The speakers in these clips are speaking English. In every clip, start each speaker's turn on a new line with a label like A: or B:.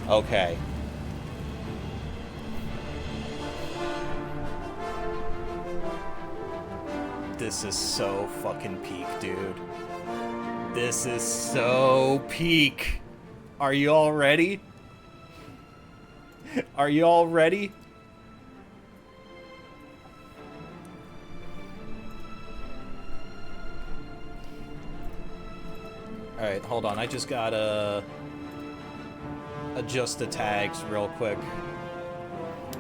A: Okay. This is so fucking peak, dude. This is so peak. Are you all ready? Are you all ready? Alright, hold on. I just gotta adjust the tags real quick.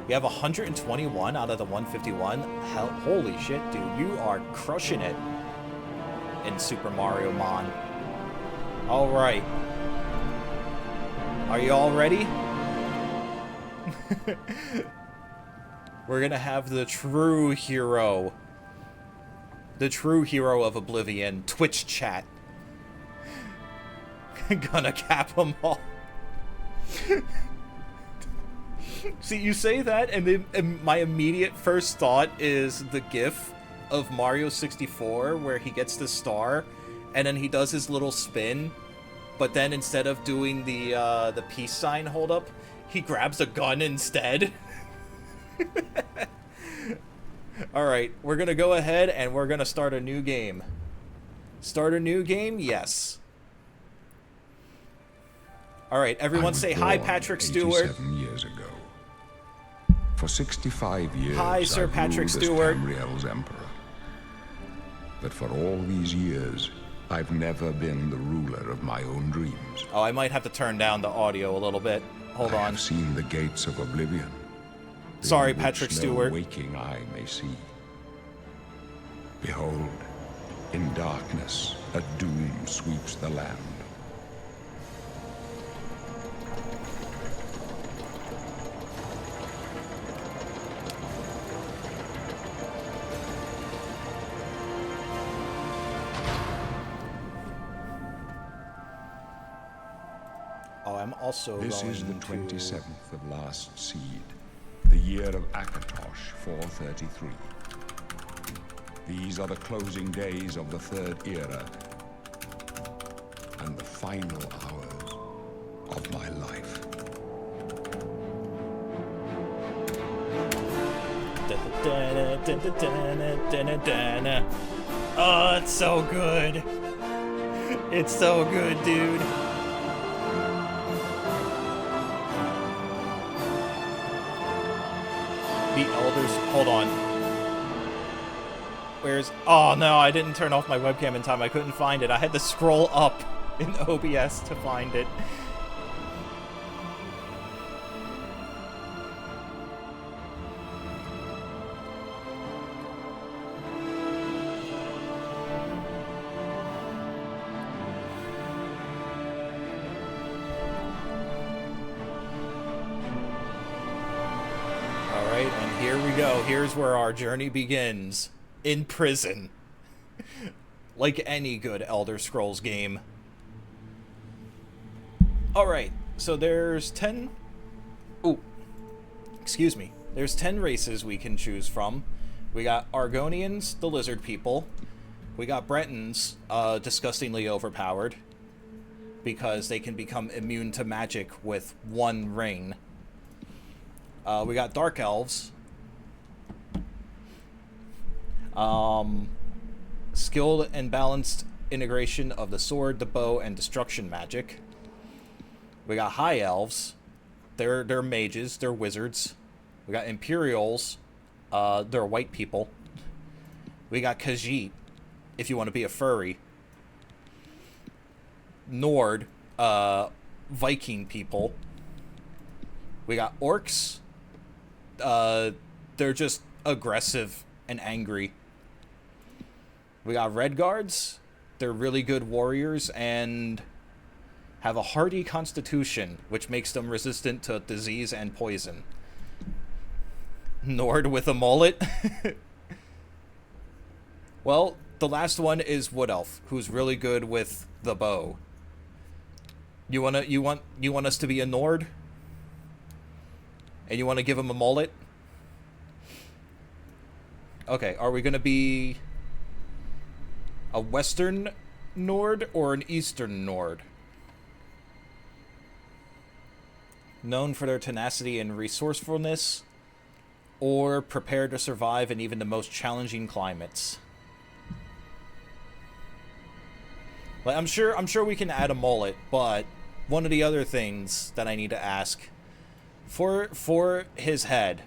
A: We have 121 out of the 151. Hell, holy shit, dude. You are crushing it in Super Mario Mon. Alright. Are you all ready? We're gonna have the true hero. The true hero of Oblivion. Twitch chat. Gonna cap them all. See, you say that, and then my immediate first thought is the gif of Mario 64 where he gets the star, and then he does his little spin, but then instead of doing the peace sign hold up, he grabs a gun instead. Alright, we're gonna go ahead and we're gonna start a new game. Start a new game? Yes. Alright, everyone say hi, Patrick Stewart.
B: 87 years ago. For 65 years,
A: hi, Sir Patrick Stewart.
B: Tamriel's emperor. But for all these years, I've never been the ruler of my own dreams.
A: Oh, I might have to turn down the audio a little bit. Hold on.
B: I've seen the gates of Oblivion.
A: Sorry, Patrick Stewart.
B: No waking eye may see. Behold, in darkness, a doom sweeps the land.
A: Oh, I'm also
B: This
A: going
B: is the
A: to...
B: 27th of last seed, the year of Akatosh 433. These are the closing days of the Third Era, and the final hours of my life.
A: Oh, it's so good. It's so good, dude. The Elders... Hold on. Where's... Oh, no, I didn't turn off my webcam in time. I couldn't find it. I had to scroll up in OBS to find it. Here's where our journey begins. In prison. Like any good Elder Scrolls game. Alright, so there's 10... Ooh. Excuse me. There's 10 races we can choose from. We got Argonians, the lizard people. We got Bretons, disgustingly overpowered. Because they can become immune to magic with one ring. We got Dark Elves. Skilled and balanced integration of the sword, the bow, and destruction magic. We got High Elves. They're mages. They're wizards. We got Imperials. They're white people. We got Khajiit, if you want to be a furry. Nord, Viking people. We got Orcs. They're just aggressive and angry. We got Red Guards. They're really good warriors and have a hardy constitution, which makes them resistant to disease and poison. Nord with a mullet. Well, the last one is Wood Elf, who's really good with the bow. You want us to be a Nord? And you want to give him a mullet? Okay, are we gonna be a Western Nord or an Eastern Nord? known for their tenacity and resourcefulness, or prepared to survive in even the most challenging climates. Like, I'm sure we can add a mullet, but one of the other things that I need to ask for his head,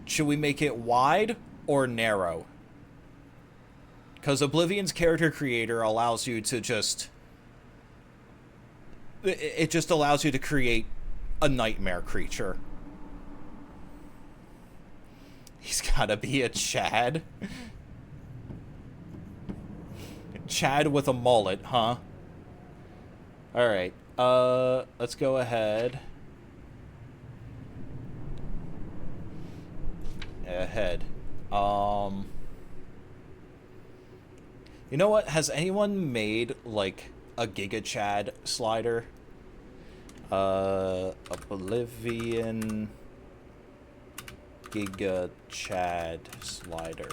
A: should we make it wide or narrow? Because Oblivion's character creator allows you to just... It just allows you to create a nightmare creature. He's gotta be a Chad. Chad with a mullet, huh? Alright, let's go ahead. Ahead. You know what? Has anyone made, like, a Giga Chad slider? Oblivion Giga Chad slider.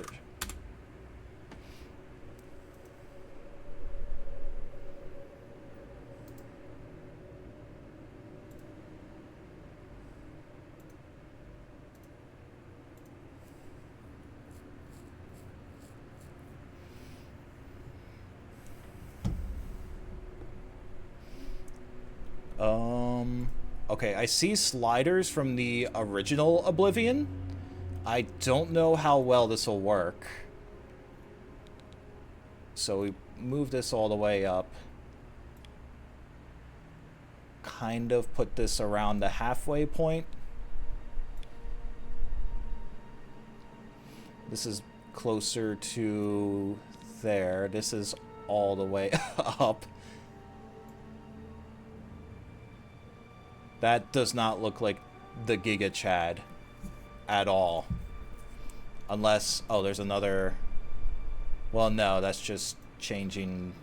A: Okay, I see sliders from the original Oblivion. I don't know how well this will work. So we move this all the way up. Kind of put this around the halfway point. This is closer to there. This is all the way up. That does not look like the Giga Chad at all. Unless... Oh, there's another... Well, no, that's just changing...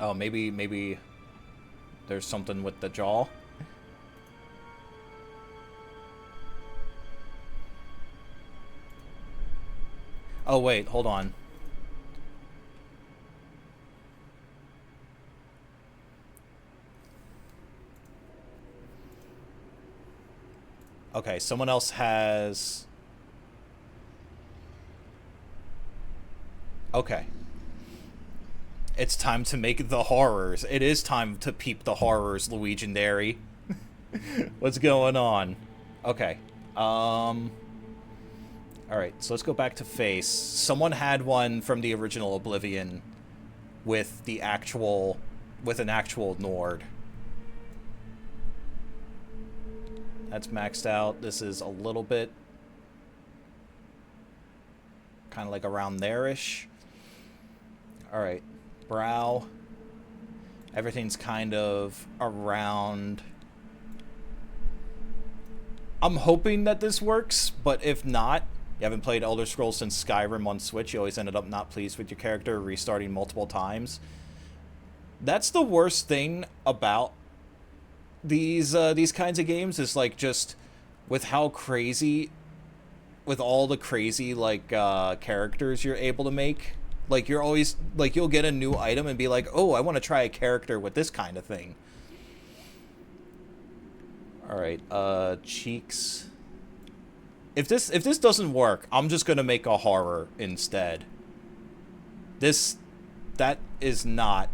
A: Oh, maybe there's something with the jaw. Oh, wait, hold on. Okay, someone else has... Okay. It's time to make the horrors. It is time to peep the horrors, Legendary. What's going on? Okay. Alright, so let's go back to face. Someone had one from the original Oblivion with the actual... with an actual Nord. That's maxed out. This is a little bit... kind of like around there-ish. Alright. Brow. Everything's kind of around... I'm hoping that this works, but if not, you haven't played Elder Scrolls since Skyrim on Switch, you always ended up not pleased with your character, restarting multiple times. That's the worst thing about these kinds of games, is like just with how crazy, with all the crazy like characters you're able to make. Like you're always like, you'll get a new item and be like, oh, I want to try a character with this kind of thing. All right, cheeks. If this doesn't work, I'm just gonna make a horror instead. That is not.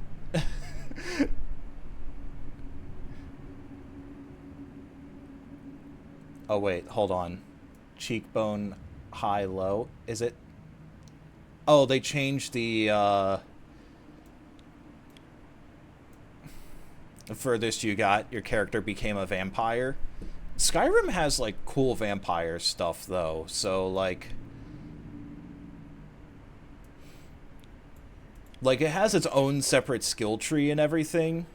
A: Oh, wait, hold on. Cheekbone, high, low. Is it? Oh, they changed the furthest you got, your character became a vampire. Skyrim has, like, cool vampire stuff, though, so, like... Like, it has its own separate skill tree and everything.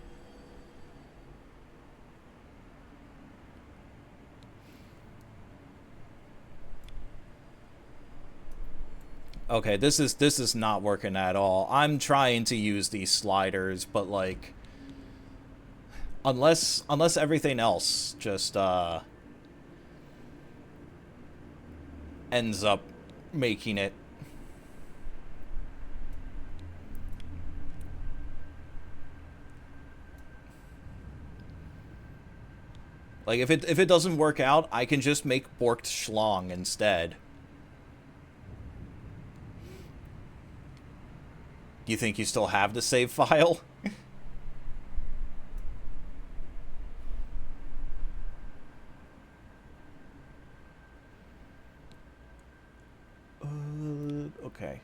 A: Okay, this is not working at all. I'm trying to use these sliders, but like, unless everything else just ends up making it. Like, if it doesn't work out, I can just make Borked Schlong instead. Do you think you still have the save file? Okay.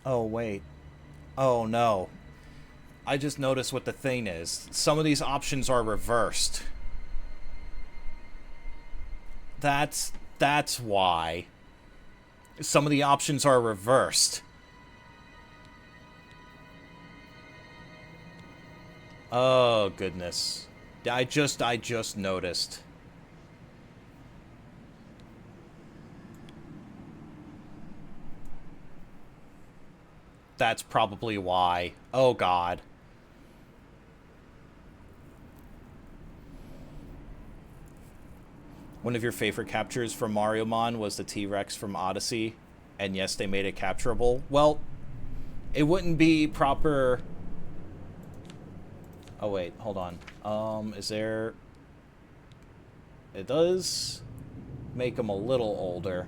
A: Oh, wait. Oh, no. I just noticed what the thing is. Some of these options are reversed. That's why. Some of the options are reversed. Oh, goodness. I just noticed. That's probably why. Oh, God. One of your favorite captures from Mariomon was the T-Rex from Odyssey. And yes, they made it capturable. Well, it wouldn't be proper... Oh, wait. Hold on. Is there... It does make them a little older.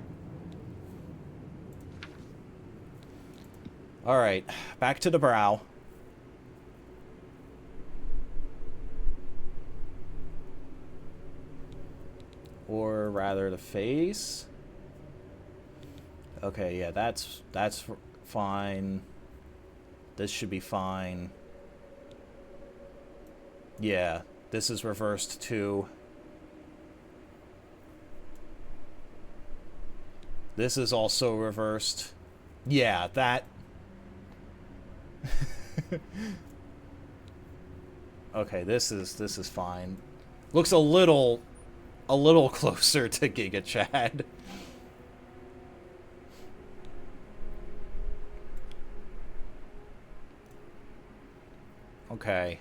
A: Alright. Back to the brow. Or rather the face. Okay, yeah, that's fine. This should be fine. Yeah, this is reversed too. This is also reversed. Yeah, that... Okay, this is fine. Looks a little closer to Giga Chad. Okay.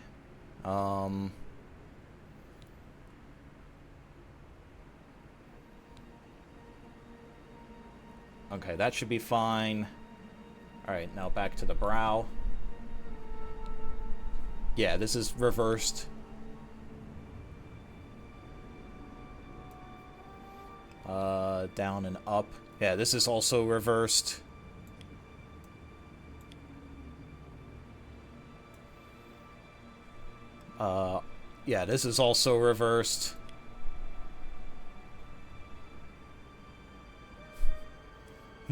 A: Okay, that should be fine. Alright, now back to the brow. Yeah, this is reversed. Down and up. Yeah, this is also reversed. Yeah, this is also reversed.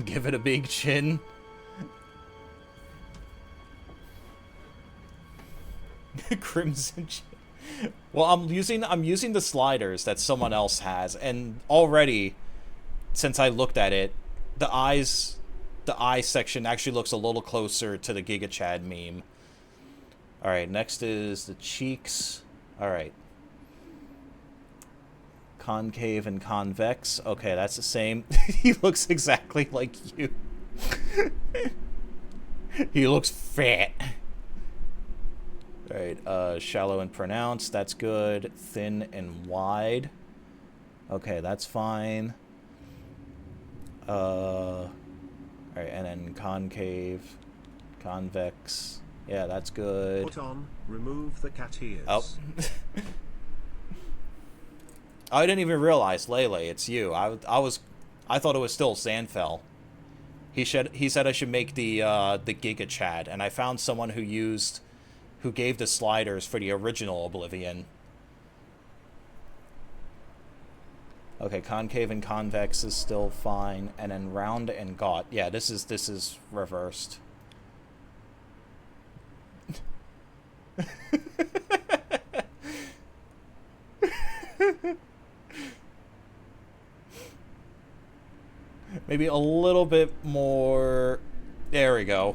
A: Give it a big chin. Crimson chin. Well, I'm using the sliders that someone else has, and already, since I looked at it, the eye section actually looks a little closer to the Giga Chad meme. Alright, next is the cheeks. Alright. Concave and convex. Okay, that's the same. He looks exactly like you. He looks fat. Alright, shallow and pronounced. That's good. Thin and wide. Okay, that's fine. Alright, and then concave, convex. Yeah, that's good.
C: Put on, remove the cat ears.
A: Oh. I didn't even realize, Lele, it's you. I thought it was still Zanfell. He said I should make the Giga Chad, and I found someone who gave the sliders for the original Oblivion. Okay, concave and convex is still fine, and then round and gaunt. Yeah, this is reversed. Maybe a little bit more. There we go.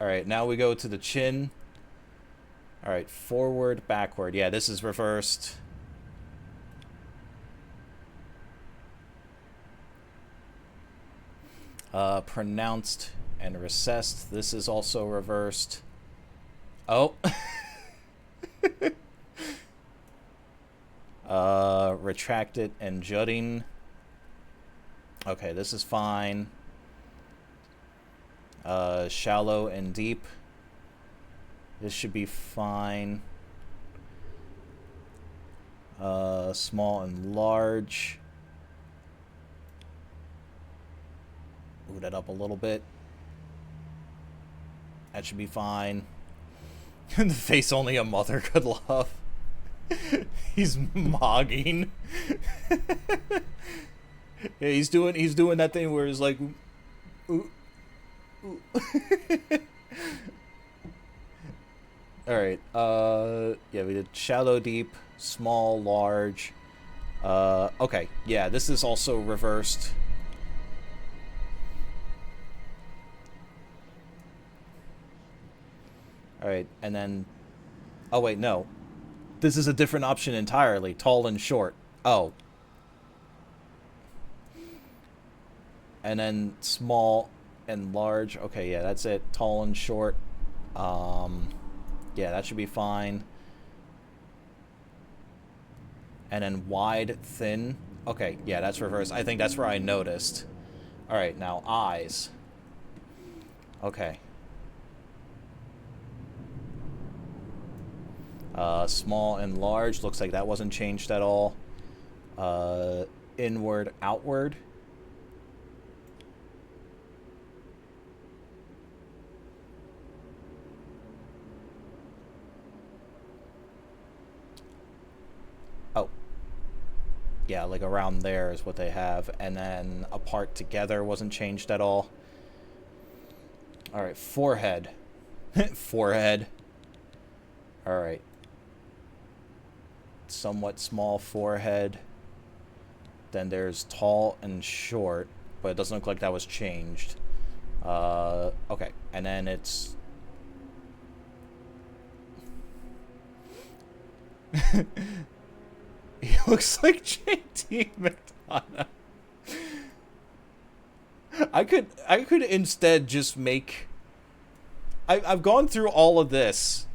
A: Alright, now we go to the chin. Alright, forward, backward. Yeah, this is reversed. Pronounced and recessed. This is also reversed. Oh. Retracted and jutting. Okay, this is fine. Shallow and deep. This should be fine. Small and large. Move that up a little bit. That should be fine. The face only a mother could love. He's mogging. Yeah, he's doing that thing where he's like, ooh, ooh. All right. Yeah, we did shallow, deep, small, large. Okay. Yeah, this is also reversed. All right, and then, oh wait, no. This is a different option entirely. Tall and short. Oh. And then small and large. Okay, yeah, that's it. Tall and short. Yeah, that should be fine. And then wide, thin. Okay, yeah, that's reversed. I think that's where I noticed. All right, now eyes. Okay. Small and large. Looks like that wasn't changed at all. Inward, outward. Oh. Yeah, like around there is what they have. And then apart together wasn't changed at all. Alright, forehead. Forehead. Alright. Somewhat small forehead. Then there's tall and short, but it doesn't look like that was changed. Okay, and then it's he looks like JT McDonough. I could instead just make I've gone through all of this.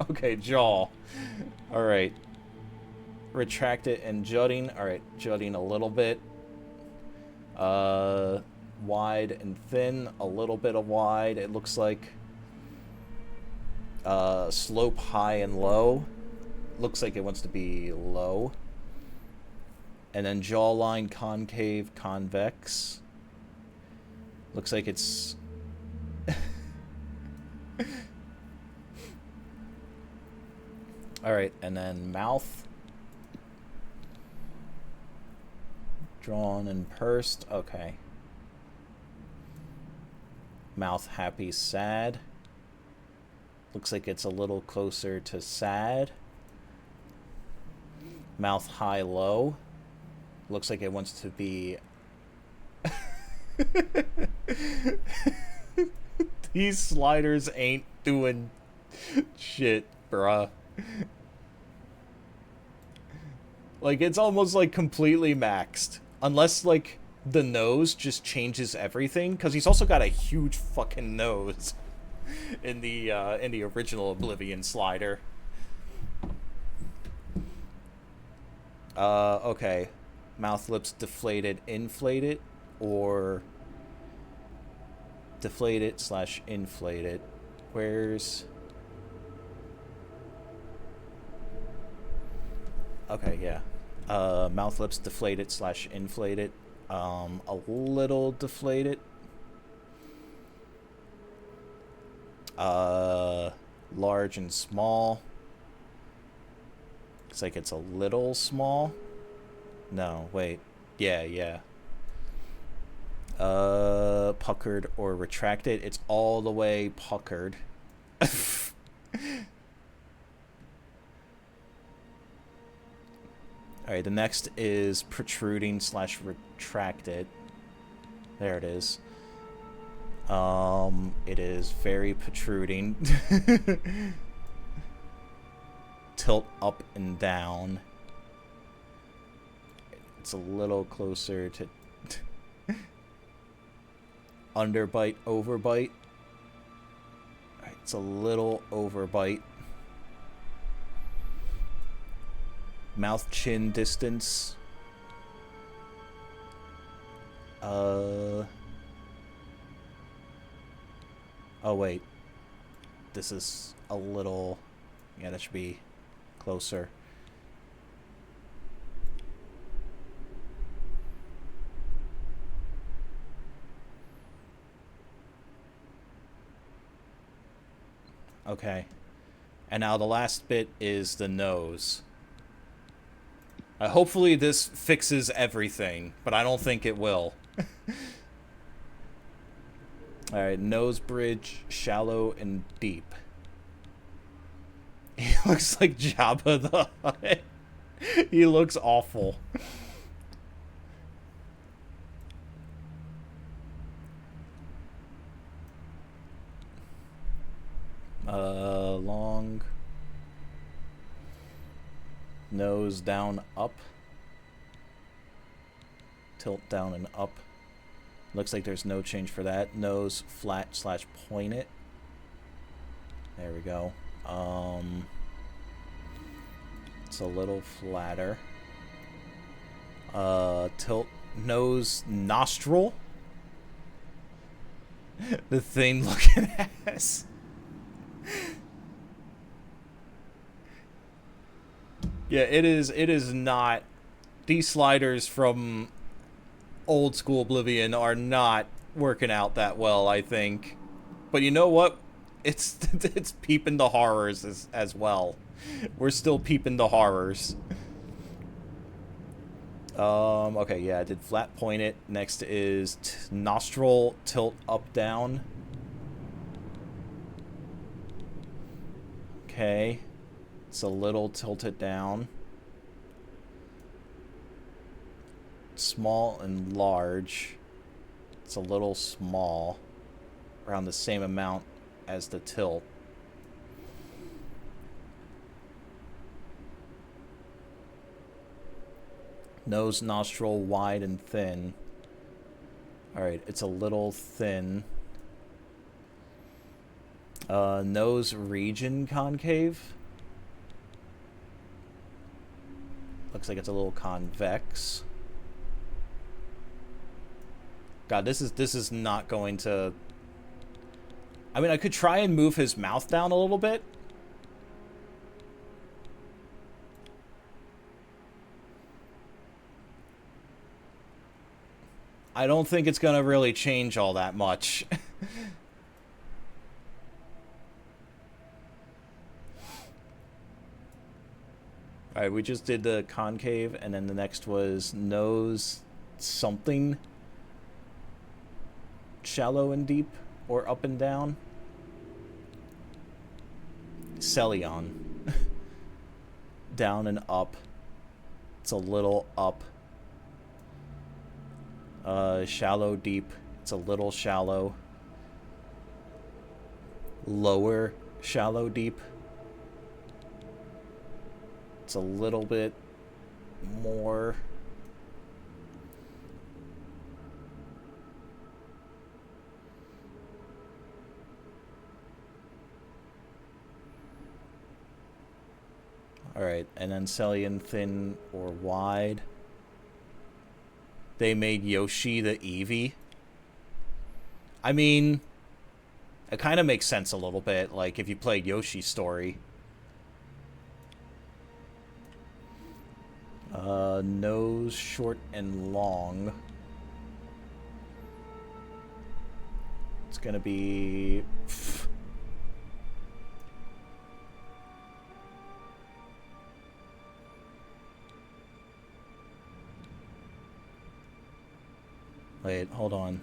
A: Okay, jaw. Alright. Retract it and jutting. Alright, jutting a little bit. Wide and thin. A little bit of wide, it looks like. Slope high and low. Looks like it wants to be low. And then jawline concave, convex. Looks like it's... Alright, and then mouth. Drawn and pursed. Okay. Mouth happy, sad. Looks like it's a little closer to sad. Mouth high, low. Looks like it wants to be... These sliders ain't doing shit, bruh. Like, it's almost, like, completely maxed. Unless, like, the nose just changes everything. Because he's also got a huge fucking nose in the original Oblivion slider. Okay. Mouth, lips, deflated, inflated. Or... deflated / inflated. Where's... Okay, yeah. Mouth, lips, deflated / inflated. A little deflated. Large and small. Looks like it's a little small. No, wait. Yeah. Puckered or retracted. It's all the way puckered. Alright, the next is protruding / retracted. There it is. It is very protruding. Tilt up and down. It's a little closer to... Underbite, overbite. Alright, it's a little overbite. Mouth-chin distance. Oh, wait. This is a little... Yeah, that should be closer. Okay. And now the last bit is the nose. Hopefully this fixes everything, but I don't think it will. Alright, nose bridge, shallow and deep. He looks like Jabba the Hutt. He looks awful. Long. Nose down, up. Tilt down and up. Looks like there's no change for that. Nose flat slash point it. There we go. It's a little flatter. Tilt nose nostril. The thing looking ass. Yeah, it is not. These sliders from old school Oblivion are not working out that well, I think. But you know what? It's peeping the horrors as well. We're still peeping the horrors. Okay, yeah, I did flat point it. Next is nostril tilt up down. Okay. It's a little tilted down. Small and large. It's a little small. Around the same amount as the tilt. Nose, nostril, wide and thin. Alright, it's a little thin. Nose region concave. Looks like it's a little convex. God, this is not going to... I mean, I could try and move his mouth down a little bit. I don't think it's going to really change all that much. Alright, we just did the concave, and then the next was nose something. Shallow and deep, or up and down. Celion. Down and up. It's a little up. Shallow, deep. It's a little shallow. Lower, shallow, deep. It's a little bit more. Alright, and then Celion thin or wide. They made Yoshi the Eevee. I mean, it kind of makes sense a little bit, like if you played Yoshi's story. Nose short and long. It's gonna be... Wait, hold on.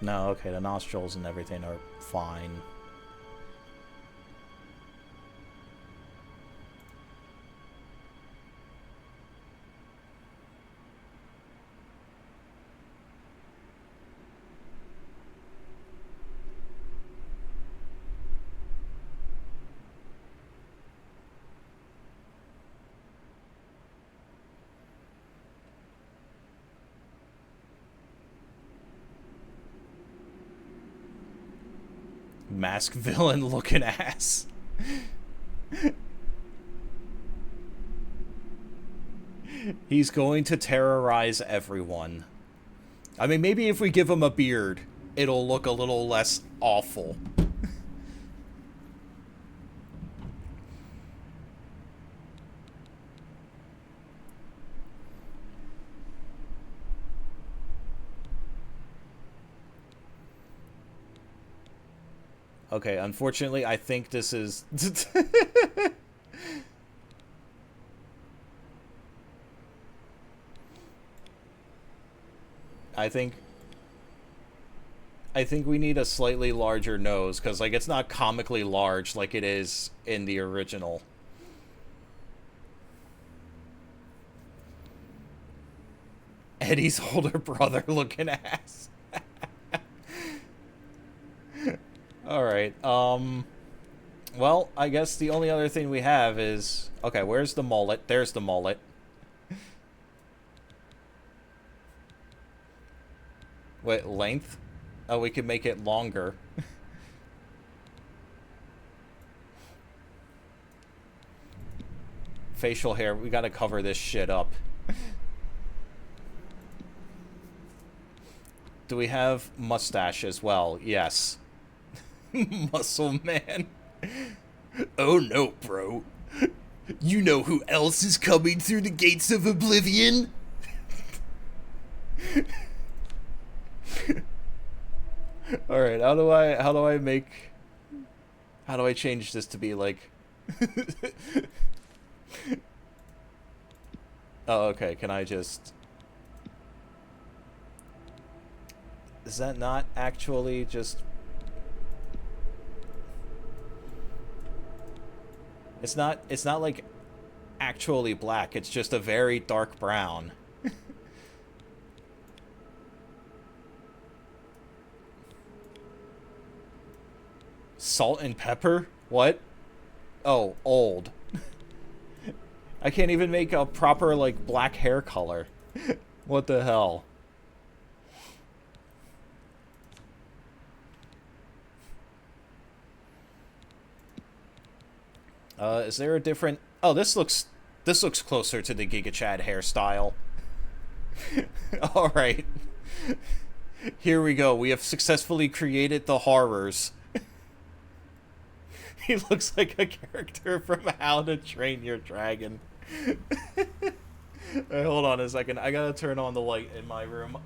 A: No, okay, the nostrils and everything are fine. mask villain looking ass. He's going to terrorize everyone. I mean, maybe if we give him a beard, it'll look a little less awful. Okay, unfortunately, I think this is... I think we need a slightly larger nose, because, like, it's not comically large like it is in the original. Eddie's older brother looking ass. Alright, well, I guess the only other thing we have is... Okay, where's the mullet? There's the mullet. Wait, length? Oh, we can make it longer. Facial hair, we gotta cover this shit up. Do we have mustache as well? Yes. Muscle man. Oh no, bro. You know who else is coming through the gates of Oblivion? Alright, how do I change this to be like... Oh, okay, can I just... Is that not actually just... It's not like actually black, it's just a very dark brown. Salt and pepper? What? Oh, old. I can't even make a proper, like, black hair color. What the hell? Is there a different... Oh, this looks closer to the Giga Chad hairstyle. Alright. Here we go. We have successfully created the horrors. He looks like a character from How to Train Your Dragon. Right, hold on a second. I gotta turn on the light in my room.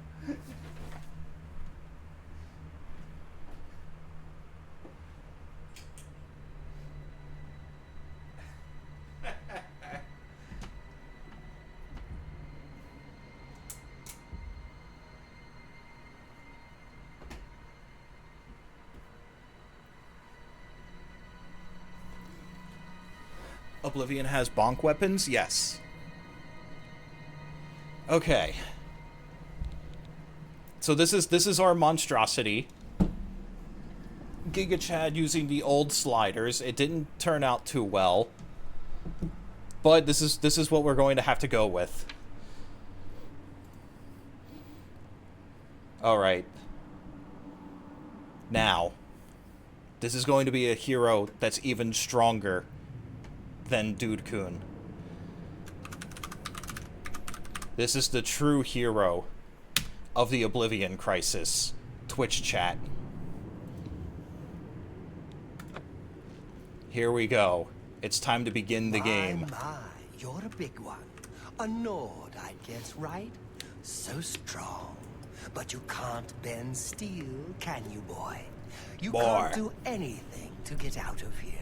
A: Oblivion has bonk weapons? Yes. Okay. So this is our monstrosity. Giga Chad using the old sliders. It didn't turn out too well. But this is what we're going to have to go with. Alright. Now. This is going to be a hero that's even stronger than Dude Kun. This is the true hero of the Oblivion crisis. Twitch chat. Here we go. It's time to begin the game.
D: My, you're a big one. A Nord, I guess, right? So strong. But you can't bend steel, can you, boy? You can't do anything to get out of here.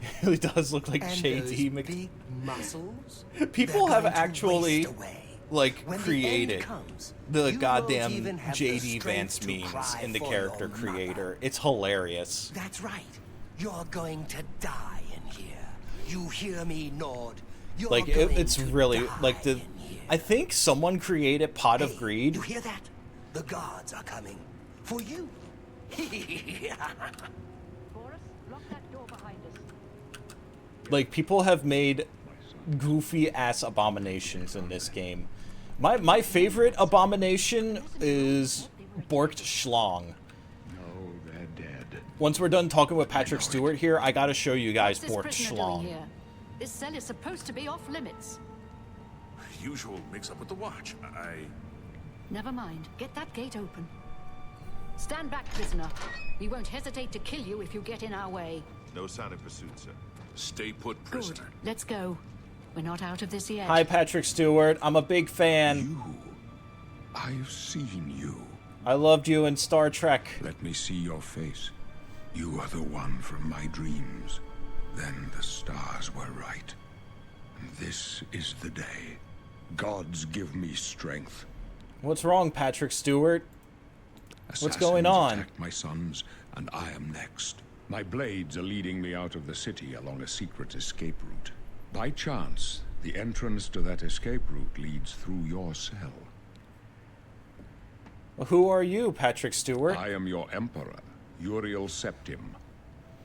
A: It really does look like
D: And
A: JD
D: those big muscles,
A: People
D: they're
A: have
D: going to
A: actually,
D: waste away.
A: like,
D: When the
A: created
D: end comes,
A: the
D: you
A: goddamn
D: won't even have the
A: JD
D: strength
A: Vance
D: to
A: memes
D: cry
A: in the
D: for
A: character
D: your mother.
A: creator. It's hilarious.
D: That's right. You're going to die in here. You hear me, Nord? You're
A: Like,
D: going
A: it's
D: to
A: really,
D: die
A: like, the...
D: in here.
A: I think someone created Pot of
D: Hey,
A: Greed.
D: You hear that? The guards are coming. For you.
A: Like, people have made goofy-ass abominations in this game. My favorite abomination is Borked Schlong.
B: No, they're dead.
A: Once we're done talking with Patrick Stewart here, I gotta show you guys
E: What's this
A: Port
E: prisoner doing
A: Schlong.
E: here? This cell is supposed to be off limits.
F: Usual mix-up with the watch.
E: Never mind. Get that gate open. Stand back, prisoner. We won't hesitate to kill you if you get in our way.
C: No sign of pursuit, sir.
F: Stay put,
E: Good.
F: prisoner.
E: Let's go. We're not out of this yet.
A: Hi, Patrick Stewart. I'm a big fan.
B: You. I've seen you.
A: I loved you in Star Trek.
B: Let me see your face. You are the one from my dreams. Then the stars were right. And this is the day. Gods give me strength.
A: What's wrong, Patrick Stewart? What's going
B: Assassins
A: on?
B: attacked my sons, and I am next. My blades are leading me out of the city along a secret escape route. By chance, the entrance to that escape route leads through your cell.
A: Who are you, Patrick Stewart?
B: I am your emperor, Uriel Septim.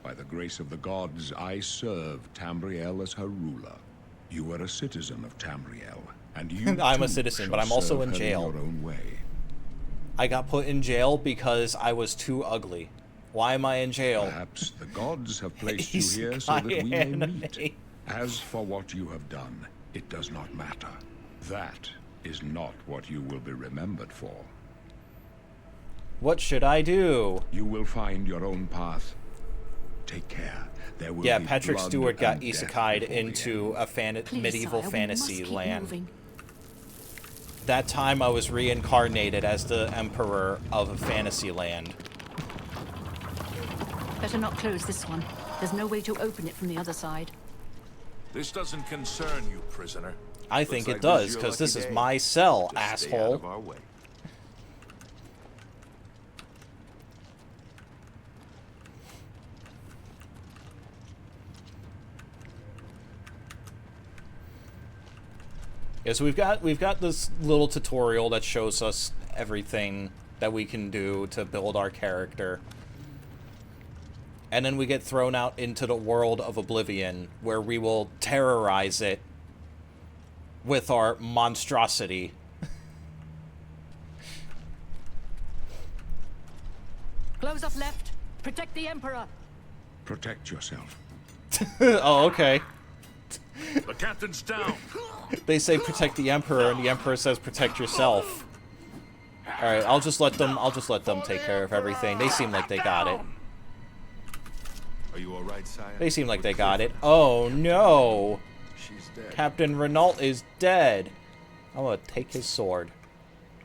B: By the grace of the gods, I serve Tamriel as her ruler. You are a citizen of Tamriel, and you
A: I'm a
B: too
A: citizen, but
B: shall
A: I'm also
B: serve
A: in
B: her
A: jail.
B: your own way.
A: I got put in jail because I was too ugly. Why am I in jail?
B: Perhaps the gods have placed
A: He's
B: you here so that we may
A: anime.
B: meet. As for what you have done, it does not matter. That is not what you will be remembered for.
A: What should I do?
B: You will find your own path. Take care. There will
A: Yeah,
B: be
A: Patrick
B: blood
A: Stewart got
B: and death
A: isekai'd
B: before the
A: into
B: end.
A: a
E: Please,
A: medieval
E: sire, we
A: fantasy
E: must keep
A: land.
E: moving.
A: That time I was reincarnated as the emperor of a fantasy land.
E: Better not close this one. There's no way to open it from the other side.
F: This doesn't concern you, prisoner.
A: I think it does, because this is my cell,
C: Just stay out of
A: asshole.
C: our way.
A: Yeah, so we've got this little tutorial that shows us everything that we can do to build our character. And then we get thrown out into the world of Oblivion, where we will terrorize it with our monstrosity.
E: Close up left. Protect the Emperor.
B: Protect yourself.
A: Oh, okay.
F: The captain's down.
A: They say protect the Emperor, and the Emperor says protect yourself. Alright, I'll just let them take care of everything. They seem like they got it.
C: Are you all right, sire?
A: They seem like they got it. Oh no!
C: She's dead.
A: Captain Renault is dead. I'm gonna take his sword.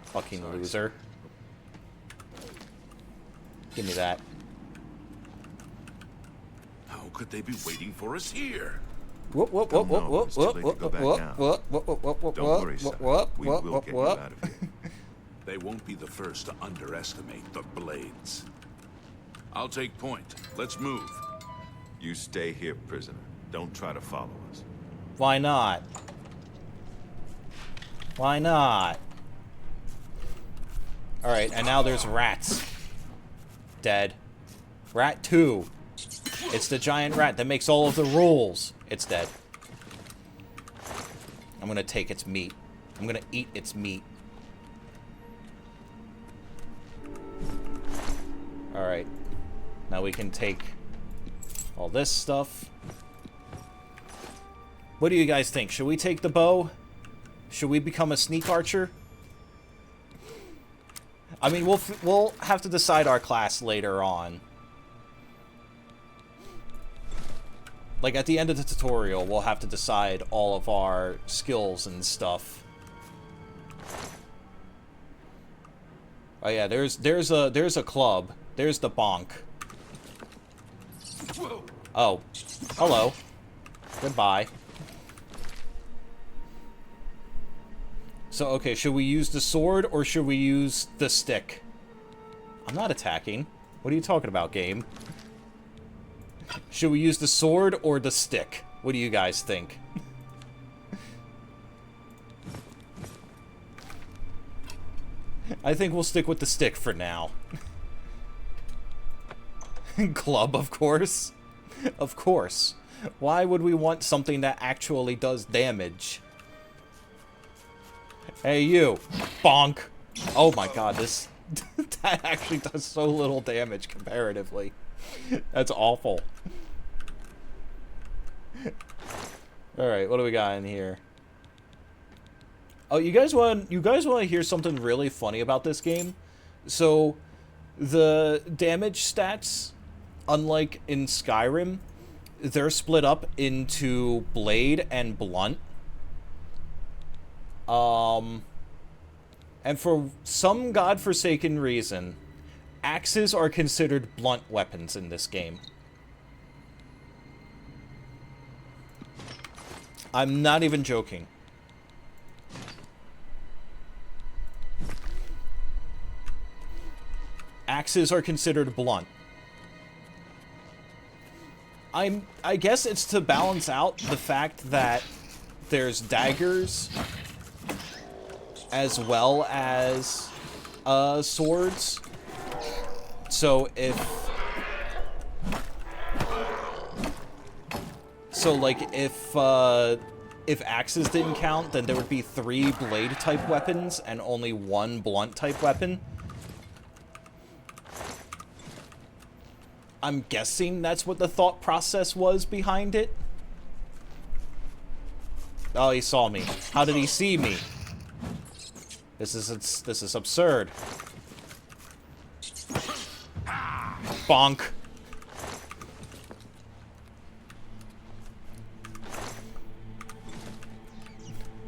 A: Fucking loser. Give me that.
F: How could they be waiting for us here?
A: Whoop whoop
C: Don't
A: whoop
C: know.
A: whoop
C: It's too
A: whoop
C: late to
A: whoop
C: go back
A: whoop
C: now.
A: whoop whoop whoop whoop whoop
C: Don't worry, sir.
A: whoop
C: We will
A: whoop
C: get you
A: whoop.
C: out of here.
F: They won't be the first to underestimate the blades. I'll take point. Let's move.
C: You stay here, prisoner. Don't try to follow us.
A: Why not? Why not? Alright, and now there's rats. Dead. Rat 2. It's the giant rat that makes all of the rules. It's dead. I'm gonna take its meat. I'm gonna eat its meat. Alright. Now we can take all this stuff. What do you guys think? Should we take the bow? Should we become a sneak archer? I mean, we'll have to decide our class later on. Like, at the end of the tutorial, we'll have to decide all of our skills and stuff. Oh yeah, there's a club. There's the bonk. Oh. Hello. Goodbye. So, okay, should we use the sword or should we use the stick? I'm not attacking. What are you talking about, game? Should we use the sword or the stick? What do you guys think? I think we'll stick with the stick for now. Club, of course. Of course. Why would we want something that actually does damage? Hey, you. Bonk. Oh my god, this... that actually does so little damage comparatively. That's awful. Alright, what do we got in here? Oh, you guys want to hear something really funny about this game? So, the damage stats, unlike in Skyrim, they're split up into blade and blunt. And for some godforsaken reason, axes are considered blunt weapons in this game. I'm not even joking. Axes are considered blunt. I guess it's to balance out the fact that there's daggers as well as swords. So if axes didn't count, then there would be 3 blade type weapons and only 1 blunt type weapon. I'm guessing that's what the thought process was behind it. Oh, he saw me. How did he see me? This is absurd. Bonk.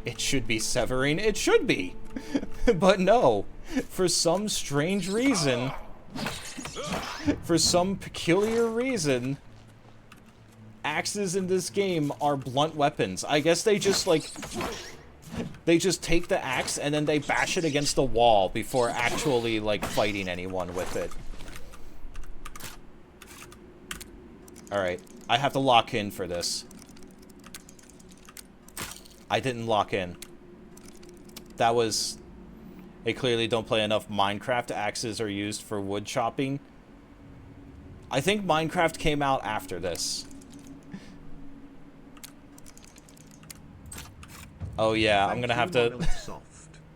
A: It should be severing. It should be. But no. For some strange reason... For some peculiar reason, axes in this game are blunt weapons. I guess they just, like... They just take the axe and then they bash it against the wall before actually, like, fighting anyone with it. Alright. I have to lock in for this. I didn't lock in. That was... They clearly don't play enough Minecraft. Axes are used for wood chopping. I think Minecraft came out after this. Oh yeah, I'm gonna have to...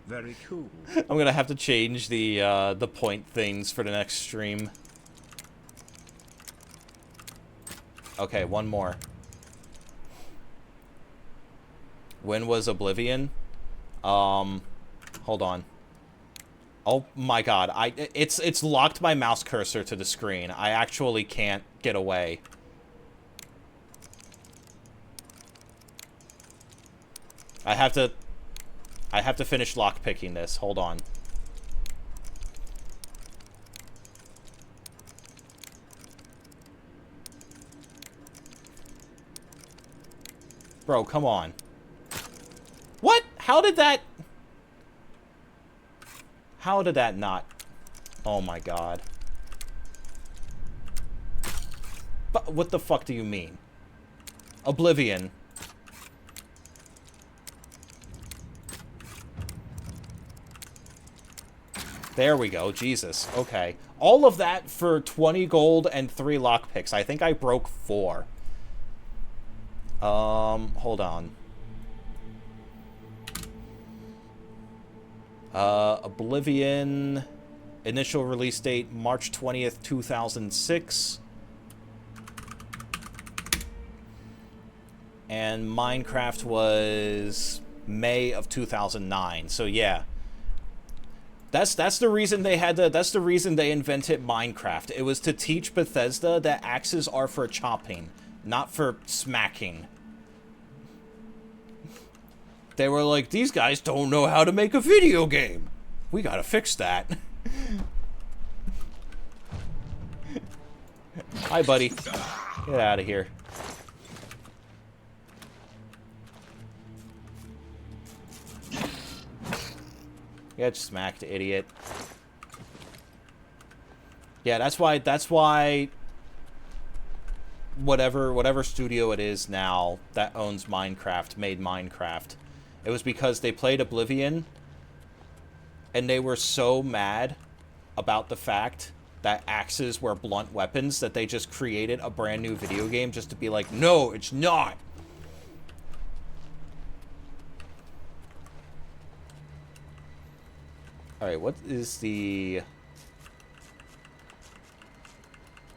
G: Very cool.
A: I'm gonna have to change the point things for the next stream. Okay, one more. When was Oblivion? Hold on. Oh my god, it's locked my mouse cursor to the screen. I actually can't get away. I have to finish lockpicking this. Hold on. Bro, come on. What? How did that not... Oh my god. But what the fuck do you mean? Oblivion. There we go. Jesus. Okay. All of that for 20 gold and 3 lockpicks. I think I broke 4. Hold on. Oblivion, initial release date, March 20th, 2006. And Minecraft was May of 2009. So yeah. That's the reason they had to, that's the reason they invented Minecraft. It was to teach Bethesda that axes are for chopping, not for smacking. They were like, these guys don't know how to make a video game. We gotta fix that. Hi, buddy. Get out of here. Get smacked, idiot. Yeah, that's why whatever studio it is now that owns Minecraft made Minecraft. It was because they played Oblivion, and they were so mad about the fact that axes were blunt weapons that they just created a brand new video game just to be like, no, it's not. Alright, what is the...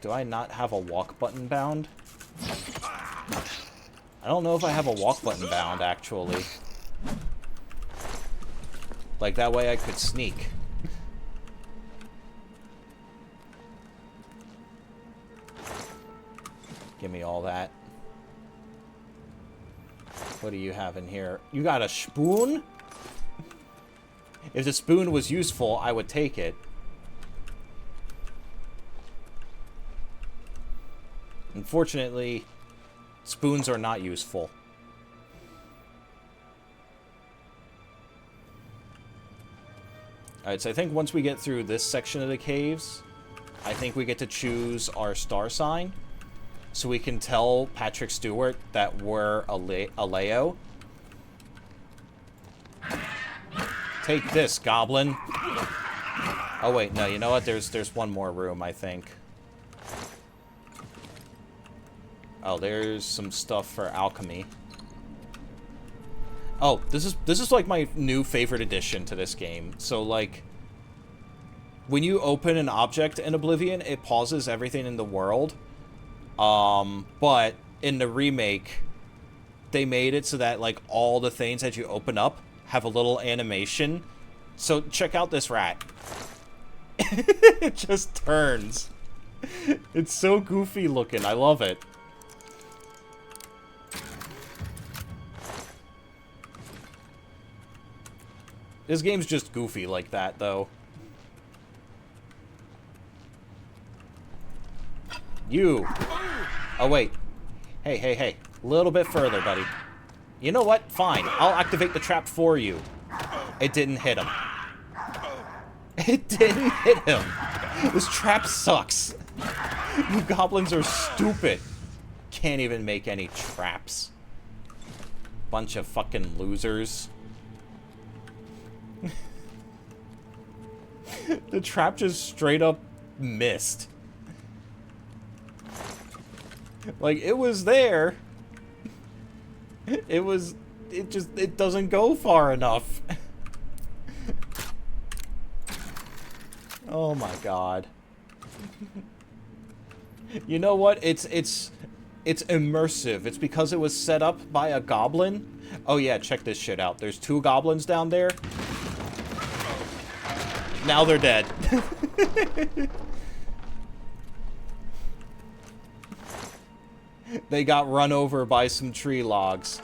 A: Do I not have a walk button bound? I don't know if I have a walk button bound, actually. Like, that way I could sneak. Give me all that. What do you have in here? You got a spoon? If the spoon was useful, I would take it. Unfortunately, spoons are not useful. Alright, so I think once we get through this section of the caves, I think we get to choose our star sign. So we can tell Patrick Stewart that we're a Leo. Take this, goblin. Oh wait, no, you know what? There's one more room, I think. Oh, there's some stuff for alchemy. Oh, this is like my new favorite addition to this game. So like, when you open an object in Oblivion, it pauses everything in the world. But in the remake, they made it so that like all the things that you open up have a little animation. So check out this rat. It just turns. It's so goofy looking. I love it. This game's just goofy like that, though. You. Oh, wait. Hey, hey, hey. A little bit further, buddy. You know what? Fine. I'll activate the trap for you. It didn't hit him. It didn't hit him. This trap sucks. You goblins are stupid. Can't even make any traps. Bunch of fucking losers. The trap just straight up missed. Like, it was there. It doesn't go far enough. Oh my god. You know what? It's immersive. It's because it was set up by a goblin. Oh yeah, check this shit out. There's 2 goblins down there. Now they're dead. They got run over by some tree logs.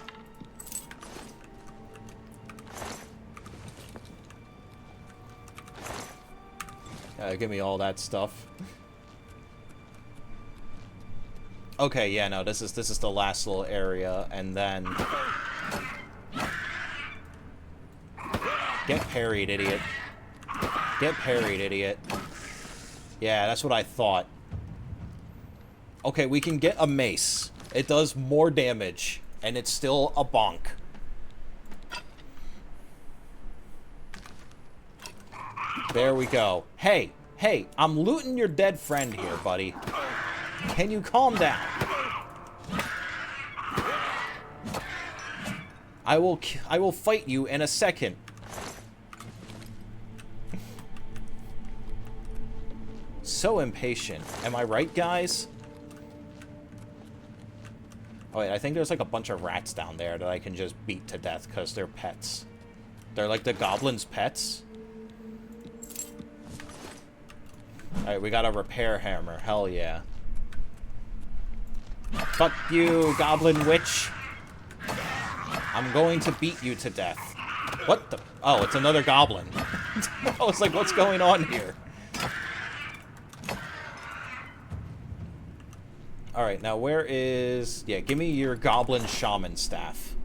A: Give me all that stuff. Okay, yeah, no, this is the last little area, and then get parried, idiot. Get parried, idiot. Yeah, that's what I thought. Okay, we can get a mace. It does more damage, and it's still a bonk. There we go. Hey, hey, I'm looting your dead friend here, buddy. Can you calm down? I will fight you in a second. So impatient. Am I right, guys? Oh, wait, I think there's like a bunch of rats down there that I can just beat to death because they're pets. They're like the goblins' pets. Alright, we got a repair hammer. Hell yeah. Fuck you, goblin witch. I'm going to beat you to death. What the? Oh, it's another goblin. I was like, what's going on here? Alright, now where is... Yeah, give me your goblin shaman staff.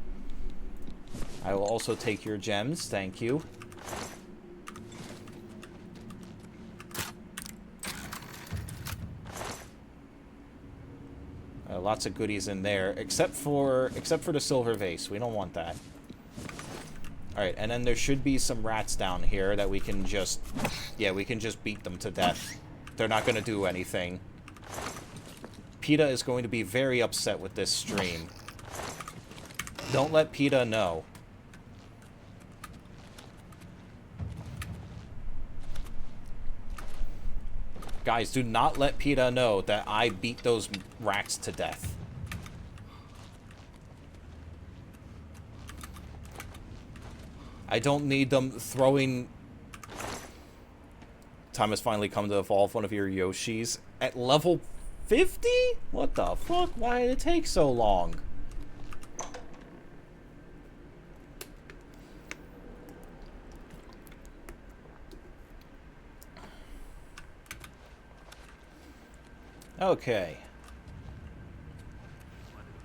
A: I will also take your gems, thank you. Lots of goodies in there, except for the silver vase. We don't want that. Alright, and then there should be some rats down here that we can just... Yeah, we can just beat them to death. They're not going to do anything. PETA is going to be very upset with this stream. Don't let PETA know. Guys, do not let PETA know that I beat those rats to death. I don't need them throwing... Time has finally come to evolve one of your Yoshis at level 50? What the fuck? Why did it take so long? Okay.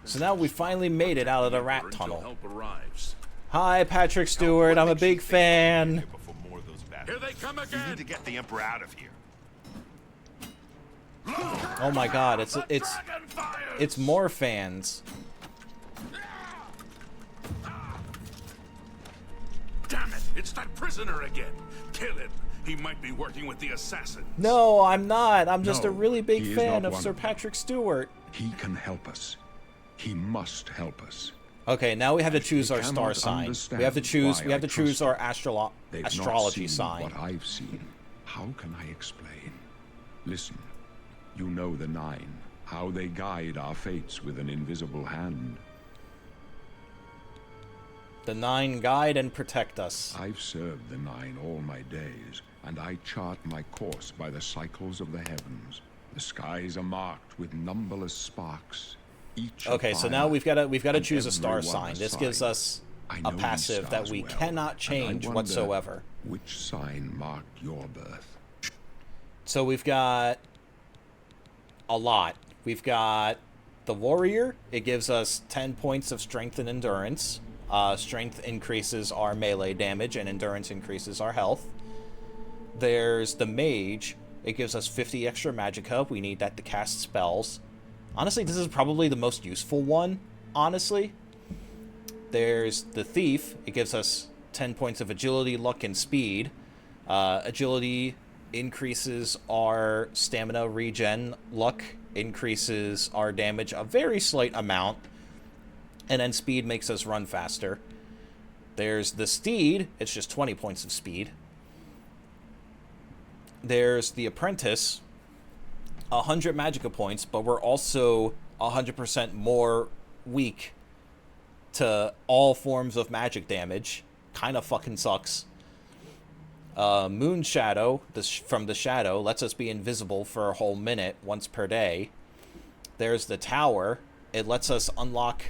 A: So now we finally made it out of the rat tunnel.
F: Help arrives.
A: Hi, Patrick Stewart. I'm a big fan.
F: Here they come
C: You need
F: again.
C: to get the Emperor out of here.
A: Oh my god, it's more fans.
F: Damn it! It's that prisoner again. Kill him. He might be working with the assassins.
A: No, I'm not. I'm just a
B: No,
A: really big
B: he is
A: fan
B: not
A: of
B: one
A: Sir
B: of them.
A: Patrick Stewart.
B: He can help us. He must help us.
A: Okay, now we have to choose our star
B: cannot
A: sign. We
B: understand
A: have to choose.
B: why
A: We have to
B: I
A: choose
B: trust
A: our
B: They've
A: astrology
B: not seen
A: sign.
B: what I've seen. How can I explain? Listen, you know the Nine, how they guide our fates with an invisible hand.
A: The Nine guide and protect us.
B: I've served the Nine all my days, and I chart my course by the cycles of the heavens. The skies are marked with numberless sparks. Each
A: Okay, so now we've got to choose a star sign. This gives us
B: I
A: a
B: know these
A: passive that
B: stars
A: we
B: well,
A: cannot
B: and I
A: change
B: wonder
A: whatsoever.
B: Which sign marked your birth?
A: So we've got a lot. We've got the warrior. It gives us 10 points of strength and endurance. Strength increases our melee damage, and endurance increases our health. There's the mage. It gives us 50 extra magicka. We need that to cast spells. Honestly, this is probably the most useful one, honestly. There's the thief. It gives us 10 points of agility, luck, and speed. Agility increases our stamina regen. Luck increases our damage a very slight amount. And then speed makes us run faster. There's the steed. It's just 20 points of speed. There's the apprentice. 100 magicka points, but we're also 100% more weak to all forms of magic damage. Kind of fucking sucks. Moon Shadow, from the Shadow, lets us be invisible for a whole minute once per day. There's the Tower. It lets us unlock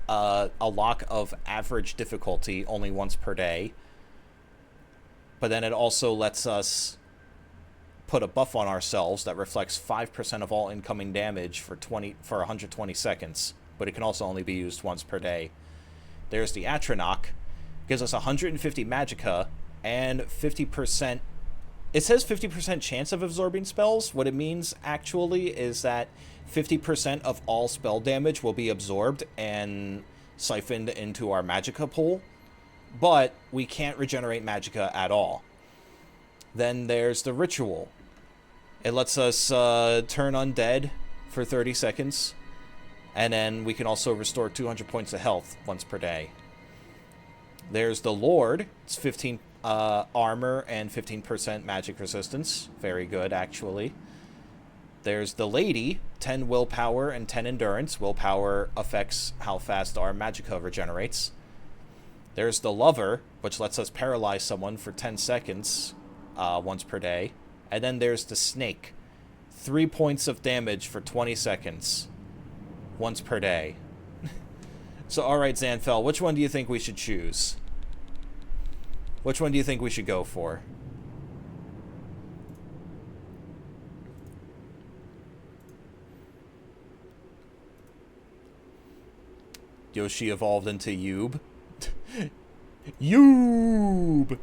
A: a lock of average difficulty only once per day. But then it also lets us put a buff on ourselves that reflects 5% of all incoming damage for 120 seconds, but it can also only be used once per day. There's the Atronach, gives us 150 magicka and 50%. It says 50% chance of absorbing spells. What it means actually is that 50% of all spell damage will be absorbed and siphoned into our magicka pool, but we can't regenerate magicka at all. Then there's the Ritual. It lets us turn undead for 30 seconds. And then we can also restore 200 points of health once per day. There's the Lord. It's 15 armor and 15% magic resistance. Very good, actually. There's the Lady. 10 willpower and 10 endurance. Willpower affects how fast our magicka regenerates. There's the Lover, which lets us paralyze someone for 10 seconds once per day. And then there's the Snake. 3 points of damage for 20 seconds. Once per day. So, alright, Zanfell, which one do you think we should choose? Which one do you think we should go for? Yoshi evolved into Yoob. Yoob!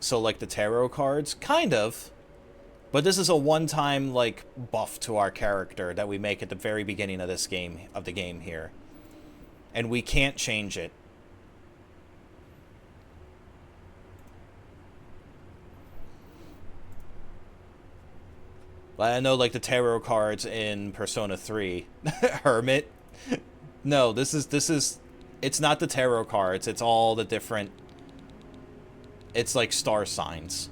A: So, like, the tarot cards? Kind of. But this is a one-time, like, buff to our character that we make at the very beginning of this game, of the game here. And we can't change it. I know, like, the tarot cards in Persona 3. Hermit. No, this is It's not the tarot cards. It's all the different... It's like star signs.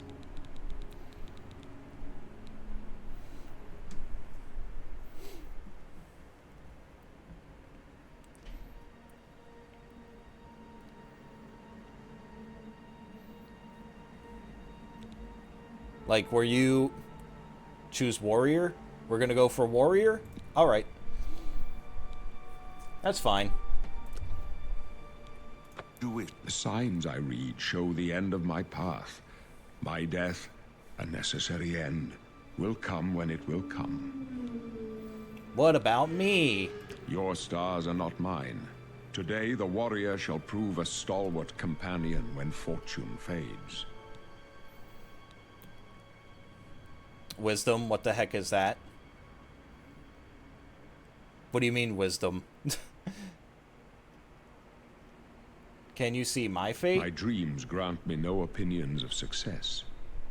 A: Like, were you... Choose warrior? We're gonna go for warrior? Alright. That's fine.
F: Do it.
B: The signs I read show the end of my path. My death, a necessary end, will come when it will come.
A: What about me?
B: Your stars are not mine. Today the warrior shall prove a stalwart companion when fortune fades.
A: Wisdom? What the heck is that? What do you mean, wisdom? Can you see my fate?
B: My dreams grant me no opinions of success.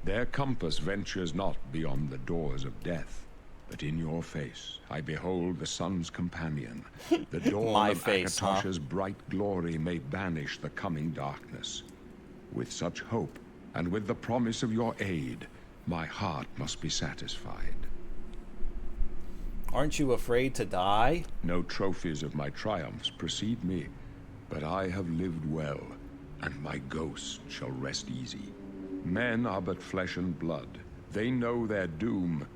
B: Their compass ventures not beyond the doors of death. But in your face, I behold the sun's companion. The dawn
A: My
B: of
A: face, huh?
B: Akatosh's bright glory may banish the coming darkness. With such hope, and with the promise of your aid, my heart must be satisfied.
A: Aren't you afraid to die?
B: No trophies of my triumphs precede me, but I have lived well, and my ghost shall rest easy. Men are but flesh and blood. They know their doom,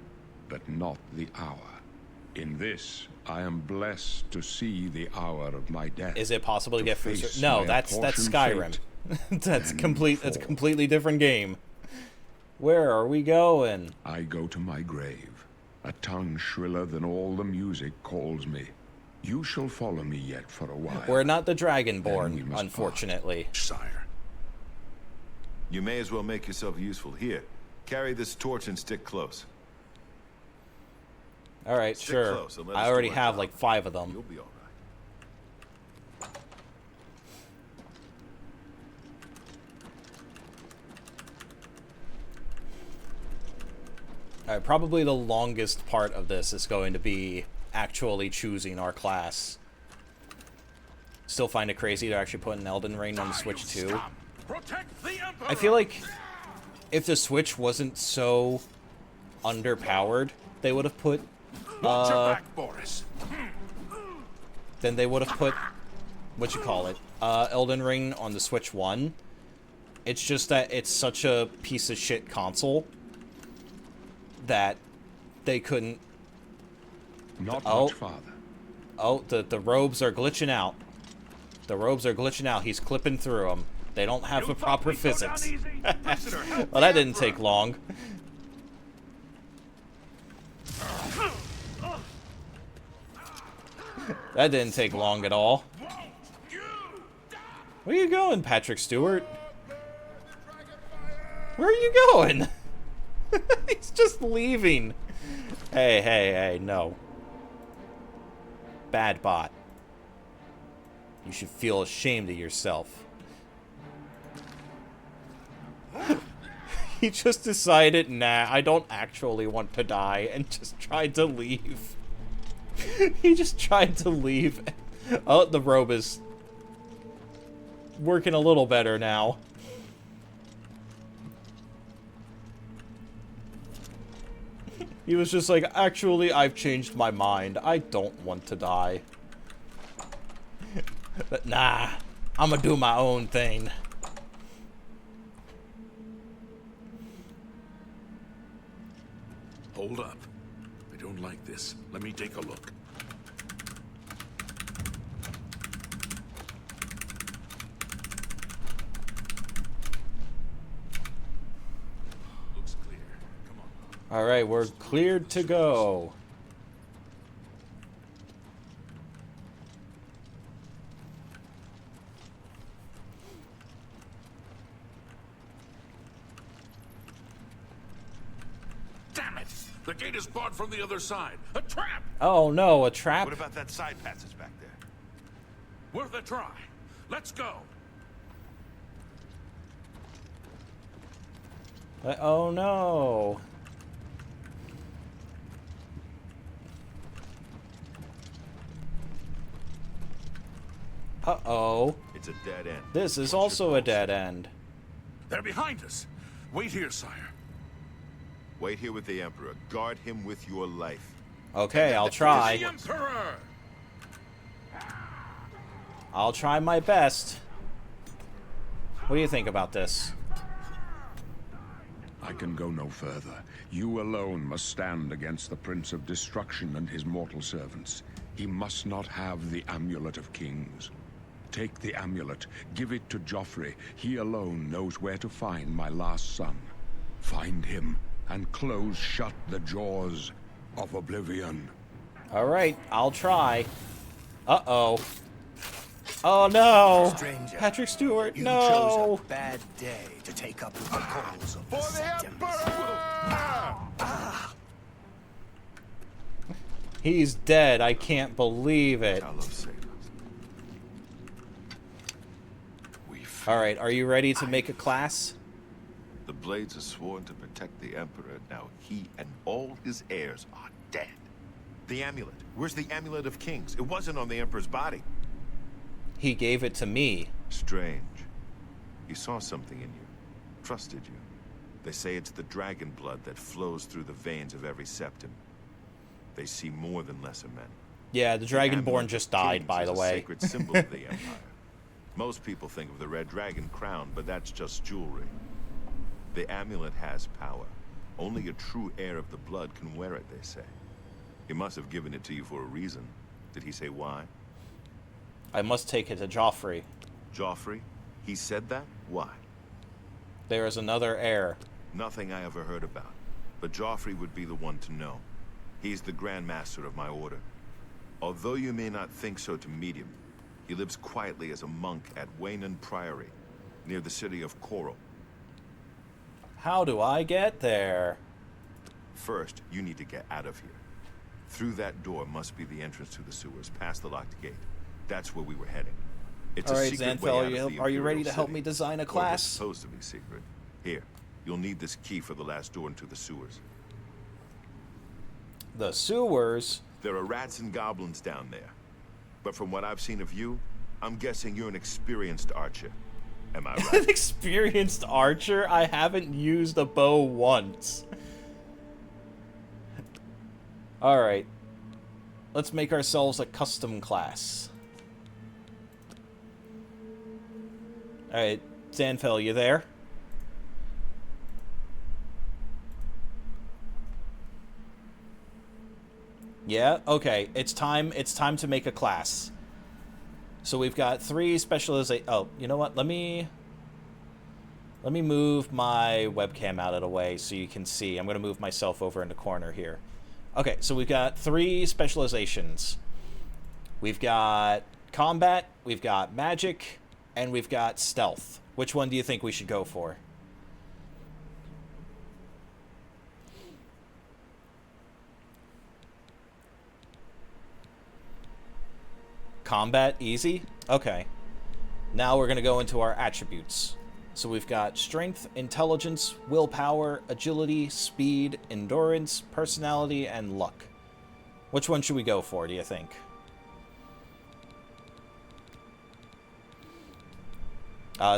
B: but not the hour. In this, I am blessed to see the hour of my death.
A: Is it possible to get through?
B: face
A: No,
B: my
A: that's
B: apportioned
A: Skyrim.
B: fate
A: That's
B: and
A: complete. That's a
B: fall.
A: completely different game. Where are we going?
B: I go to my grave. A tongue shriller than all the music calls me. You shall follow me yet for a while.
A: We're not the
B: Then we
A: Dragonborn,
B: must
A: unfortunately.
F: Sire.
C: You may as well make yourself useful. Here, carry this torch and stick close.
A: All right,
C: Stick
A: sure.
C: close and let us
A: I
C: do
A: already
C: our
A: have
C: job.
A: like 5 of them.
C: You'll be all right.
A: Probably the longest part of this is going to be actually choosing our class. Still find it crazy to actually put an Elden Ring on the Switch too.
F: Protect the Emperor.
A: I feel like if the Switch wasn't so underpowered, they would have put
F: Watch your back, Boris.
A: then they would have put what you call it, Elden Ring on the Switch 1. It's just that it's such a piece of shit console that they couldn't.
B: Not
A: Oh.
B: much farther.
A: Oh, the robes are glitching out. The robes are glitching out. He's clipping through them. They don't have the proper physics. Well, that didn't take long. That didn't take long at all. Where are you going, Patrick Stewart? Where are you going? He's just leaving. Hey, no. Bad bot. You should feel ashamed of yourself. He just decided, nah, I don't actually want to die, and just tried to leave. He just tried to leave. Oh, the robe is working a little better now. He was just like, actually, I've changed my mind. I don't want to die. But nah, I'm gonna do my own thing.
F: Hold up. I don't like this. Let me take a look. Looks clear. Come on.
A: Alright, we're cleared to go.
F: Damn it! The gate is barred from the other side. A trap!
A: Oh no, a trap?
C: What about that side passage back there?
F: Worth a try. Let's go.
A: Oh no. Uh-oh.
C: It's a dead end.
A: This is
C: What's your
A: also a
C: goals?
A: dead end.
F: They're behind us. Wait here, sire.
C: Wait here with the Emperor. Guard him with your life.
A: Okay, I'll
F: The
A: try.
F: Emperor!
A: I'll try my best. What do you think about this?
B: I can go no further. You alone must stand against the Prince of Destruction and his mortal servants. He must not have the Amulet of Kings. Take the amulet, give it to Joffrey. He alone knows where to find my last son. Find him, and close shut the jaws of Oblivion.
A: Alright, I'll try. Uh-oh. Oh no!
D: Stranger,
A: Patrick Stewart,
D: you
A: no!
D: chose a bad day to take up with the cause of the
C: For the
D: Septembers.
C: Emperor!
A: He's dead. I can't believe it.
C: I love sailors.
A: Alright, are you ready to make a class?
C: The Blades are sworn to protect the Emperor. Now he and all his heirs are dead. The amulet. Where's the Amulet of Kings? It wasn't on the Emperor's body.
A: He gave it to me.
C: Strange. He saw something in you. Trusted you. They say it's the dragon blood that flows through the veins of every septim. They see more than lesser men.
A: Yeah, the Dragonborn
C: Amulet
A: just
C: of
A: died,
C: Kings
A: by
C: is
A: the
C: a
A: way.
C: sacred symbol of the Empire. Most people think of the red dragon crown, but that's just jewelry. The amulet has power. Only a true heir of the blood can wear it, they say. He must have given it to you for a reason. Did he say why?
A: I must take it to Joffrey.
C: Joffrey? He said that? Why?
A: There is another heir.
C: Nothing I ever heard about. But Joffrey would be the one to know. He's the Grand Master of my order. Although you may not think so to meet him, he lives quietly as a monk at Waynon Priory, near the city of Coral.
A: How do I get there?
C: First, you need to get out of here. Through that door must be the entrance to the sewers, past the locked gate. That's where we were heading. It's a
A: Alright,
C: secret way
A: Xanthel,
C: out of the
A: are you ready
C: Imperial
A: to help
C: City.
A: me design a
C: Or it was
A: class?
C: supposed to be secret. Here, you'll need this key for the last door into the sewers.
A: The sewers?
C: There are rats and goblins down there. But from what I've seen of you, I'm guessing you're an experienced archer. Am I
A: An
C: right?
A: experienced archer? I haven't used a bow once. Alright. Let's make ourselves a custom class. Alright, Xanthel, you there? Yeah? Okay, it's time to make a class. So we've got 3 specialization. Oh, you know what? Let me move my webcam out of the way so you can see. I'm going to move myself over in the corner here. Okay, so we've got 3 specializations. We've got combat, we've got magic, and we've got stealth. Which one do you think we should go for? Combat, easy? Okay. Now we're going to go into our attributes. So we've got strength, intelligence, willpower, agility, speed, endurance, personality, and luck. Which one should we go for, do you think?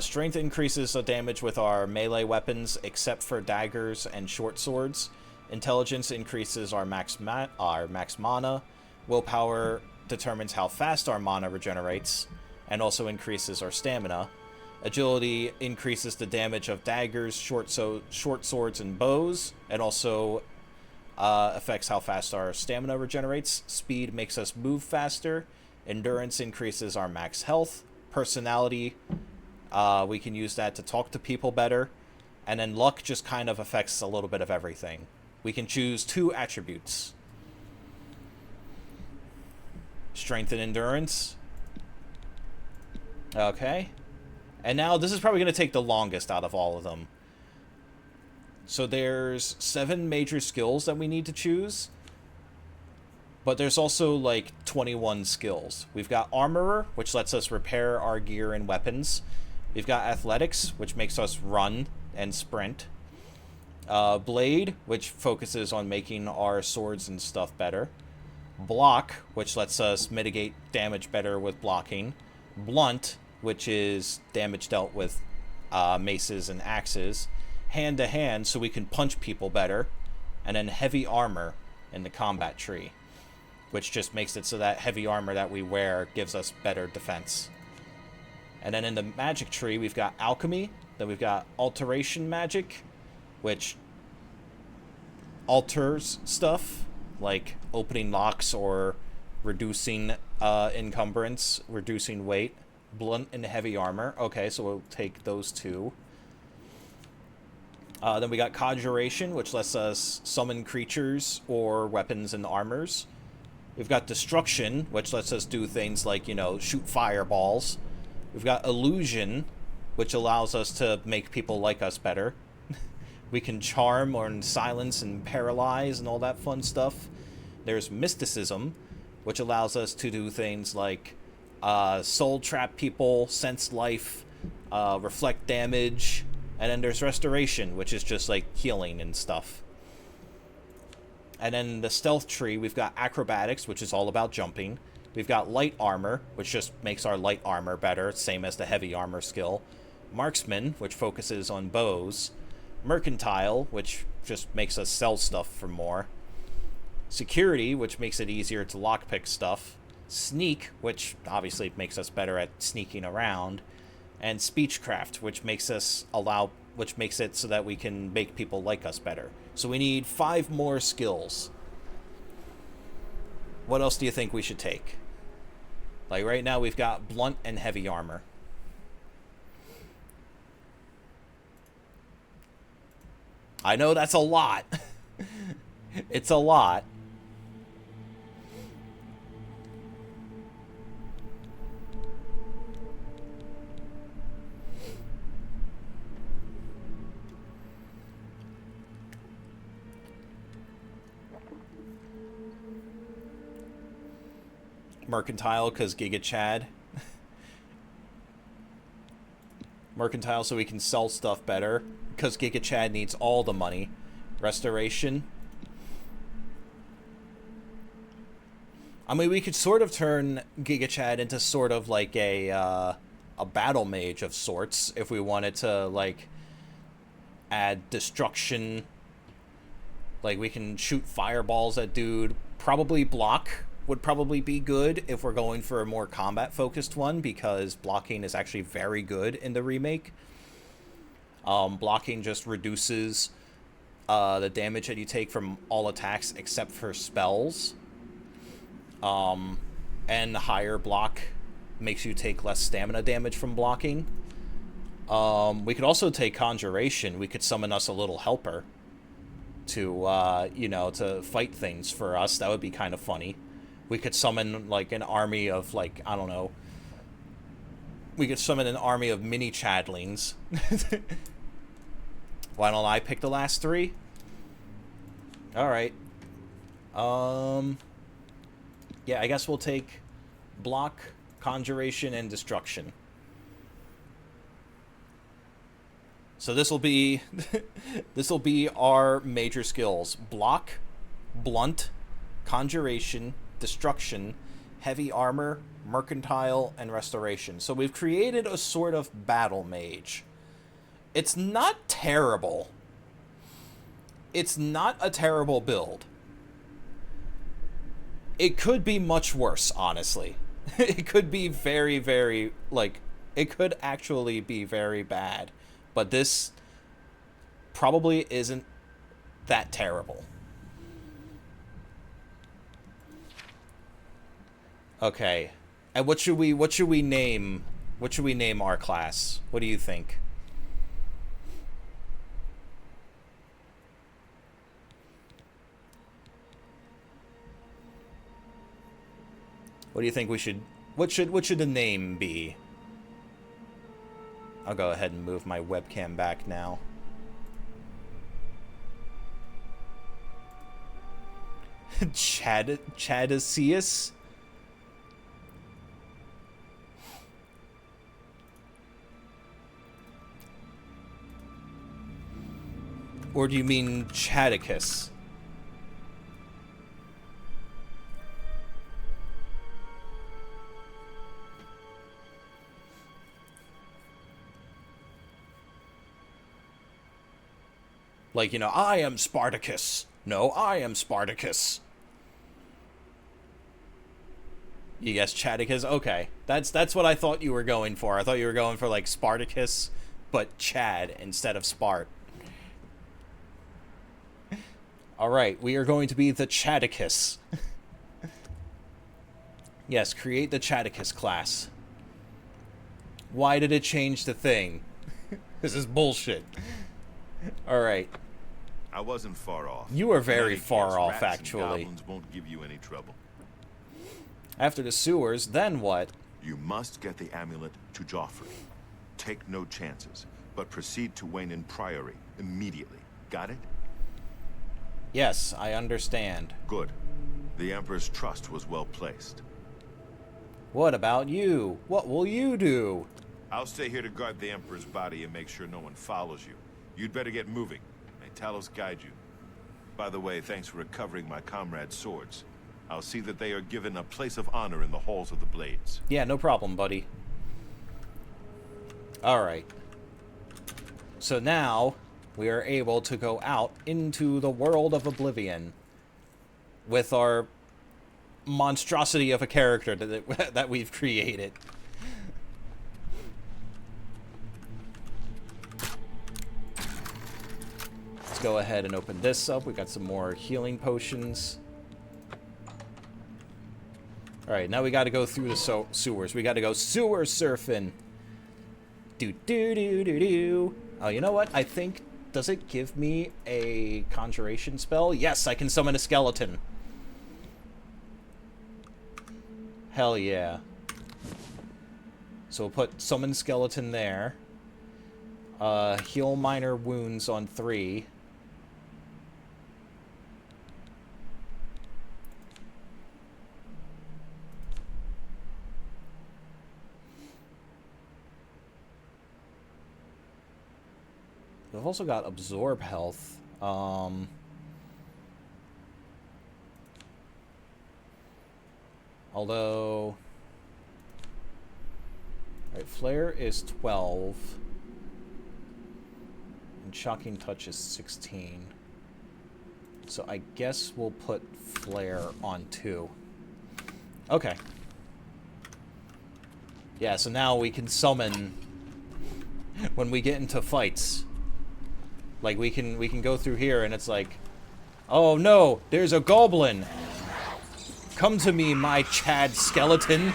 A: Strength increases the damage with our melee weapons, except for daggers and short swords. Intelligence increases our max mana. Willpower determines how fast our mana regenerates, and also increases our stamina. Agility increases the damage of daggers, short swords, and bows, and also affects how fast our stamina regenerates. Speed makes us move faster. Endurance increases our max health. Personality, we can use that to talk to people better. And then luck just kind of affects a little bit of everything. We can choose 2 attributes. Strength and endurance. Okay. And now this is probably going to take the longest out of all of them. So there's 7 major skills that we need to choose. But there's also like 21 skills. We've got Armorer, which lets us repair our gear and weapons. We've got Athletics, which makes us run and sprint. Blade, which focuses on making our swords and stuff better. Block, which lets us mitigate damage better with blocking. Blunt, which is damage dealt with maces and axes. Hand to hand, so we can punch people better. And then heavy armor in the combat tree, which just makes it so that heavy armor that we wear gives us better defense. And then in the magic tree, we've got alchemy. Then we've got alteration magic, which alters stuff, like opening locks or reducing encumbrance, reducing weight. Blunt and heavy armor. Okay, so we'll take those two. Then we got conjuration, which lets us summon creatures or weapons and armors. We've got destruction, which lets us do things like, you know, shoot fireballs. We've got illusion, which allows us to make people like us better. We can charm or silence and paralyze and all that fun stuff. There's mysticism, which allows us to do things like soul trap people, sense life, reflect damage. And then there's restoration, which is just like healing and stuff. And then the stealth tree, we've got acrobatics, which is all about jumping. We've got light armor, which just makes our light armor better, same as the heavy armor skill. Marksman, which focuses on bows. Mercantile, which just makes us sell stuff for more. Security, which makes it easier to lockpick stuff. Sneak, which obviously makes us better at sneaking around. And speechcraft, which makes it so that we can make people like us better. So we need 5 more skills. What else do you think we should take? Like right now we've got blunt and heavy armor. I know that's a lot. It's a lot. Mercantile, because Giga Chad. Mercantile, so we can sell stuff better, because Giga Chad needs all the money. Restoration. I mean, we could sort of turn Giga Chad into sort of like a battle mage of sorts, if we wanted to, like, add destruction. Like, we can shoot fireballs at dude. Probably block would probably be good if we're going for a more combat-focused one, because blocking is actually very good in the remake. Blocking just reduces the damage that you take from all attacks except for spells. And higher block makes you take less stamina damage from blocking. We could also take conjuration. We could summon us a little helper to, you know, to fight things for us. That would be kind of funny. We could summon, like, an army of, like, I don't know. We could summon an army of mini Chadlings. Why don't I pick the last 3? Alright. Yeah, I guess we'll take block, conjuration, and destruction. So this will be our major skills: block, blunt, conjuration, destruction, heavy armor, mercantile, and restoration. So we've created a sort of battle mage. It's not terrible. It's not a terrible build. It could be much worse, honestly. It could be very, very, like, it could actually be very bad. But this probably isn't that terrible. Okay. And what should we name our class? What do you think? What do you think we should... What should the name be? I'll go ahead and move my webcam back now. Chadaceus? Or do you mean Chadicus? Like, you know, I am Spartacus. No, I am Spartacus. You guessed Chadicus? Okay. That's what I thought you were going for. I thought you were going for, like, Spartacus, but Chad instead of Spart. Alright, we are going to be the Chadicus. Yes, create the Chadicus class. Why did it change the thing? This is bullshit. Alright.
C: I wasn't far off.
A: You were very
C: In any
A: far
C: case,
A: off,
C: rats and
A: actually.
C: goblins won't give you any trouble.
A: After the sewers, then what?
C: You must get the amulet to Joffrey. Take no chances, but proceed to Wayne Priory immediately. Got it?
A: Yes, I understand.
C: Good. The Emperor's trust was well placed.
A: What about you? What will you do?
C: I'll stay here to guard the Emperor's body and make sure no one follows you. You'd better get moving. May Talos guide you. By the way, thanks for recovering my comrades' swords. I'll see that they are given a place of honor in the halls of the Blades.
A: Yeah, no problem, buddy. Alright. So now, we are able to go out into the world of Oblivion with our monstrosity of a character that we've created. Let's go ahead and open this up. We got some more healing potions. Alright, now we gotta go through the sewers. We gotta go sewer surfing. Do-do-do-do-do. Oh, you know what? I think... Does it give me a conjuration spell? Yes, I can summon a skeleton. Hell yeah. So we'll put summon skeleton there. Heal minor wounds on 3. We've also got absorb health. Although... Alright, flare is 12. And shocking touch is 16. So I guess we'll put flare on 2. Okay. Yeah, so now we can summon when we get into fights. Like, we can go through here, and it's like, oh no, there's a goblin! Come to me, my Chad skeleton!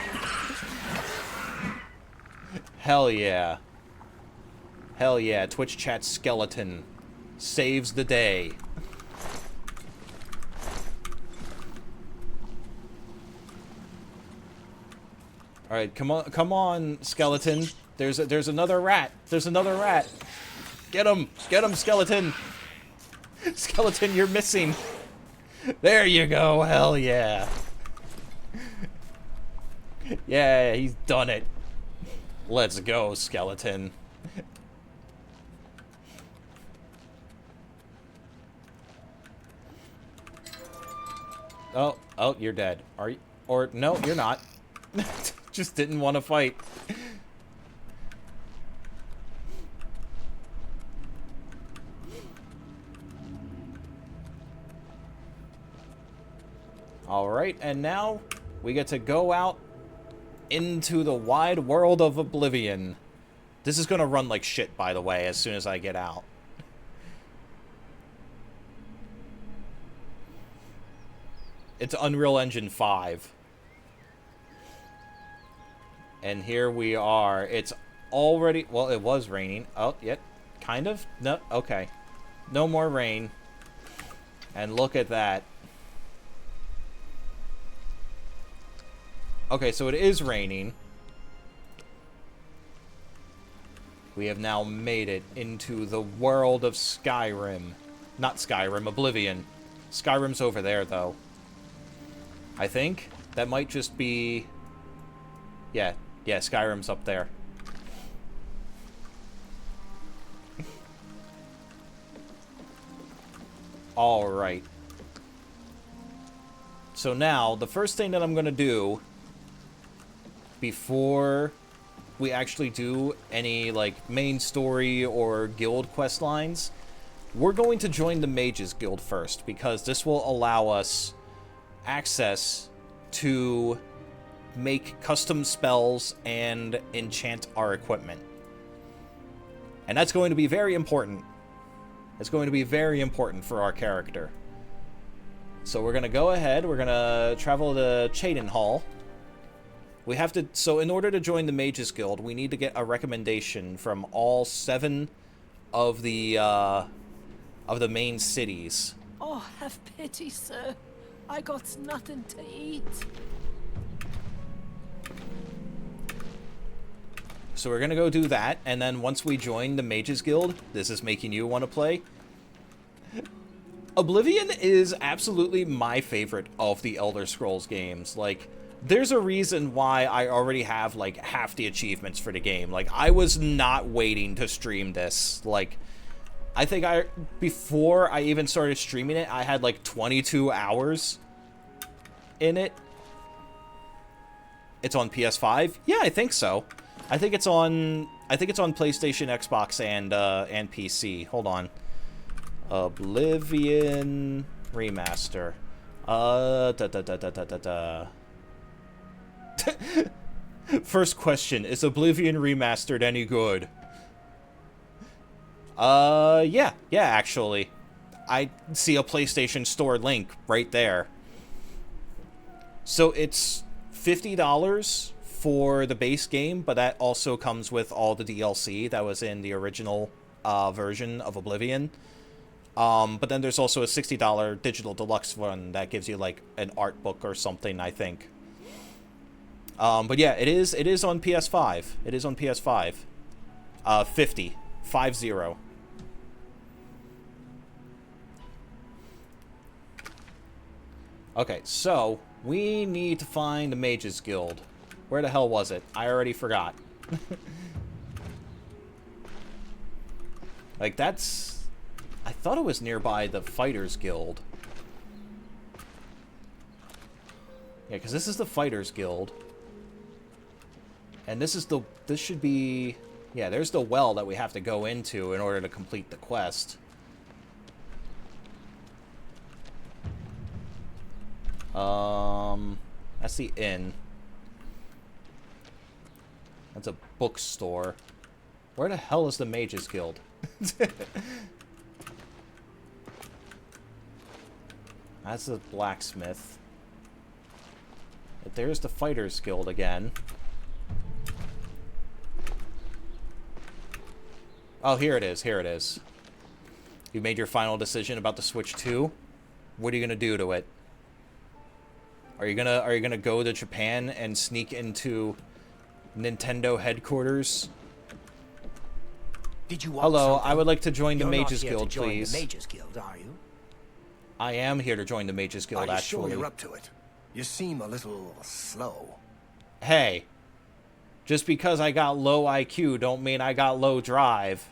A: Hell yeah. Hell yeah, Twitch chat skeleton saves the day. Alright, come on, skeleton. There's another rat. There's another rat. Get him, skeleton. Skeleton, you're missing. There you go, hell yeah. Yeah, he's done it. Let's go, skeleton. Oh, you're dead. Are you? Or, no, you're not. Just didn't want to fight. Alright, and now we get to go out into the wide world of Oblivion. This is gonna run like shit, by the way, as soon as I get out. It's Unreal Engine 5. And here we are. It's already... Well, it was raining. Oh, yep. Kind of? No, okay. No more rain. And look at that. Okay, so it is raining. We have now made it into the world of Skyrim. Not Skyrim, Oblivion. Skyrim's over there, though. I think. That might just be... Yeah, Skyrim's up there. Alright. So now, the first thing that I'm gonna do before we actually do any, like, main story or guild quest lines, we're going to join the Mages Guild first, because this will allow us access to make custom spells and enchant our equipment. And that's going to be very important. It's going to be very important for our character. So we're going to go ahead, we're going to travel to Cheydinhal. We have to, so in order to join the Mages Guild, we need to get a recommendation from all 7 of the main cities.
H: Oh, have pity, sir. I got nothing to eat.
A: So we're gonna go do that, and then once we join the Mages Guild, this is making you want to play. Oblivion is absolutely my favorite of the Elder Scrolls games. Like, there's a reason why I already have, like, half the achievements for the game. Like, I was not waiting to stream this. Like, I think before I even started streaming it, I had, like, 22 hours in it. It's on PS5? Yeah, I think so. I think it's on PlayStation, Xbox, and PC. Hold on. Oblivion Remaster. First question, is Oblivion Remastered any good? Yeah, actually. I see a PlayStation Store link right there. So it's $50 for the base game, but that also comes with all the DLC that was in the original version of Oblivion. But then there's also a $60 digital deluxe one that gives you like an art book or something, I think. But yeah, it is on PS5. It is on PS5. 50. Okay, so we need to find the Mages Guild. Where the hell was it? I already forgot. Like, that's... I thought it was nearby the Fighters Guild. Yeah, because this is the Fighters Guild. And this should be... Yeah, there's the well that we have to go into in order to complete the quest. That's the inn. That's a bookstore. Where the hell is the Mages Guild? That's the blacksmith. There's the Fighters Guild again. Oh, here it is. Here it is. You made your final decision about the Switch 2? What are you gonna do to it? Are you gonna go to Japan and sneak into Nintendo headquarters?
D: Did you want
A: Hello,
D: something?
A: I would like to join the
D: You're
A: Mages
D: not here
A: Guild,
D: to join
A: please.
D: The Mages Guild, are you?
A: I am here to join the Mages Guild,
D: Are you
A: actually.
D: sure you're up to it? You seem a little slow.
A: Hey, just because I got low IQ don't mean I got low drive.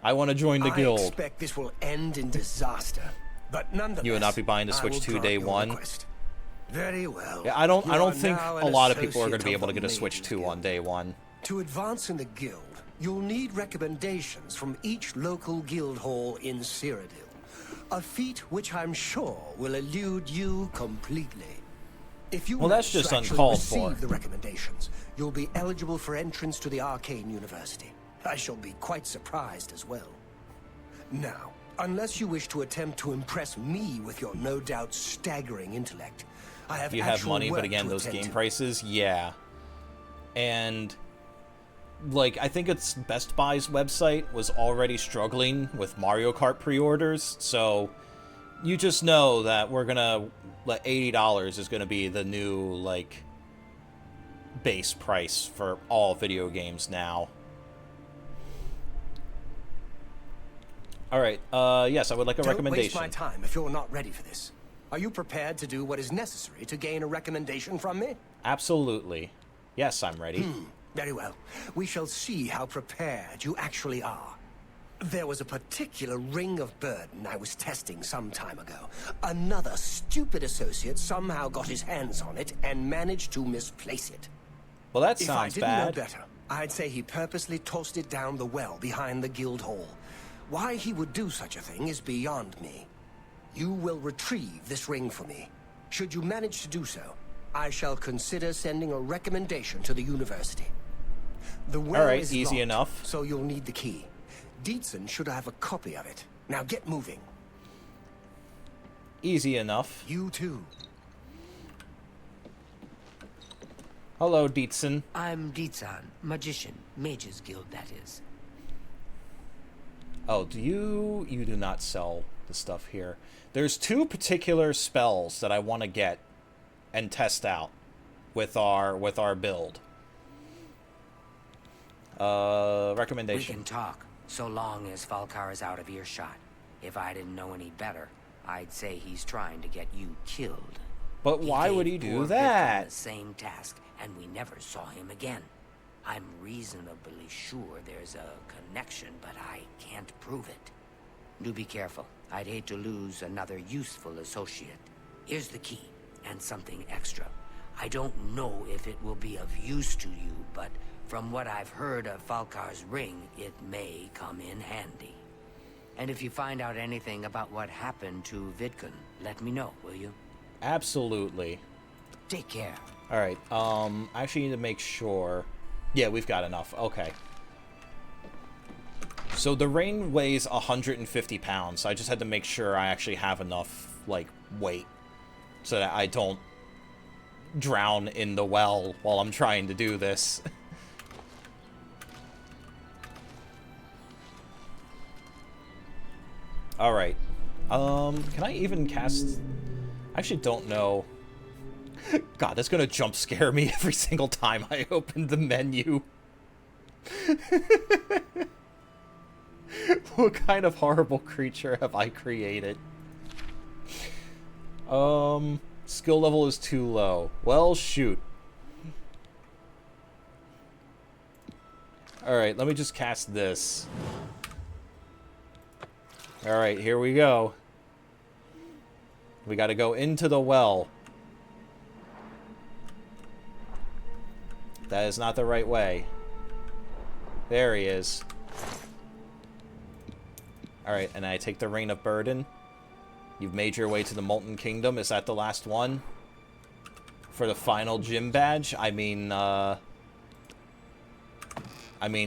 A: I want to join the guild.
D: I expect this will end in disaster, but nonetheless,
A: You will not be buying the
D: I
A: Switch
D: will
A: 2
D: grant
A: day
D: your
A: 1.
D: request. Very well.
A: Yeah, I don't
D: You are
A: think
D: now
A: a
D: an
A: lot of people are going to
D: associate
A: be able to
D: of
A: get a
D: the
A: Switch
D: Mages
A: 2
D: Guild.
A: on day 1.
D: To advance in the guild, you'll need recommendations from each local guild hall in Cyrodiil. A feat which I'm sure will elude you completely. If you
A: Well, that's
D: manage
A: just
D: to actually
A: uncalled for.
D: receive the recommendations, you'll be eligible for entrance to the Arcane University. I shall be quite surprised as well. Now, unless you wish to attempt to impress me with your no doubt staggering intellect, I have
A: You have
D: actual
A: money, but
D: work
A: again,
D: to
A: those
D: attend
A: game
D: to.
A: prices, yeah. And, like, I think it's Best Buy's website was already struggling with Mario Kart pre-orders, so you just know that we're gonna, like, $80 is gonna be the new, like, base price for all video games now. Alright, yes, I would like a recommendation.
D: Don't waste my time if you're not ready for this. Are you prepared to do what is necessary to gain a recommendation from me?
A: Absolutely. Yes, I'm ready.
D: Very well. We shall see how prepared you actually are. There was a particular ring of burden I was testing some time ago. Another stupid associate somehow got his hands on it and managed to misplace it.
A: Well, that
D: If I
A: sounds
D: didn't know
A: bad.
D: better, I'd say he purposely tossed it down the well behind the guild hall. Why he would do such a thing is beyond me. You will retrieve this ring for me. Should you manage to do so, I shall consider sending a recommendation to the university. The well
A: All right,
D: is
A: easy
D: locked,
A: enough.
D: so you'll need the key. Dietzen should have a copy of it. Now get moving.
A: Easy enough.
D: You too.
A: Hello, Dietzen.
I: I'm Dietzan, magician, mages guild, that is.
A: Oh, you do not sell the stuff here. There's two particular spells that I want to get and test out with our build. Recommendation.
I: We can talk, so long as Falcar is out of earshot. If I didn't know any better, I'd say he's trying to get you killed.
A: But why would he do that?
I: The same task, and we never saw him again. I'm reasonably sure there's a connection, but I can't prove it. Do be careful. I'd hate to lose another useful associate. Here's the key, and something extra. I don't know if it will be of use to you, but from what I've heard of Falcar's ring, it may come in handy. And if you find out anything about what happened to Vidkun, let me know, will you?
A: Absolutely.
I: Take care.
A: Alright, I actually need to make sure... Yeah, we've got enough. Okay. So the ring weighs 150 pounds. So I just had to make sure I actually have enough, like, weight. So that I don't drown in the well while I'm trying to do this. Alright. Can I even cast... I actually don't know. God, that's gonna jump scare me every single time I open the menu. What kind of horrible creature have I created? Skill level is too low. Well, shoot. Alright, let me just cast this. Alright, here we go. We gotta go into the well. That is not the right way. There he is. Alright, and I take the Reign of Burden. You've made your way to the Molten Kingdom. Is that the last one? For the final gym badge? I mean,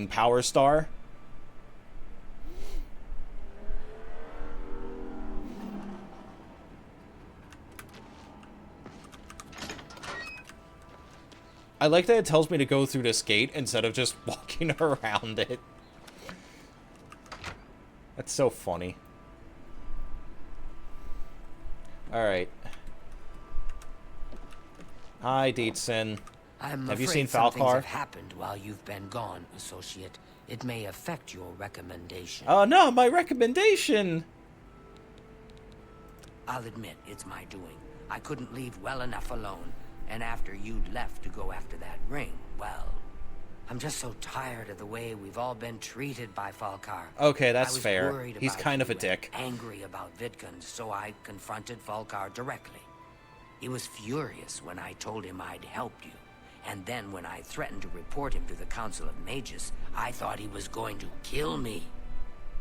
A: Power Star. I like that it tells me to go through this gate instead of just walking around it. That's so funny. Alright. Hi, Dietzen. Have you seen
I: some things
A: Falcar?
I: have happened while you've been gone, associate. It may affect your recommendation.
A: Oh no, my recommendation!
I: I'll admit, it's my doing. I couldn't leave well enough alone. And after you'd left to go after that ring, well, I'm just so tired of the way we've all been treated by Falcar.
A: Okay, that's fair. He's
I: about
A: kind of a
I: you
A: dick.
I: and angry about Vidkun, so I confronted Falcar directly. He was furious when I told him I'd helped you. And then when I threatened to report him to the Council of Mages, I thought he was going to kill me.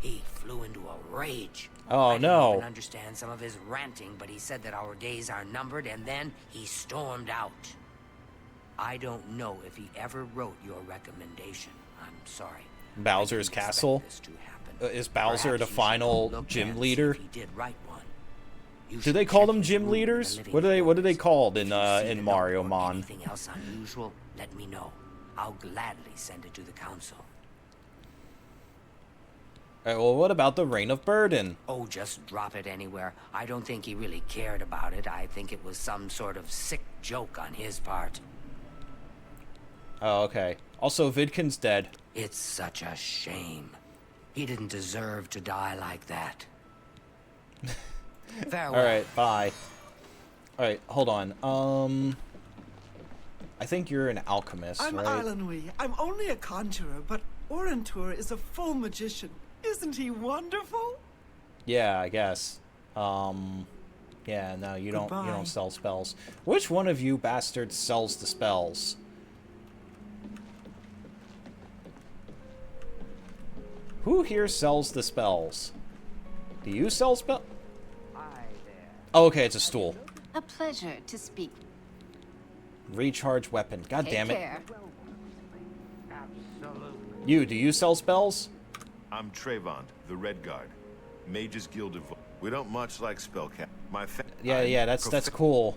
I: He flew into a rage.
A: Oh,
I: I
A: no.
I: didn't even understand some of his ranting, but he said that our days are numbered, and then he stormed out. I don't know if he ever wrote your recommendation. I'm sorry.
A: Bowser's
I: I didn't expect
A: Castle?
I: this to happen.
A: Is Bowser
I: Perhaps
A: the
I: you should
A: final
I: look
A: gym
I: and see
A: leader?
I: if he did write one. You
A: Do
I: should
A: they call
I: check
A: them
I: his
A: gym
I: room in the
A: leaders?
I: living
A: What are they
I: quarters.
A: called
I: If you see
A: in
I: a
A: Mario
I: note or
A: Mon?
I: anything else unusual, let me know. I'll gladly send it to the council.
A: Alright, well, what about the Reign of Burden?
I: Oh, just drop it anywhere. I don't think he really cared about it. I think it was some sort of sick joke on his part.
A: Oh, okay. Also, Vidkun's dead.
I: It's such a shame. He didn't deserve to die like that. Farewell.
A: Alright, bye. Alright, hold on. I think you're an alchemist,
H: I'm
A: right?
H: Alanui. I'm only a conjurer, but Orantur is a full magician. Isn't he wonderful?
A: Yeah, I guess. Yeah, no, you
H: Goodbye.
A: don't sell spells. Which one of you bastards sells the spells? Who here sells the spells? Do you sell spell? Oh, okay, it's a stool.
J: A pleasure to speak.
A: Recharge weapon. God
J: Take
A: damn it.
J: care.
A: Do you sell spells?
C: I'm Trayvon, the Red Guard. Mages Guild of... We don't much like spellcast.
A: Yeah, that's cool.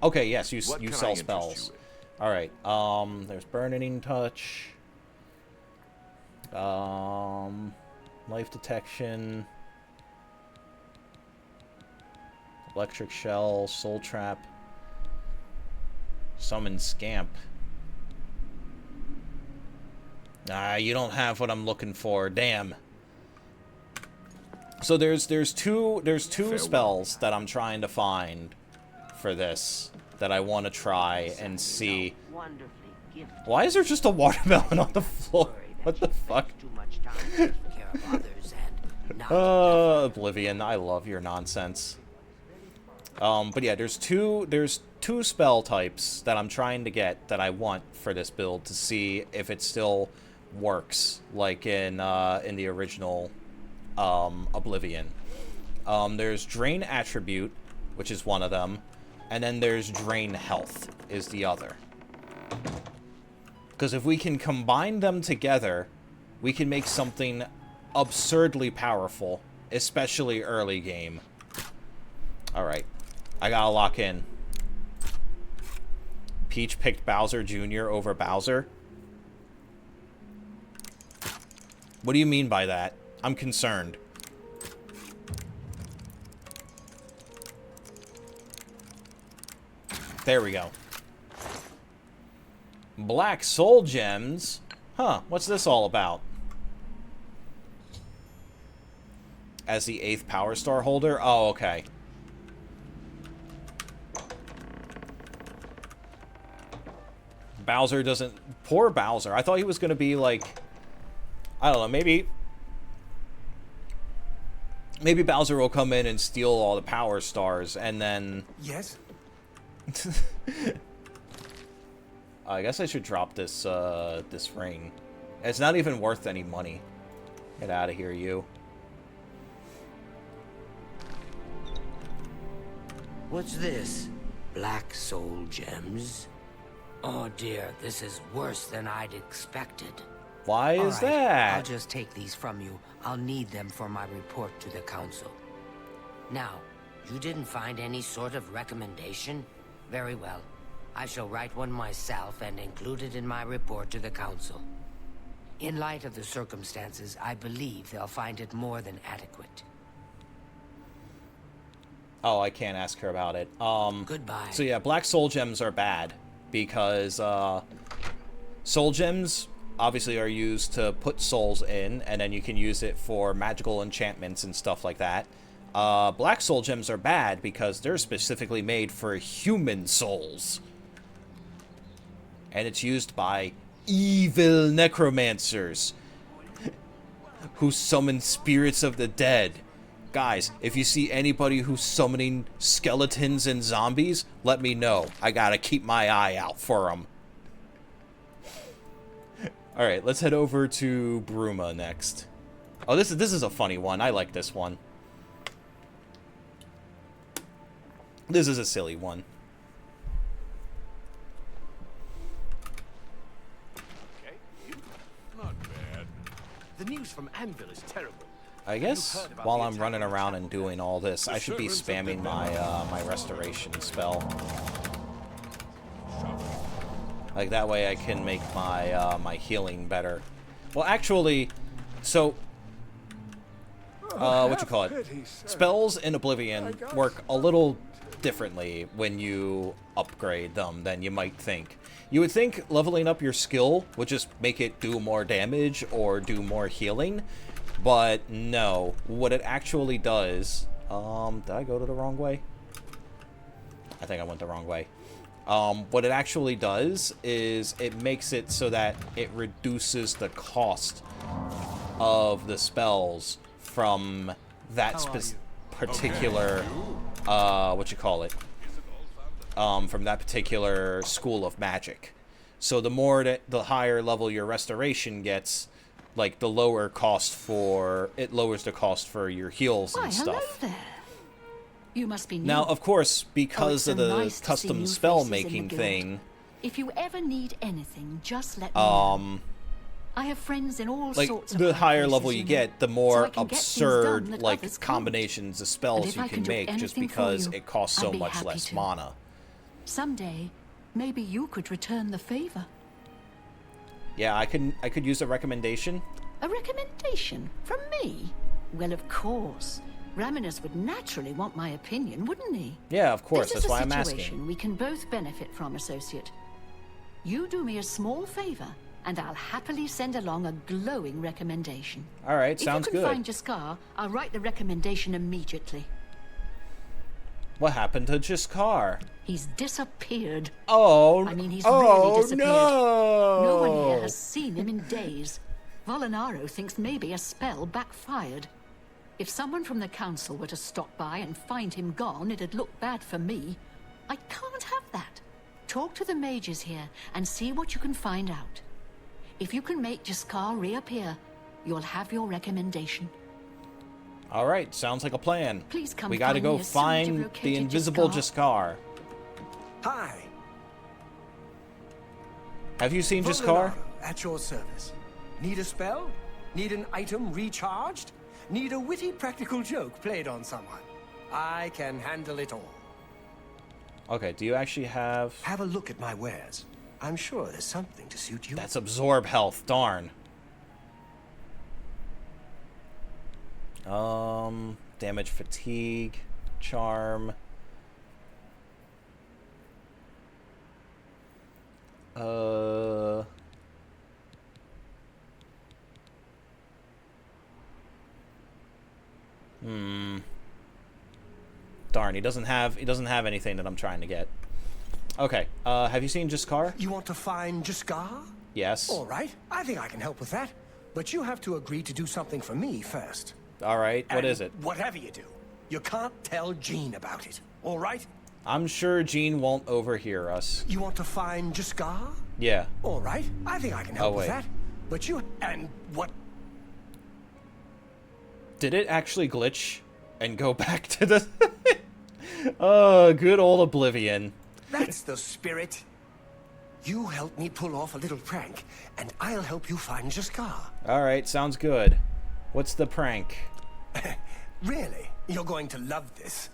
A: Okay, yes, you
C: What can I
A: sell
C: interest
A: spells.
C: you
A: All right. There's burning touch. Life detection. Electric shell, soul trap. Summon scamp. You don't have what I'm looking for. Damn. So there's two spells that I'm trying to find for this that I want to try and see. Why is there just a watermelon on the floor? What the fuck? Oblivion, I love your nonsense. But yeah, there's two spell types that I'm trying to get that I want for this build to see if it still works like in the original Oblivion. There's Drain Attribute, which is one of them, and then there's Drain Health is the other. Because if we can combine them together, we can make something absurdly powerful, especially early game. Alright, I gotta lock in. Peach picked Bowser Jr. over Bowser. What do you mean by that? I'm concerned. There we go. Black Soul Gems? Huh, what's this all about? As the 8th Power Star holder? Oh, okay. Bowser doesn't... Poor Bowser. I thought he was going to be, like... I don't know, maybe Bowser will come in and steal all the Power Stars, and then...
D: Yes?
A: I guess I should drop this, this ring. It's not even worth any money. Get out of here, you.
I: What's this? Black Soul Gems? Oh dear, this is worse than I'd expected.
A: Why is
I: All right,
A: that?
I: I'll just take these from you. I'll need them for my report to the council. Now, you didn't find any sort of recommendation? Very well. I shall write one myself and include it in my report to the council. In light of the circumstances, I believe they'll find it more than adequate.
A: Oh, I can't ask her about it.
I: Goodbye.
A: So yeah, Black Soul Gems are bad because Soul Gems obviously are used to put souls in, and then you can use it for magical enchantments and stuff like that. Black Soul Gems are bad because they're specifically made for human souls. And it's used by evil necromancers who summon spirits of the dead. Guys, if you see anybody who's summoning skeletons and zombies, let me know. I gotta keep my eye out for them. Alright, let's head over to Bruma next. Oh, this is a funny one. I like this one. This is a silly one.
F: Okay, not bad.
G: The news from Anvil is terrible.
A: I guess while I'm running around and doing all this, I should be spamming my my restoration spell. Like that way I can make my my healing better. Well, actually, so what you call it? Spells in Oblivion work a little differently when you upgrade them than you might think. You would think leveling up your skill would just make it do more damage or do more healing. But no, what it actually does, did I go to the wrong way? I think I went the wrong way. What it actually does is it makes it so that it reduces the cost of the spells from that particular, what you call it, from that particular school of magic. So the higher level your restoration gets, like the lower cost for it lowers the cost for your heals and
E: hello
A: stuff.
E: there. You must be new.
A: Now, of course, because
E: Oh,
A: of
E: it's so
A: the
E: nice to see
A: custom
E: new
A: spell
E: faces in the
A: making
E: guild.
A: thing,
E: If you ever need anything, just let me know. I have friends in all
A: like
E: sorts of
A: the
E: high
A: higher
E: places,
A: level you
E: know,
A: get, the
E: so
A: more
E: I can get things done
A: absurd
E: that
A: like
E: others can't.
A: combinations of
E: And
A: spells
E: if
A: you
E: I
A: can
E: can do
A: make just
E: anything for
A: because
E: you,
A: it costs so
E: I'd be
A: much
E: happy
A: less
E: to.
A: mana.
E: Someday, maybe you could return the favor.
A: Yeah, I could use a recommendation.
E: A recommendation from me? Well, of course. Raminus would naturally want my opinion, wouldn't he?
A: Yeah, of course.
E: This
A: That's
E: is
A: why
E: a
A: I'm
E: situation
A: asking.
E: we can both benefit from, associate. You do me a small favor, and I'll happily send along a glowing recommendation.
A: All right, sounds
E: If you
A: good.
E: can find Jaskar, I'll write the recommendation immediately.
A: What happened to Jaskar?
E: He's disappeared.
A: Oh,
E: I mean, he's
A: oh
E: really disappeared.
A: no!
E: No one here has seen him in days. Volinaro thinks maybe a spell backfired. If someone from the council were to stop by and find him gone, it'd look bad for me. I can't have that. Talk to the mages here and see what you can find out. If you can make Jaskar reappear, you'll have your recommendation.
A: All right, sounds like a plan.
E: Please come
A: We gotta
E: find
A: go
E: me as soon as you've
A: find
E: located
A: the invisible Jaskar.
D: Hi.
A: Have you seen Jaskar?
D: Volinaro, at your service. Need a spell? Need an item recharged? Need a witty practical joke played on someone? I can handle it all.
A: Okay, do you actually have...
D: Have a look at my wares. I'm sure there's something to suit you.
A: That's absorb health, darn. Damage, fatigue, charm. Darn, he doesn't have anything that I'm trying to get. Okay, have you seen Jaskar?
D: You want to find Jaskar?
A: Yes.
D: All right, I think I can help with that. But you have to agree to do something for me first.
A: All right, what
D: And
A: is it?
D: Whatever you do, you can't tell Jean about it. All right?
A: I'm sure Jean won't overhear us.
D: You want to find Jaskar?
A: Yeah.
D: All right, I think I can help with
A: wait.
D: that. But you... And what...
A: Did it actually glitch and go back to the... Oh, good old Oblivion.
D: That's the spirit. You help me pull off a little prank, and I'll help you find Jaskar.
A: All right, sounds good. What's the prank?
D: Really? You're going to love this.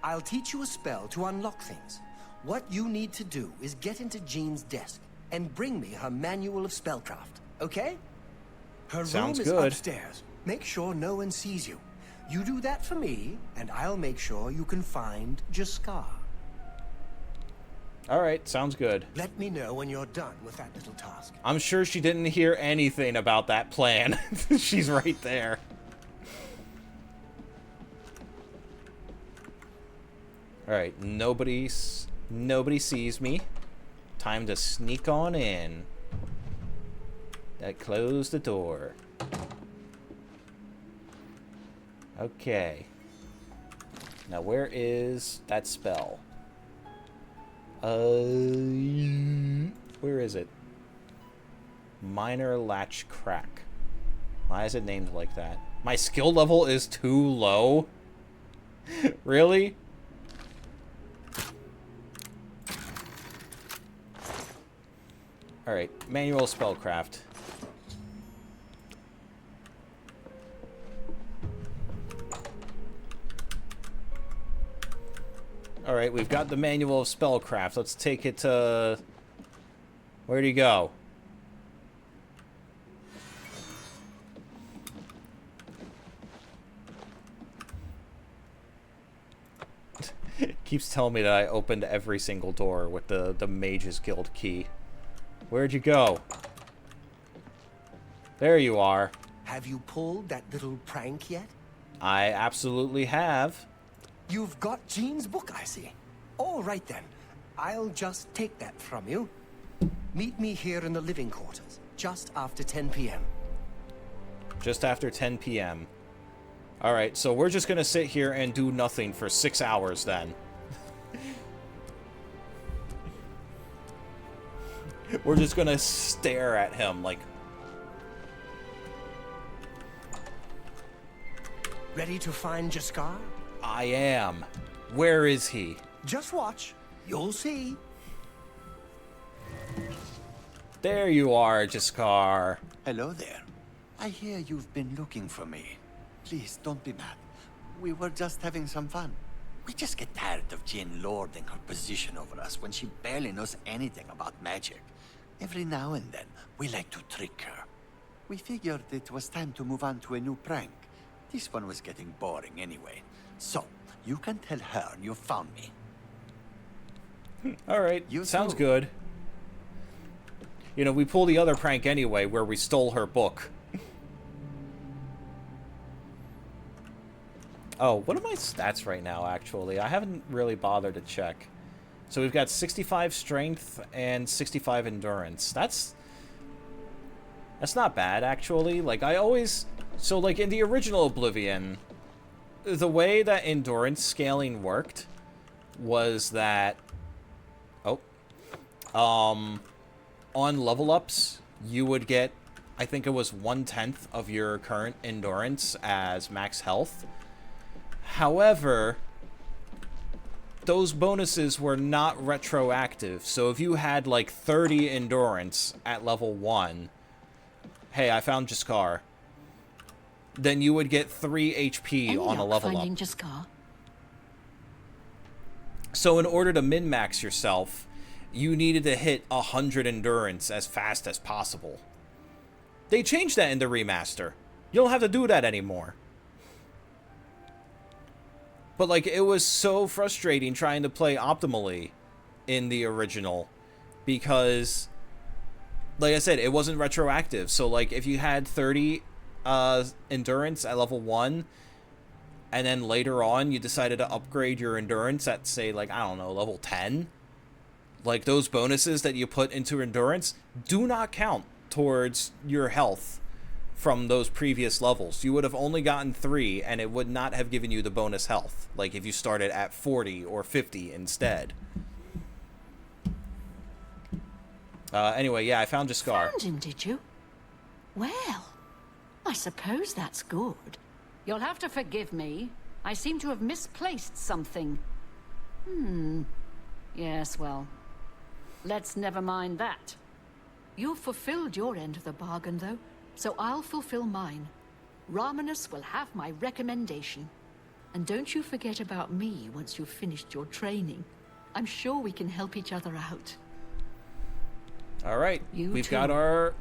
D: I'll teach you a spell to unlock things. What you need to do is get into Jean's desk and bring me her manual of spellcraft, okay? Her
A: Sounds
D: room is
A: good.
D: upstairs. Make sure no one sees you. You do that for me, and I'll make sure you can find Jaskar.
A: All right, sounds good.
D: Let me know when you're done with that little task.
A: I'm sure she didn't hear anything about that plan. She's right there. All right, nobody sees me. Time to sneak on in. Close the door. Okay. Now where is that spell? Where is it? Minor latch crack. Why is it named like that? My skill level is too low? Really? Alright, manual spellcraft. Alright, we've got the manual of spellcraft. Let's take it to... Where'd he go? Keeps telling me that I opened every single door with the Mage's Guild key. Where'd you go? There you are.
D: Have you pulled that little prank yet?
A: I absolutely have.
D: You've got Jean's book, I see. All right, then. I'll just take that from you. Meet me here in the living quarters, just after 10 p.m.
A: Just after 10 p.m. Alright, so we're just gonna sit here and do nothing for 6 hours then. We're just gonna stare at him like...
D: Ready to find Jaskar?
A: I am. Where is he?
D: Just watch. You'll see.
A: There you are, Jaskar.
K: Hello there. I hear you've been looking for me. Please, don't be mad. We were just having some fun. We just get tired of Jane lording her position over us when she barely knows anything about magic. Every now and then, we like to trick her. We figured it was time to move on to a new prank. This one was getting boring anyway. So, you can tell her you found me.
A: Alright, sounds good. You know, we pull the other prank anyway, where we stole her book. Oh, what are my stats right now, actually? I haven't really bothered to check. So we've got 65 strength and 65 endurance. That's not bad, actually. Like, I always... So, like, in the original Oblivion, the way that endurance scaling worked was that... on level ups, you would get, I think it was 1/10 of your current endurance as max health. However, those bonuses were not retroactive. So if you had like 30 endurance at level 1, hey, I found Jaskar, then you would get 3 HP on a level up.
E: Jaskar?
A: So in order to min-max yourself, you needed to hit 100 endurance as fast as possible. They changed that in the remaster. You don't have to do that anymore. But, like, it was so frustrating trying to play optimally in the original. Because, like I said, it wasn't retroactive. So, like, if you had 30 endurance at level 1, and then later on you decided to upgrade your endurance at, say, like, I don't know, level 10... Like, those bonuses that you put into endurance do not count towards your health from those previous levels. You would have only gotten 3, and it would not have given you the bonus health. Like, if you started at 40 or 50 instead. Anyway, yeah, I found Jaskar.
E: Found him, did you? Well, I suppose that's good. You'll have to forgive me. I seem to have misplaced something. Yes, well... Let's never mind that. You've fulfilled your end of the bargain, though, so I'll fulfill mine. Ramanus will have my recommendation. And don't you forget about me once you've finished your training. I'm sure we can help each other out.
A: All right, we've got our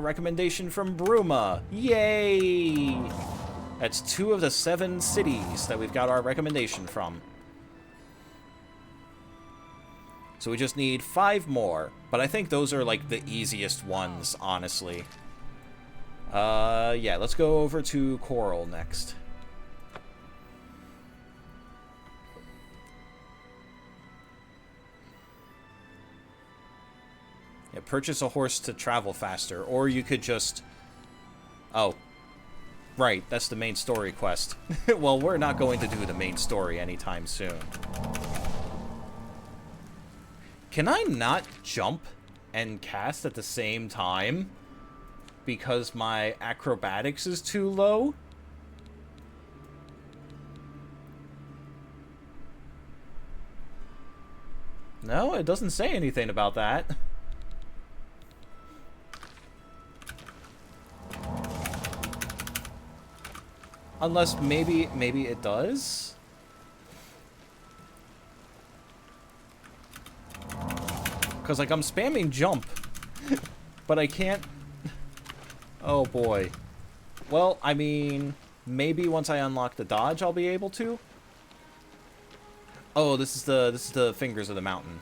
A: recommendation from Bruma. Yay! That's 2 of the 7 cities that we've got our recommendation from. So we just need 5 more. But I think those are, like, the easiest ones, honestly. Yeah, let's go over to Coral next. Yeah, purchase a horse to travel faster. Or you could just... Oh. Right, that's the main story quest. Well, we're not going to do the main story anytime soon. Can I not jump and cast at the same time because my acrobatics is too low? No, it doesn't say anything about that. Unless maybe it does? Because, like, I'm spamming jump, but I can't... Oh, boy. Well, I mean, maybe once I unlock the dodge, I'll be able to? Oh, this is the Fingers of the Mountain.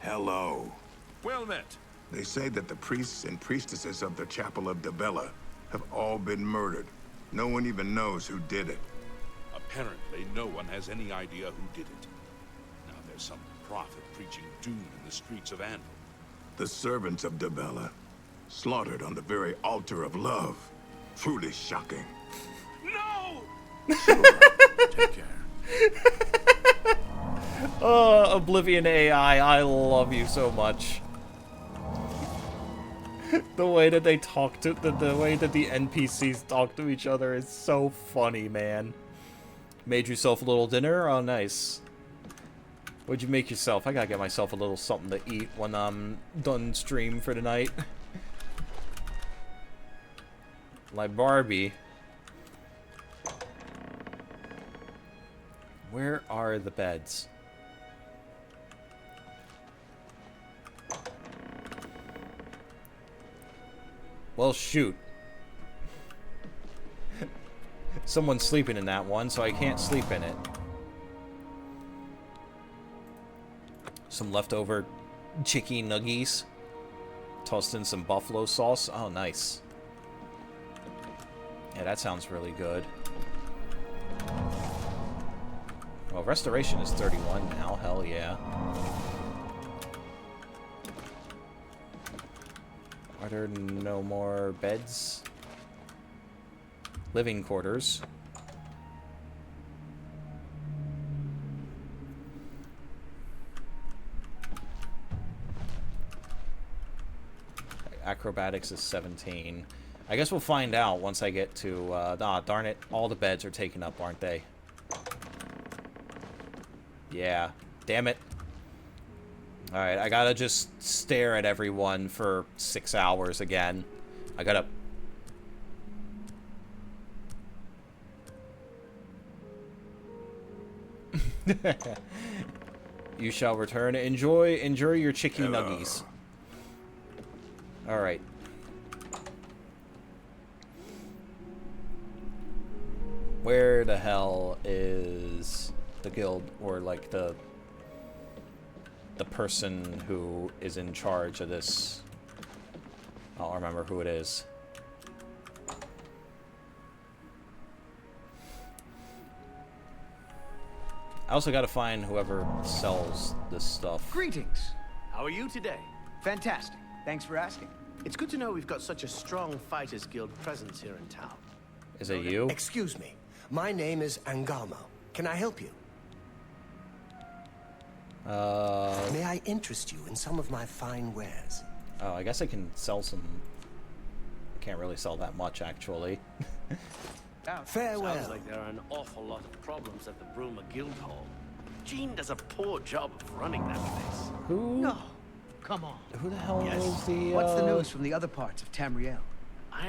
B: Hello.
F: Well met.
B: They say that the priests and priestesses of the Chapel of Debella have all been murdered. No one even knows who did it.
F: Apparently, no one has any idea who did it. Now there's some prophet preaching doom in the streets of Anvil.
B: The servants of Debella, slaughtered on the very altar of love. Truly shocking.
F: No!
B: Take care.
A: Oh, Oblivion AI, I love you so much. The way that they talk to the way that the NPCs talk to each other is so funny, man. Made yourself a little dinner? Oh, nice. What'd you make yourself? I gotta get myself a little something to eat when I'm done stream for the night. Like Barbie. Where are the beds? Well, shoot. Someone's sleeping in that one, so I can't sleep in it. Some leftover chicken nuggies. Tossed in some buffalo sauce. Oh, nice. Yeah, that sounds really good. Well, restoration is 31 now. Hell yeah. Are there no more beds? Living quarters. Acrobatics is 17. I guess we'll find out once I get to... darn it. All the beds are taken up, aren't they? Yeah. Damn it. Alright, I gotta just stare at everyone for 6 hours again. I gotta... You shall return. Enjoy your chicken nuggies. Alright. Where the hell is the guild, or like the person who is in charge of this? I don't remember who it is. I also gotta find whoever sells this stuff.
G: Greetings. How are you today? Fantastic. Thanks for asking. It's good to know we've got such a strong Fighters Guild presence here in town.
A: Is it you?
D: Excuse me. My name is Angamo. Can I help you? May I interest you in some of my fine wares?
A: Oh, I guess I can sell some... I can't really sell that much, actually.
D: Farewell.
G: Sounds like there are an awful lot of problems at the Bruma Guild Hall. Jean does a poor job of running that place.
A: Who?
L: No, come on.
A: Who the hell
G: Yes.
A: is the...
L: What's the news from the other parts of Tamriel?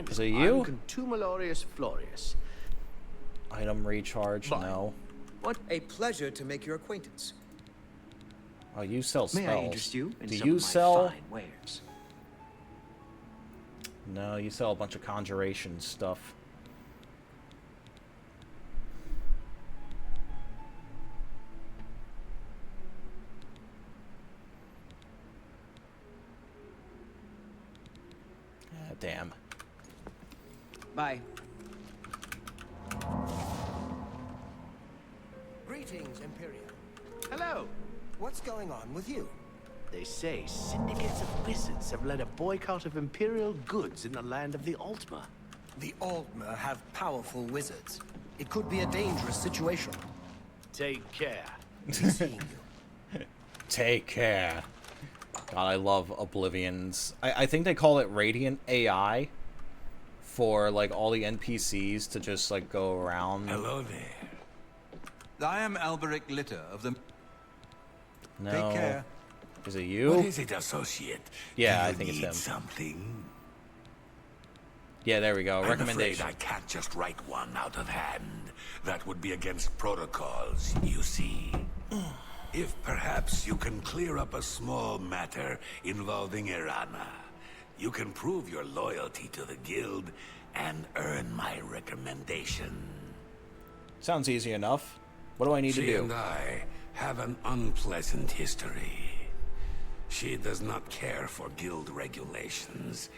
A: Is it you?
G: I'm Contumeliorius Florius.
A: Item recharge,
G: Fine.
A: no.
L: What?
M: A pleasure to make your acquaintance.
A: Oh, you sell spells.
L: May I interest you in
A: Do
L: some
A: you
L: of my
A: sell?
L: fine wares?
A: No, you sell a bunch of conjuration stuff. Ah, damn.
L: Bye.
D: Greetings, Imperial.
G: Hello.
D: What's going on with you?
G: They say syndicates of wizards have led a boycott of Imperial goods in the land of the Altmer.
D: The Altmer have powerful wizards. It could be a dangerous situation.
G: Take care.
D: Seeing you.
A: Take care. God, I love Oblivions. I think they call it Radiant AI for, like, all the NPCs to just, like, go around.
N: Hello there. I am Alberic Litter of the...
A: No.
N: Take care.
A: Is it you?
N: What is it, associate?
A: Yeah,
N: Do
A: I
N: you
A: think it's
N: need
A: him.
N: Something?
A: Yeah, there we go.
N: I'm
A: Recommendation.
N: afraid I can't just write one out of hand. That would be against protocols, you see. If perhaps you can clear up a small matter involving Irana, you can prove your loyalty to the guild and earn my recommendation.
A: Sounds easy enough. What do I need to
N: She
A: do?
N: and I have an unpleasant history. She does not care for guild regulations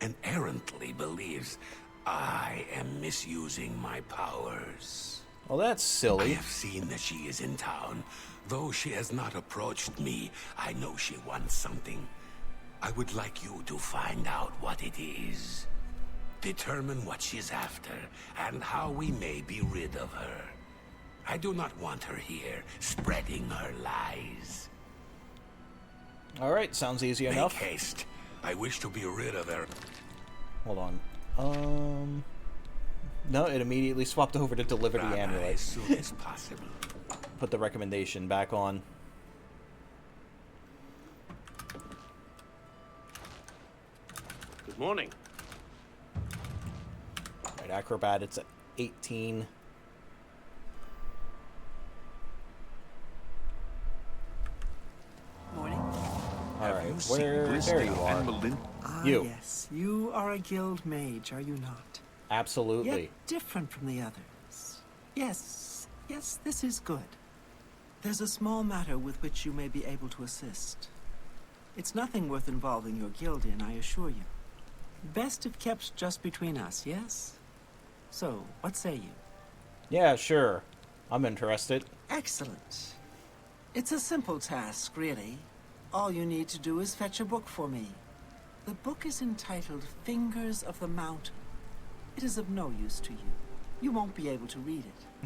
N: and errantly believes I am misusing my powers.
A: Well, that's
N: I
A: silly.
N: have seen that she is in town. Though she has not approached me, I know she wants something. I would like you to find out what it is. Determine what she's after and how we may be rid of her. I do not want her here, spreading her lies.
A: Alright, sounds easy
N: Make
A: enough.
N: haste. I wish to be rid of her.
A: Hold on. No, it immediately swapped over to deliver the amulet.
N: As soon as possible.
A: Put the recommendation back on.
G: Good morning.
A: Right, acrobatics at 18.
H: Morning.
A: Alright, there you are.
H: Ah,
A: You.
H: yes. You are a guild mage, are you not?
A: Absolutely.
H: Yet different from the others. Yes, yes, this is good. There's a small matter with which you may be able to assist. It's nothing worth involving your guild in, I assure you. Best if kept just between us, yes? So, what say you?
A: Yeah, sure. I'm interested.
H: Excellent. It's a simple task, really. All you need to do is fetch a book for me. The book is entitled Fingers of the Mountain. It is of no use to you. You won't be able to read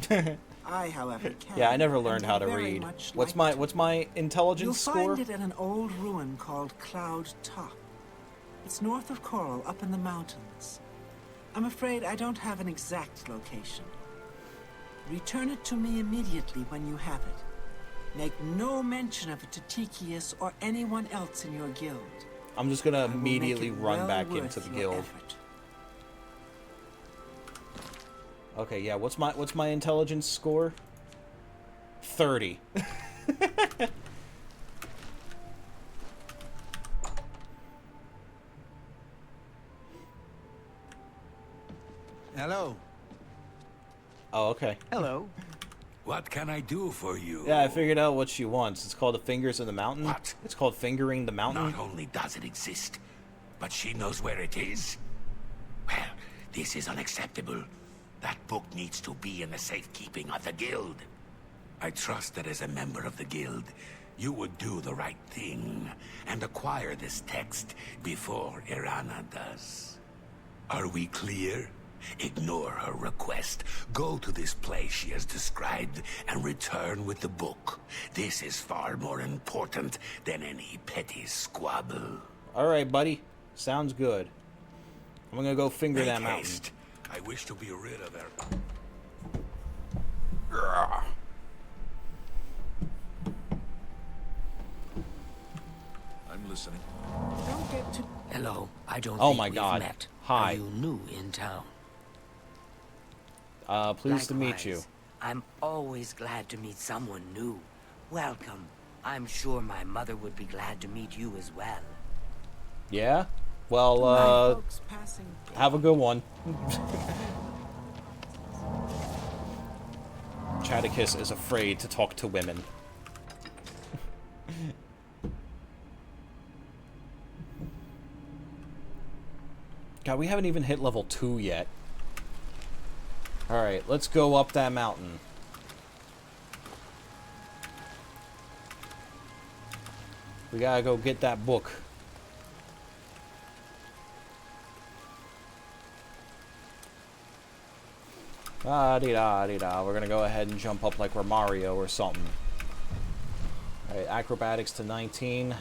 H: it. I, however, can.
A: Yeah, I never learned
H: and
A: how to
H: very
A: read.
H: much
A: What's
H: like
A: my intelligence
H: You'll
A: score?
H: find it at an old ruin called Cloud Top. It's north of Coral, up in the mountains. I'm afraid I don't have an exact location. Return it to me immediately when you have it. Make no mention of it to Tikius or anyone else in your guild.
A: I'm just gonna
H: I will make
A: immediately
H: it
A: run
H: well
A: back
H: worth
A: into the
H: your
A: guild.
H: effort.
A: Okay, yeah, what's my intelligence score? 30.
K: Hello.
A: Oh, okay.
L: Hello.
N: What can I do for you?
A: Yeah, I figured out what she wants. It's called the Fingers of the Mountain.
N: What?
A: It's called Fingering the Mountain.
N: Not only does it exist, but she knows where it is. Well, this is unacceptable. That book needs to be in the safekeeping of the guild. I trust that as a member of the guild, you would do the right thing and acquire this text before Irana does. Are we clear? Ignore her request. Go to this place she has described and return with the book. This is far more important than any petty squabble.
A: Alright, buddy. Sounds good. I'm gonna go finger that mountain.
N: Haste. I wish to be rid of her.
F: I'm listening.
H: Don't get too...
I: Hello, I don't
A: Oh
I: think
A: my
I: we've
A: God.
I: met.
A: Hi.
I: Are you new in town?
A: Pleased to meet you.
I: Likewise. I'm always glad to meet someone new. Welcome. I'm sure my mother would be glad to meet you as well.
A: Yeah? Well,
H: My folks passing...
A: have a good one. Chadicus is afraid to talk to women. God, we haven't even hit level 2 yet. Alright, let's go up that mountain. We gotta go get that book. Ah-dee-da-dee-da. We're gonna go ahead and jump up like we're Mario or something. Alright, acrobatics to 19.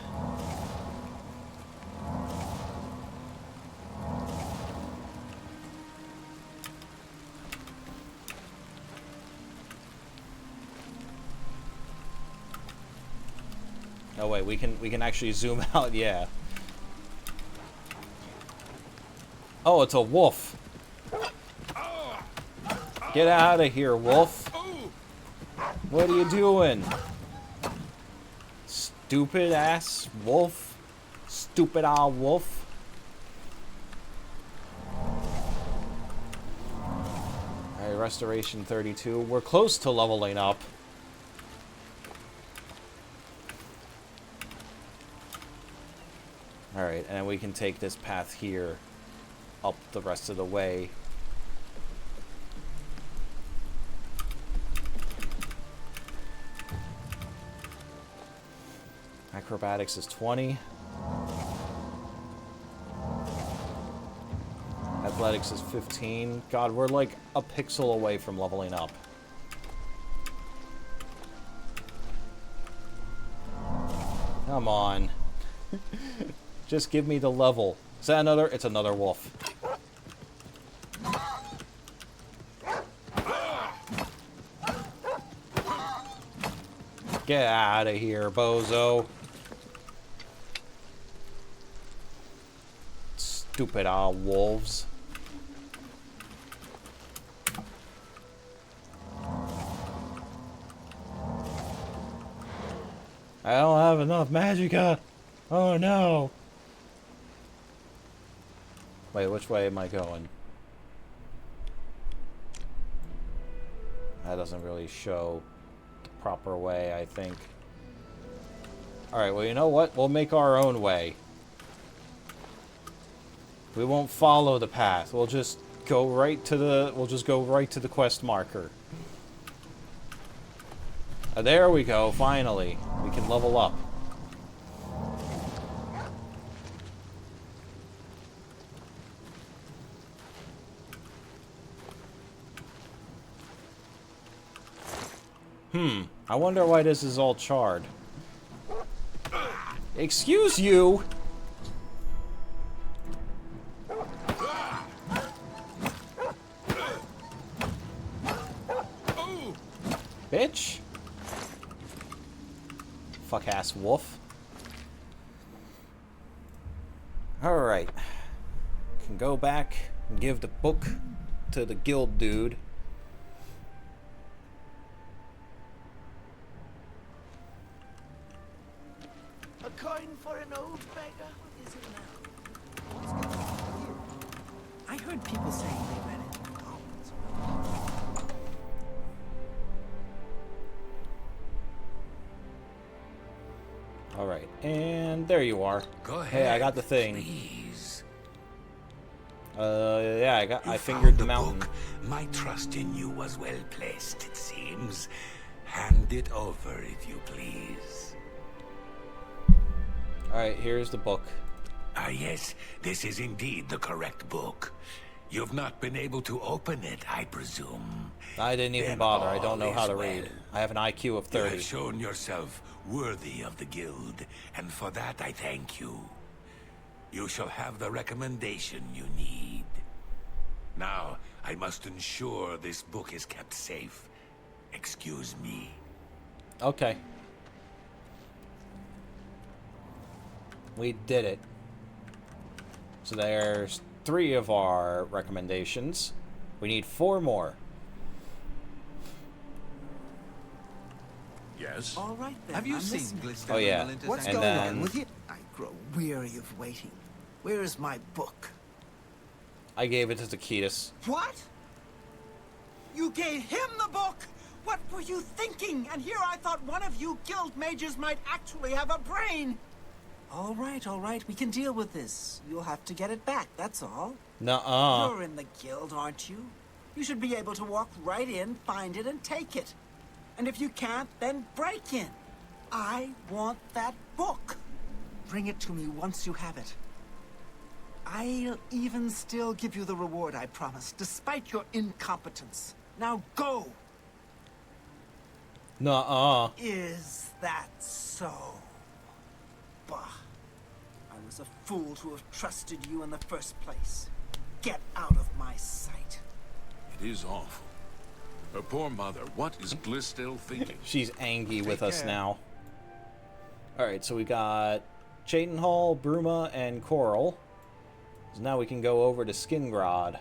A: Oh wait, we can actually zoom out, yeah. Oh, it's a wolf. Get out of here, wolf. What are you doing? Stupid ass wolf. Stupid old wolf. Alright, restoration 32. We're close to leveling up. Alright, and we can take this path here up the rest of the way. Acrobatics is 20. Athletics is 15. God, we're like a pixel away from leveling up. Come on. Just give me the level. Is that another? It's another wolf. Get out of here, bozo. Stupid wolves. I don't have enough magicka. Oh no. Wait, which way am I going? That doesn't really show the proper way, I think. Alright, well, you know what? We'll make our own way. We won't follow the path. We'll just go right to the... We'll just go right to the quest marker. There we go, finally. We can level up. I wonder why this is all charred. Excuse you! Bitch! Fuck-ass wolf. Alright. Can go back and give the book to the guild dude.
D: A coin for an old beggar? What is it now?
H: I heard people saying they ran into goblins.
A: Alright, and there you are.
N: Go ahead.
A: Hey, I got the thing.
N: Please.
A: Yeah, I
N: You
A: fingered
N: found
A: the
N: the
A: mountain.
N: book. My trust in you was well placed, it seems. Hand it over, if you please.
A: Alright, here's the book.
N: Ah, yes, this is indeed the correct book. You've not been able to open it, I presume.
A: I didn't even
N: Then
A: bother. I
N: all
A: don't know how
N: is
A: to
N: well.
A: read. I have an IQ of
N: You
A: 30.
N: have shown yourself worthy of the guild, and for that I thank you. You shall have the recommendation you need. Now, I must ensure this book is kept safe. Excuse me.
A: Okay. We did it. So there's 3 of our recommendations. We need 4 more.
F: Yes?
H: All right then.
M: Have you
H: I'm
M: seen
H: listening.
M: Glister?
A: Oh yeah.
H: What's
A: And
H: going
A: then-
H: on with you? I grow weary of waiting. Where is my book?
A: I gave it to Taketus.
O: What? You gave him the book? What were you thinking? And here I thought one of you guild mages might actually have a brain.
H: All right. We can deal with this. You'll have to get it back, that's all.
A: Nuh-uh.
H: You're in the guild, aren't you? You should be able to walk right in, find it, and take it. And if you can't, then break in. I want that book. Bring it to me once you have it. I'll even still give you the reward I promised, despite your incompetence. Now go!
A: Nuh-uh.
H: Is that so? Bah. I was a fool to have trusted you in the first place. Get out of my sight.
F: It is awful. Her poor mother, what is Bliss still thinking?
A: She's angry with us
F: care.
A: now. Alright, so we got Cheydinhal, Bruma, and Coral. So now we can go over to Skingrod.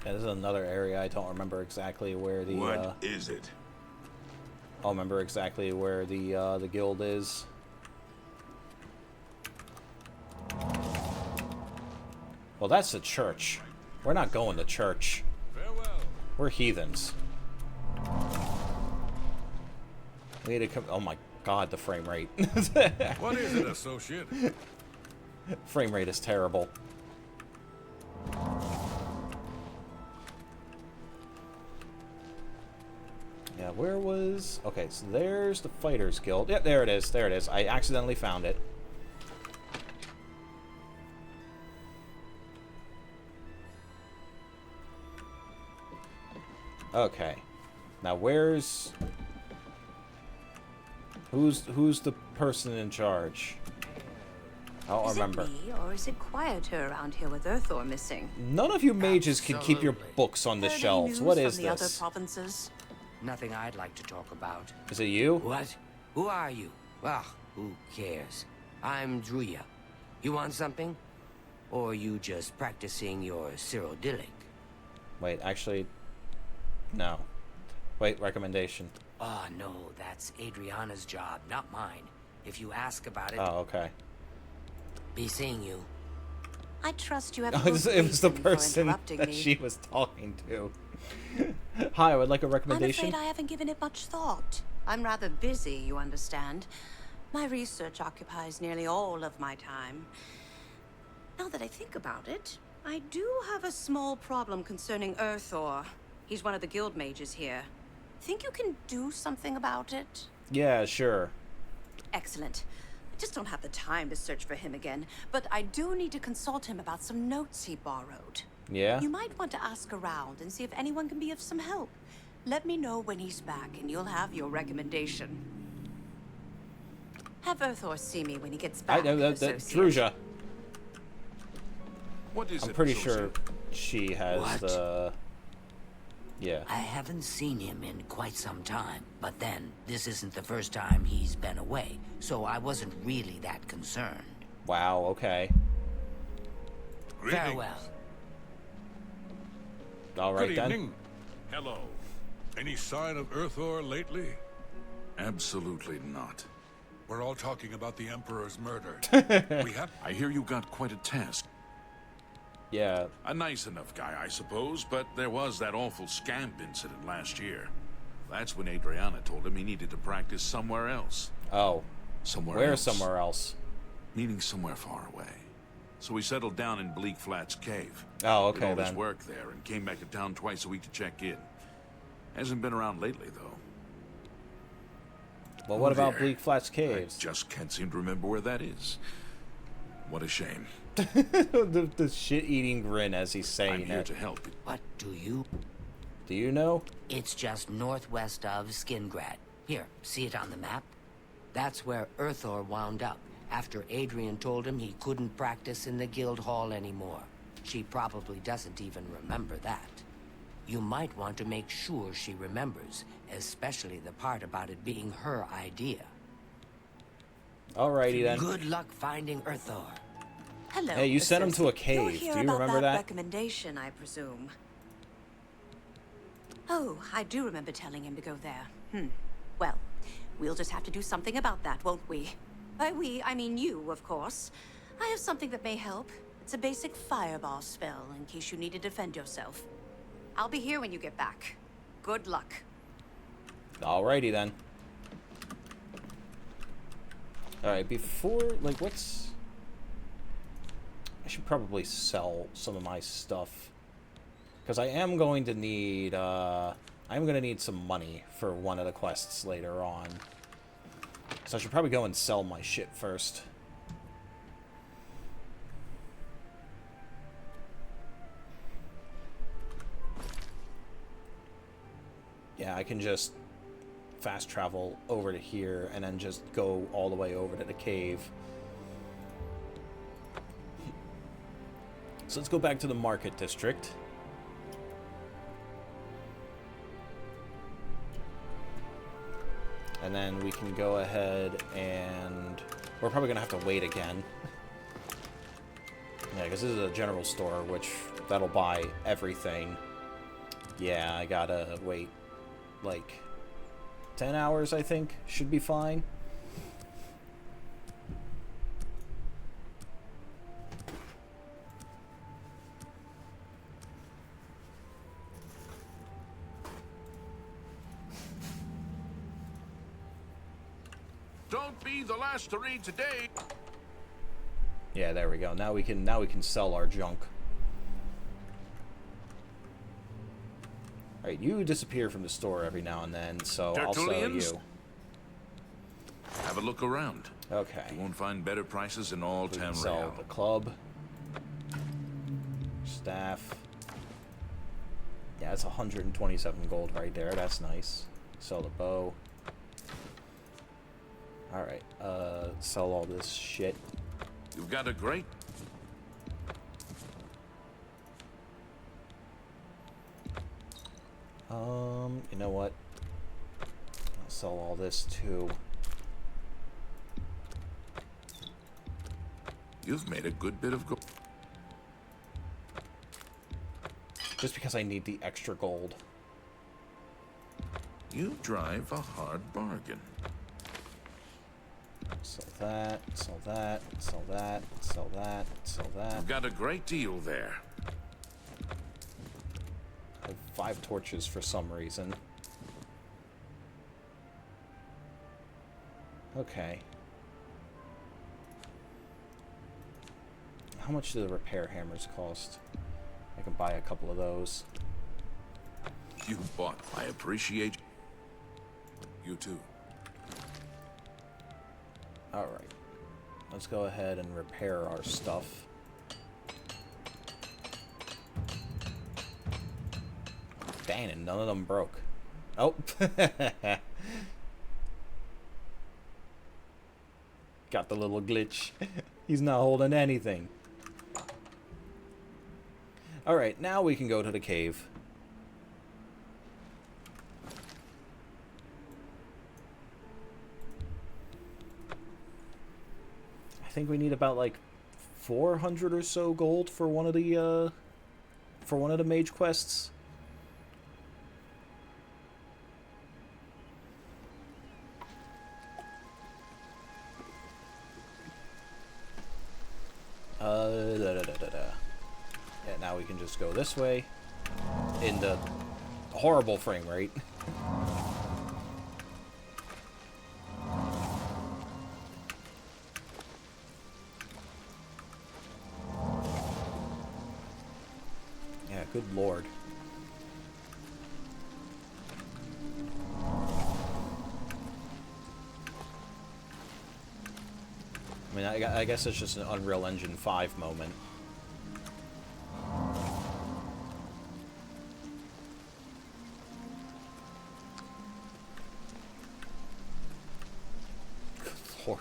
A: Yeah, this is another area. I don't remember exactly where the.
C: What is it?
A: I'll remember exactly where the guild is. Well, that's the church. We're not going to church.
F: Farewell.
A: We're heathens. We need to come. Oh my god, the frame rate.
F: What is it, associate?
A: Frame rate is terrible. Yeah, where was... Okay, so there's the Fighters Guild. Yeah, there it is. There it is. I accidentally found it. Okay. Now, where's... Who's the person in charge? I'll remember.
P: Is it me, or is it quieter around here with Earthor missing?
A: None of you mages can keep your books on the
P: Heard any
A: shelves.
P: news
A: What
P: from
A: is
P: the other
A: this?
P: provinces?
I: Nothing I'd like to talk about.
A: Is it you?
I: What? Who are you? Well, who cares? I'm Druya. You want something? Or you just practicing your Cyrodiilic?
A: Wait, actually... No. Wait, recommendation.
I: Oh, no, that's Adriana's job, not mine. If you ask about it...
A: Oh, okay.
I: Be seeing you.
P: I trust you have
A: Oh,
P: a good
A: it was the
P: reason for
A: person
P: interrupting
A: that
P: me.
A: she was talking to. Hi, I would like a
P: I'm
A: recommendation.
P: afraid I haven't given it much thought. I'm rather busy, you understand. My research occupies nearly all of my time. Now that I think about it, I do have a small problem concerning Earthor. He's one of the guild mages here. Think you can do something about it?
A: Yeah, sure.
P: Excellent. I just don't have the time to search for him again, but I do need to consult him about some notes he borrowed.
A: Yeah?
P: You might want to ask around and see if anyone can be of some help. Let me know when he's back, and you'll have your recommendation. Have Earthor see me when he gets back, associate.
A: Druja.
F: What is
A: I'm
F: it,
A: pretty
F: associate?
A: sure she has
I: What?
A: the... Yeah.
I: I haven't seen him in quite some time, but then, this isn't the first time he's been away, so I wasn't really that concerned.
A: Wow, okay.
N: Greetings.
I: Farewell.
A: Alright
N: Good
A: then.
N: evening. Hello. Any sign of Earthor lately?
F: Absolutely not.
N: We're all talking about the Emperor's murder. We have...
F: I hear you got quite a task.
A: Yeah.
F: A nice enough guy, I suppose, but there was that awful scamp incident last year. That's when Adriana told him he needed to practice somewhere else.
A: Oh.
F: Somewhere
A: Where
F: else.
A: somewhere else?
F: Meaning somewhere far away. So he settled down in Bleak Flats Cave.
A: Oh,
F: Did
A: okay
F: all his
A: then.
F: work there and came back to town twice a week to check in. Hasn't been around lately, though.
A: Well, what about
F: There.
A: Bleak Flats Caves?
F: I just can't seem to remember where that is. What a shame.
A: the shit-eating grin as he's saying
F: I'm here
A: it.
F: to help.
I: What do you?
A: Do you know?
I: It's just northwest of Skingrad. Here, see it on the map? That's where Earthor wound up, after Adrian told him he couldn't practice in the guild hall anymore. She probably doesn't even remember that. You might want to make sure she remembers, especially the part about it being her idea.
A: Alrighty then.
I: Good luck finding Earthor.
P: Hello.
A: Hey, you sent him to a
P: associate. You'll
A: cave.
P: hear
A: Do you
P: about
A: remember that?
P: recommendation, I presume. Oh, I do remember telling him to go there. Well, we'll just have to do something about that, won't we? By we, I mean you, of course. I have something that may help. It's a basic fireball spell, in case you need to defend yourself. I'll be here when you get back. Good luck.
A: Alrighty then. Alright, before, like, what's... I should probably sell some of my stuff. Because I am going to need, I'm going to need some money for one of the quests later on. So I should probably go and sell my shit first. Yeah, I can just fast travel over to here and then just go all the way over to the cave. So let's go back to the market district. And then we can go ahead and... We're probably going to have to wait again. Yeah, because this is a general store, which that'll buy everything. Yeah, I gotta wait, like, 10 hours, I think. Should be fine.
F: Don't be the last to read today.
A: Yeah, there we go. Now we can sell our junk. Alright, you disappear from the store every now and then, so I'll sell
F: Tertullians?
A: you.
F: Have a look around.
A: Okay.
F: You won't find better prices in all
A: We can
F: Tamriel.
A: sell the club. Staff. Yeah, it's 127 gold right there. That's nice. Sell the bow. Alright, sell all this shit.
F: You've got a great...
A: You know what? I'll sell all this too.
F: You've made a good bit of gold.
A: Just because I need the extra gold.
F: You drive a hard bargain.
A: Sell that, sell that, sell that, sell that, sell that.
F: You've got a great deal there.
A: I have 5 torches for some reason. Okay. How much do the repair hammers cost? I can buy a couple of those.
F: You bought. I appreciate you too.
A: Alright. Let's go ahead and repair our stuff. Dang it, none of them broke. Oh. Got the little glitch. He's not holding anything. Alright, now we can go to the cave. I think we need about like 400 or so gold for one of the mage quests. Yeah, now we can just go this way in the horrible frame rate. Yeah, good lord. I mean, I guess it's just an Unreal Engine 5 moment. Good lord.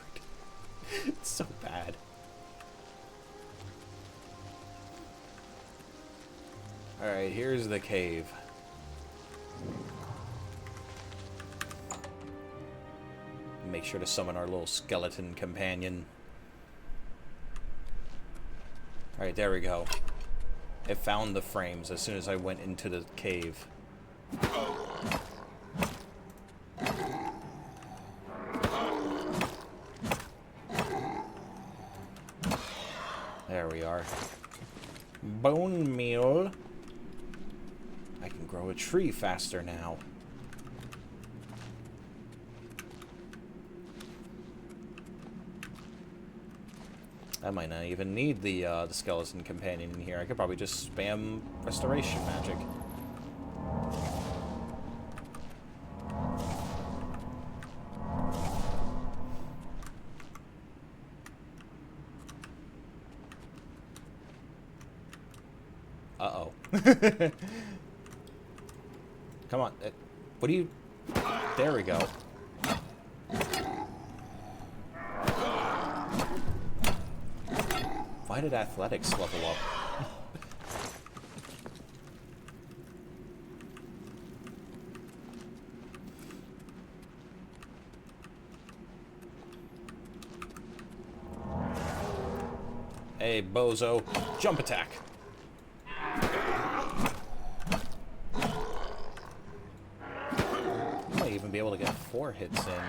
A: It's so bad. Alright, here's the cave. Make sure to summon our little skeleton companion. Alright, there we go. It found the frames as soon as I went into the cave. There we are. Bone meal. I can grow a tree faster now. I might not even need the skeleton companion in here. I could probably just spam restoration magic. Uh-oh. Come on. What do you... There we go. Why did athletics level up? Hey, bozo. Jump attack. I might even be able to get 4 hits in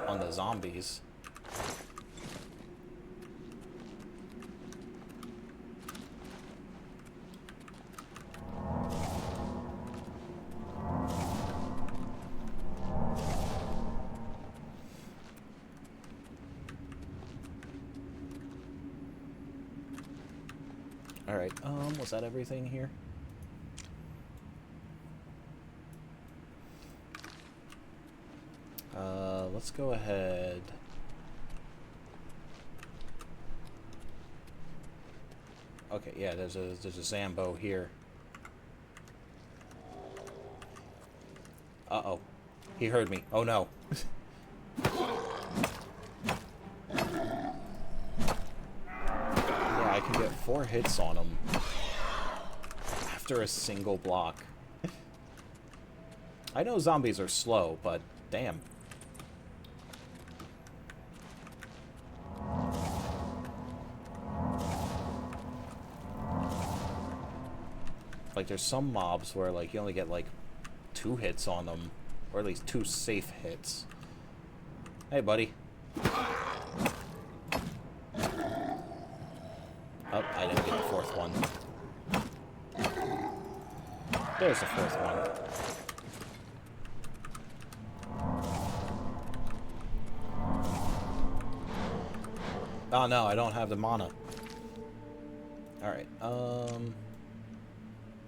A: on the zombies. Alright, was that everything here? let's go ahead. Okay, yeah, there's a Zambo here. Uh-oh. He heard me. Oh no. Yeah, I can get 4 hits on him after a single block. I know zombies are slow, but damn. Like, there's some mobs where, like, you only get, like, 2 hits on them. Or at least 2 safe hits. Hey, buddy. Oh, I didn't get the 4th one. There's the 4th one. Oh, no, I don't have the mana. Alright,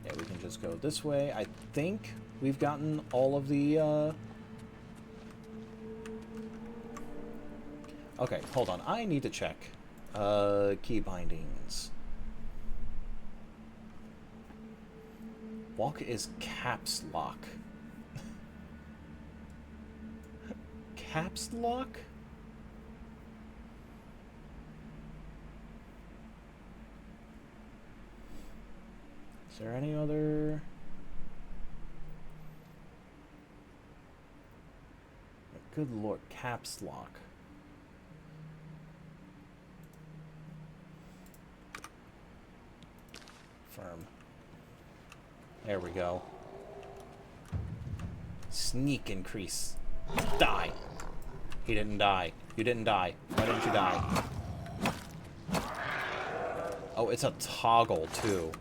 A: yeah, we can just go this way. I think we've gotten all of the, Okay, hold on. I need to check. Key bindings. Walk is caps lock. Caps lock? Is there any other... Good lord, caps lock. Firm. There we go. Sneak increase. Die. He didn't die. You didn't die. Why didn't you die? Oh, it's a toggle, too.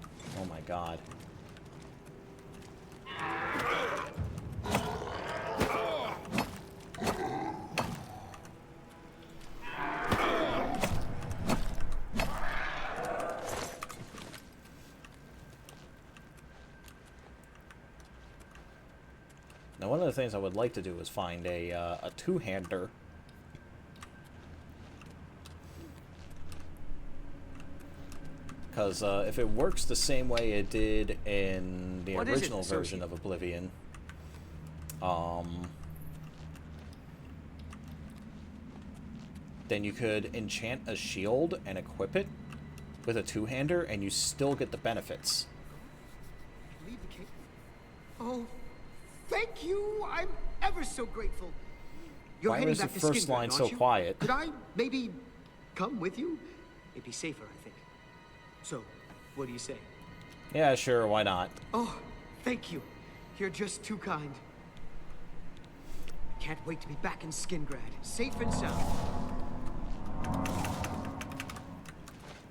A: Oh my god. Now, one of the things I would like to do is find a two-hander. Because if it works the same way it did in the original version of Oblivion, then you could enchant a shield and equip it with a two-hander, and you still get the benefits.
O: Leave the cake. Oh, thank you. I'm ever so grateful. You're
A: Why was the first line so quiet?
O: Could I maybe come with you? It'd be safer, I think. So, what do you say?
A: Yeah, sure, why not?
O: Oh, thank you. You're just too kind. Can't wait to be back in Skingrad, safe and sound.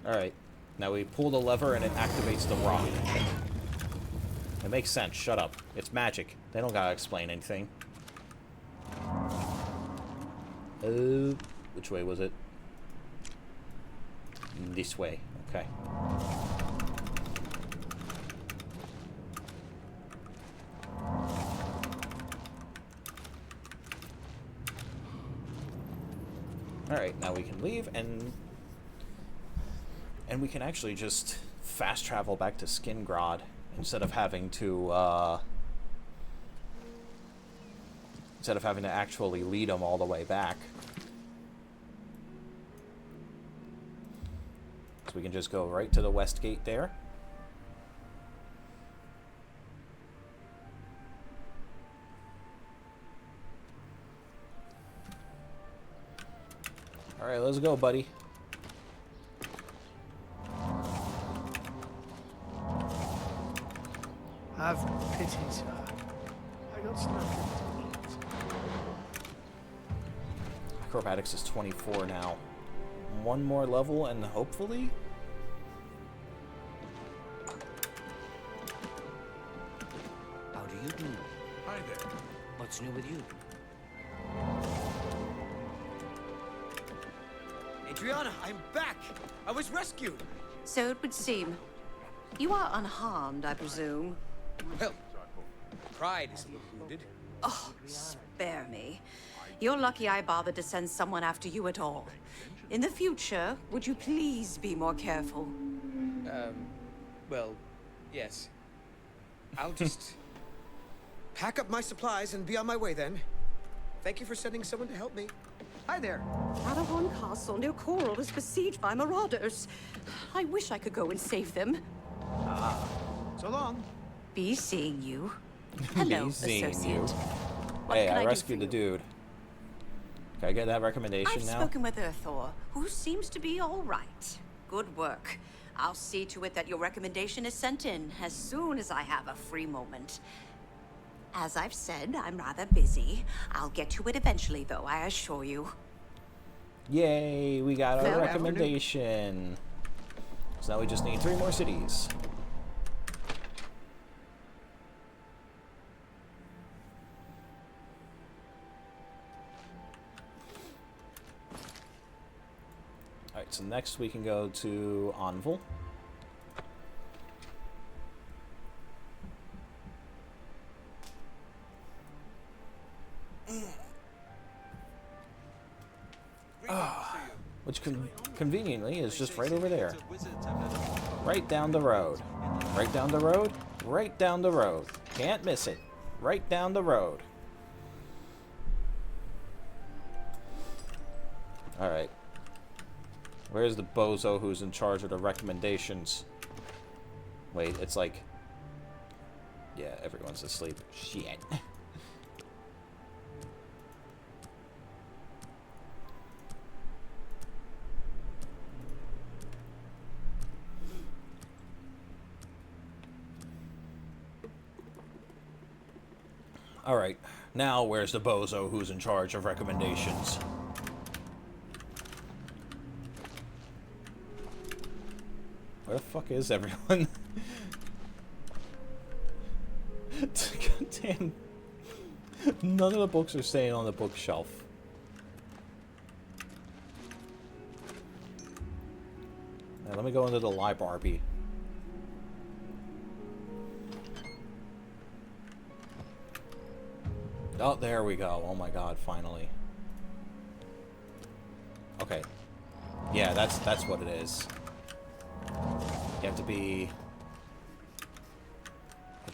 A: Alright, now we pull the lever and it activates the rock. It makes sense, shut up. It's magic. They don't gotta explain anything. Which way was it? This way, okay. Alright, now we can leave, and we can actually just fast travel back to Skingrad instead of having to actually lead them all the way back. So we can just go right to the west gate there. Alright, let's go, buddy.
O: Have pity, sir. I got nothing to eat.
A: Acrobatics is 24 now. One more level and hopefully...
I: How do you do?
F: Hi there.
I: What's new with you?
L: Adriana, I'm back! I was rescued!
P: So it would seem. You are unharmed, I presume.
L: Well, pride is wounded.
P: Oh, spare me. You're lucky I bothered to send someone after you at all. In the future, would you please be more careful?
L: Well, yes. I'll just pack up my supplies and be on my way then. Thank you for sending someone to help me. Hi there.
P: Padawan Castle near Coral is besieged by marauders. I wish I could go and save them.
L: So long.
P: Be seeing you. Hello,
A: Be seeing
P: associate.
A: you.
P: What
A: Hey,
P: can
A: I
P: do
A: rescued
P: for
A: the
P: you?
A: dude. Can I get that recommendation
P: I've
A: now?
P: spoken with Earthor, who seems to be all right. Good work. I'll see to it that your recommendation is sent in as soon as I have a free moment. As I've said, I'm rather busy. I'll get to it eventually, though, I assure you.
A: Yay, we got our
P: Fair
A: recommendation. So now we just need 3 more cities. Alright, so next we can go to Anvil. Which conveniently is just right over there. Right down the road. Right down the road. Right down the road. Can't miss it. Right down the road. Alright. Where's the bozo who's in charge of the recommendations? Wait, it's like... Yeah, everyone's asleep. Shit. Alright, now where's the bozo who's in charge of recommendations? Where the fuck is everyone? God damn. None of the books are staying on the bookshelf. Now, let me go into the library. Oh, there we go. Oh my god, finally. Okay. Yeah, that's what it is. You have to be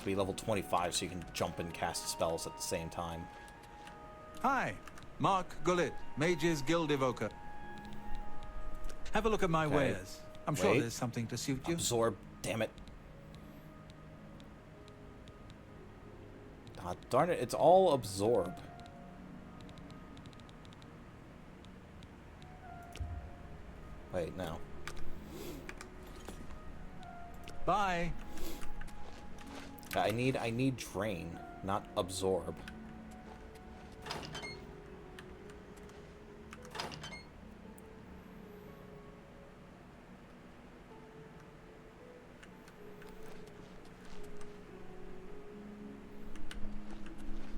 A: level 25 so you can jump and cast spells at the same time.
Q: Hi, Mark Gullet, Mage's Guild Evoker. Have a look at my wares. I'm sure
A: Wait.
Q: there's something to suit you.
A: Absorb, damn it. God darn it, it's all absorb. Wait, no.
Q: Bye.
A: I need drain, not absorb.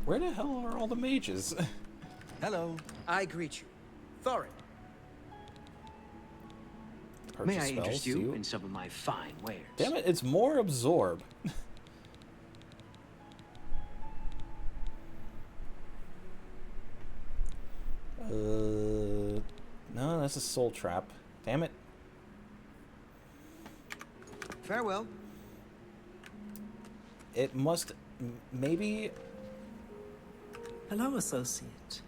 A: Where the hell are all the mages?
L: Hello. I greet you. Thorin.
A: Purchase
R: May I
A: spells,
R: interest
A: do
R: you in some of my fine wares?
A: Damn it, it's more absorb. No, that's a soul trap. Damn it.
L: Farewell.
A: It must... maybe...
H: Hello, associate.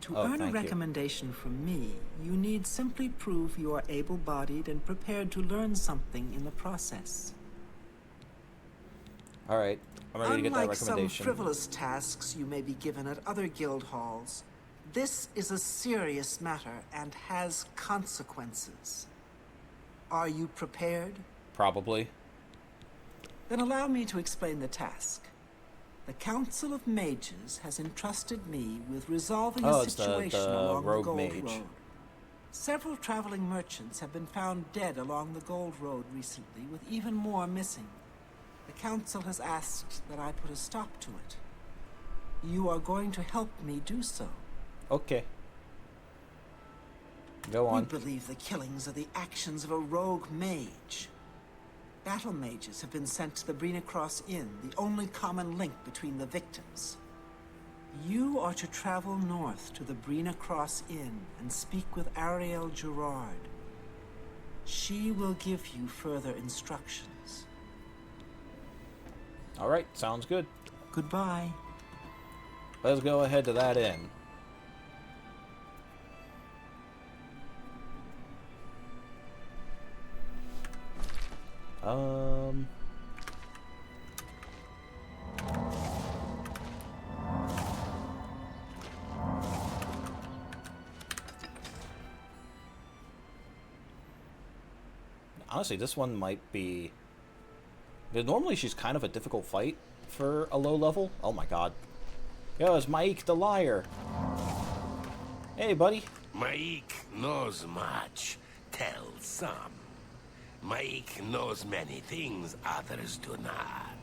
H: To
A: Oh,
H: earn a
A: thank you.
H: recommendation from me, you need simply prove you are able-bodied and prepared to learn something in the process.
A: Alright, I'm ready to get that
H: Unlike some
A: recommendation.
H: frivolous tasks you may be given at other guild halls, this is a serious matter and has consequences. Are you prepared?
A: Probably.
H: Then allow me to explain the task. The Council of Mages has entrusted me with resolving
A: Oh,
H: a
A: it's the
H: situation along the
A: rogue
H: Gold
A: mage.
H: Road. Several traveling merchants have been found dead along the Gold Road recently, with even more missing. The Council has asked that I put a stop to it. You are going to help me do so.
A: Okay. Go on.
H: We believe the killings are the actions of a rogue mage. Battle mages have been sent to the Brina Cross Inn, the only common link between the victims. You are to travel north to the Brina Cross Inn and speak with Ariel Gerard. She will give you further instructions.
A: All right, sounds good.
H: Goodbye.
A: Let's go ahead to that inn. Honestly, this one might be... Normally she's kind of a difficult fight for a low level. Oh my god. Yo, it's Mike the liar. Hey, buddy.
N: Mike knows much, tells some. Mike knows many things others do not.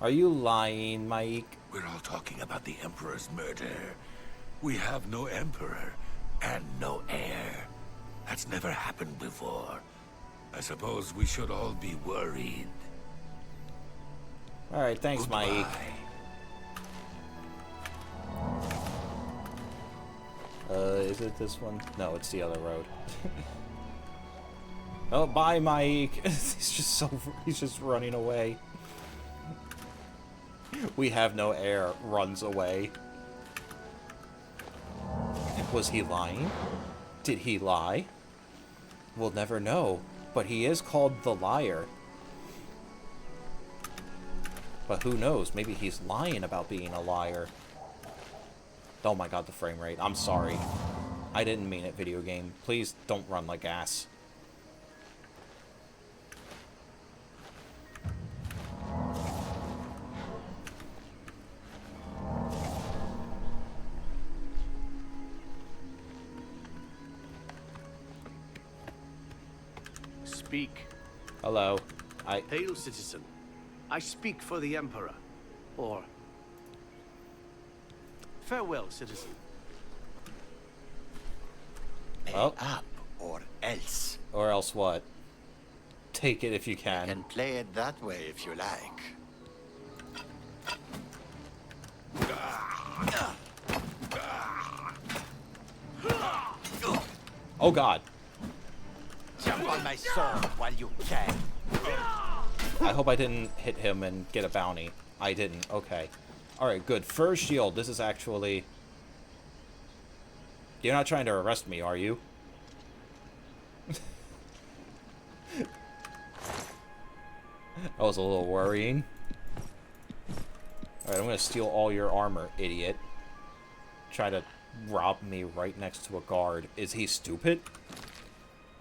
A: Are you lying, Mike?
N: We're all talking about the Emperor's murder. We have no Emperor and no heir. That's never happened before. I suppose we should all be worried.
A: Alright, thanks,
N: Goodbye.
A: Mike. Is it this one? No, it's the other road. Oh, bye, Mike. He's just running away. We have no heir. Runs away. Was he lying? Did he lie? We'll never know. But he is called the liar. But who knows? Maybe he's lying about being a liar. Oh my god, the frame rate. I'm sorry. I didn't mean it, video game. Please don't run like ass.
G: Speak.
A: Hello.
G: Hail, citizen. I speak for the Emperor. Or... Farewell, citizen.
K: Pay
A: Well.
K: up, or else.
A: Or else what? Take it if you can.
K: You can play it that way if you like.
A: Oh god.
K: Jump on my sword while you can.
A: I hope I didn't hit him and get a bounty. I didn't. Okay. Alright, good. First shield. This is actually... You're not trying to arrest me, are you? That was a little worrying. Alright, I'm gonna steal all your armor, idiot. Try to rob me right next to a guard. Is he stupid?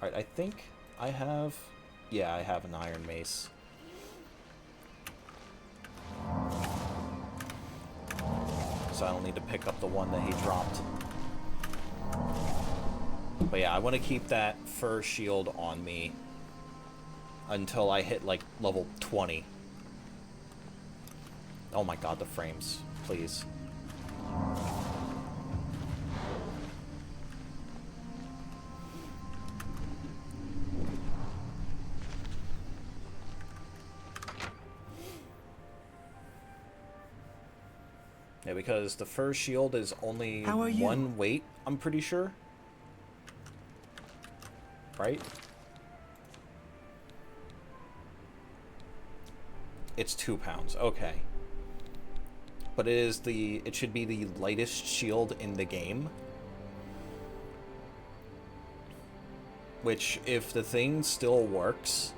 A: Alright, I think I have... Yeah, I have an iron mace. So I don't need to pick up the one that he dropped. But yeah, I want to keep that fur shield on me until I hit, like, level 20. Oh my god, the frames. Please. Yeah, because the fur shield is only one weight, I'm pretty sure. Right? It's 2 pounds. Okay. But it should be the lightest shield in the game. Which, if the thing still works,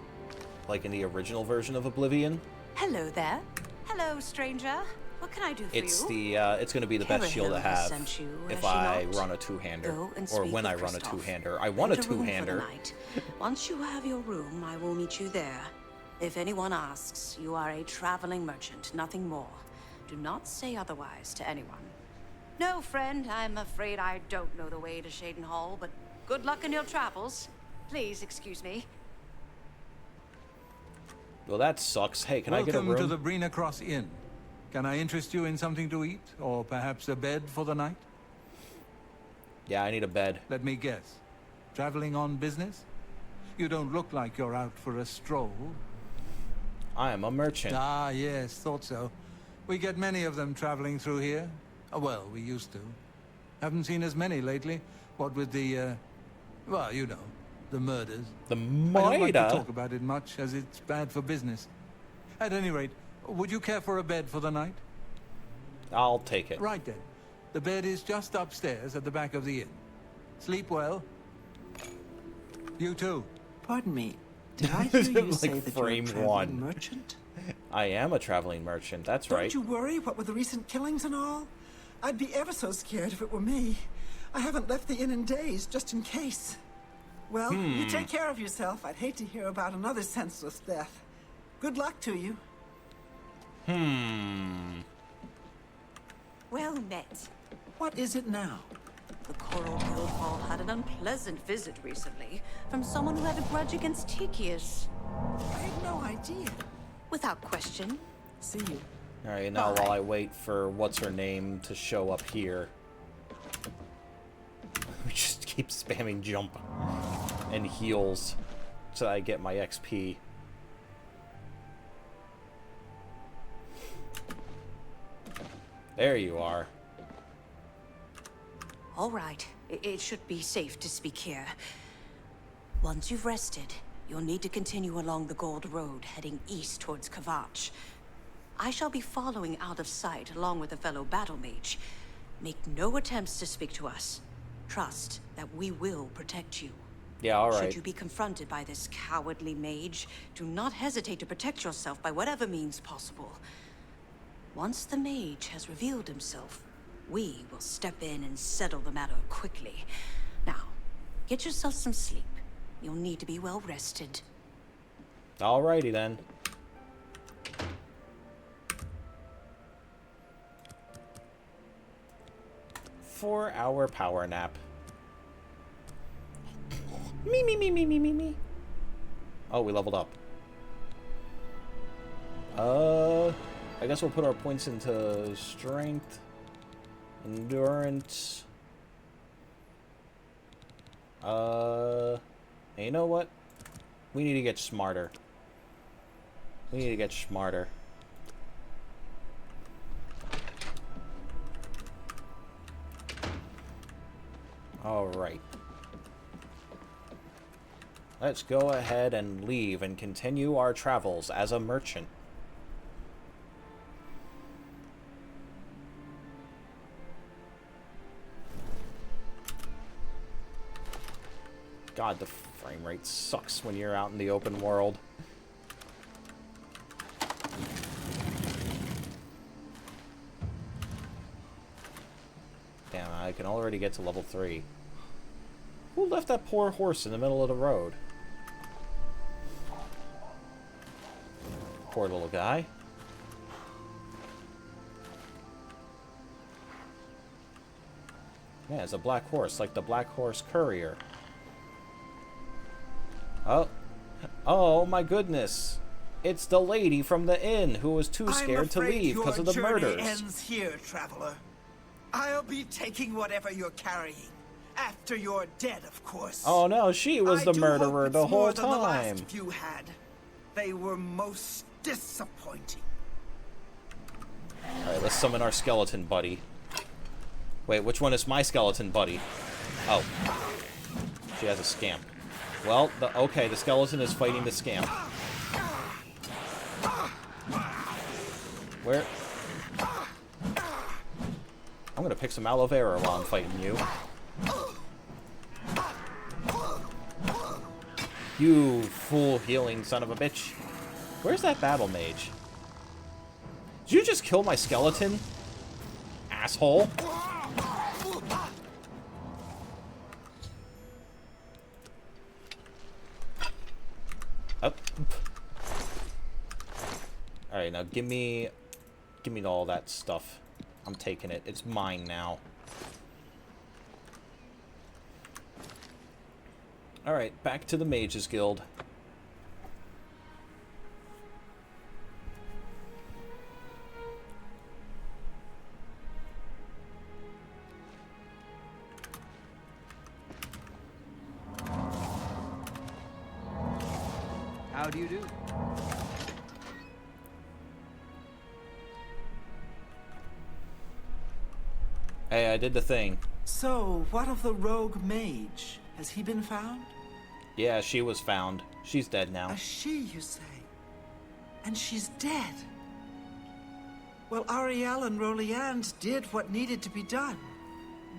A: like in the original version of Oblivion...
P: Hello there. Hello, stranger. What can I do for you?
A: It's going to be the best shield to have
P: sent you,
A: if
P: has she
A: I
P: not?
A: run a two-hander.
P: Go and
A: Or
P: speak
A: when
P: with
A: I run a
P: Christoph.
A: two-hander. I want a
P: Rent room for the
A: two-hander.
P: night. Once you have your room, I will meet you there. If anyone asks, you are a traveling merchant, nothing more. Do not say otherwise to anyone. No, friend, I'm afraid I don't know the way to Shaden Hall, but good luck in your travels. Please excuse me.
A: Well, that sucks. Hey, can I get a room?
Q: Welcome to the Brina Cross Inn. Can I interest you in something to eat? Or perhaps a bed for the night?
A: Yeah, I need a bed.
Q: Let me guess. Traveling on business? You don't look like you're out for a stroll.
A: I am a merchant.
Q: Ah, yes, thought so. We get many of them traveling through here. Oh, well, we used to. Haven't seen as many lately. What with the, well, you know, the murders.
A: The
Q: I don't like to
A: murder?
Q: talk about it much, as it's bad for business. At any rate, would you care for a bed for the night?
A: I'll take it.
Q: Right then. The bed is just upstairs at the back of the inn. Sleep well. You too.
H: Pardon me. Did I hear you
A: Like
H: say that you're a
A: frame
H: traveling
A: one.
H: merchant?
A: I am a traveling merchant, that's
H: Don't
A: right.
H: you worry, what with the recent killings and all? I'd be ever so scared if it were me. I haven't left the inn in days, just in case. Well, you take care of yourself. I'd hate to hear about another senseless death. Good luck to you.
P: Well met.
H: What is it now?
P: The Coral Guild Hall had an unpleasant visit recently from someone who had a grudge against Tychius.
H: I had no idea.
P: Without question.
H: See you.
A: Alright, now while I wait for what's-her-name to show up here. We just keep spamming jump and heals so I get my XP. There you are.
P: All right. It should be safe to speak here. Once you've rested, you'll need to continue along the Gold Road, heading east towards Kvatch. I shall be following out of sight along with a fellow battle mage. Make no attempts to speak to us. Trust that we will protect you.
A: Yeah, alright.
P: Should you be confronted by this cowardly mage, do not hesitate to protect yourself by whatever means possible. Once the mage has revealed himself, we will step in and settle the matter quickly. Now, get yourself some sleep. You'll need to be well rested.
A: Alrighty then. Four-hour power nap. Me. Oh, we leveled up. I guess we'll put our points into strength, endurance. And you know what? We need to get smarter. Alright. Let's go ahead and leave and continue our travels as a merchant. God, the frame rate sucks when you're out in the open world. Damn, I can already get to level 3. Who left that poor horse in the middle of the road? Poor little guy. Yeah, it's a black horse, like the Black Horse Courier. Oh my goodness. It's the lady from the inn who was too scared to leave because of the murders.
O: Your journey ends here, traveler. I'll be taking whatever you're carrying. After you're dead, of course.
A: Oh no, she was the murderer the whole
O: more than the
A: time.
O: last few had. They were most disappointing.
A: Alright, let's summon our skeleton buddy. Wait, which one is my skeleton buddy? Oh. She has a scamp. Well, okay, the skeleton is fighting the scamp. Where? I'm gonna pick some aloe vera while I'm fighting you. You fool healing son of a bitch. Where's that battle mage? Did you just kill my skeleton? Asshole. Up. Alright, now give me all that stuff. I'm taking it. It's mine now. Alright, back to the Mages Guild.
R: How do you do?
A: Hey, I did the thing.
H: So, what of the rogue mage? Has he been found?
A: Yeah, she was found. She's dead now.
H: A she, you say? And she's dead? Well, Ariel and Roliand did what needed to be done.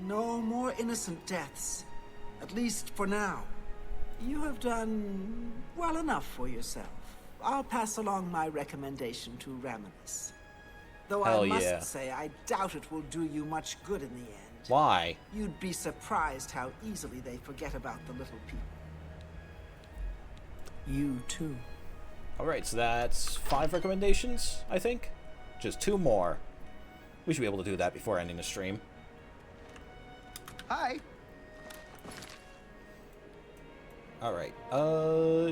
H: No more innocent deaths. At least for now. You have done well enough for yourself. I'll pass along my recommendation to Raminus. Though
A: Hell
H: I must
A: yeah.
H: say, I doubt it will do you much good in the end.
A: Why?
H: You'd be surprised how easily they forget about the little people. You too.
A: Alright, so that's 5 recommendations, I think? Just 2 more. We should be able to do that before ending the stream.
L: Hi.
A: Alright,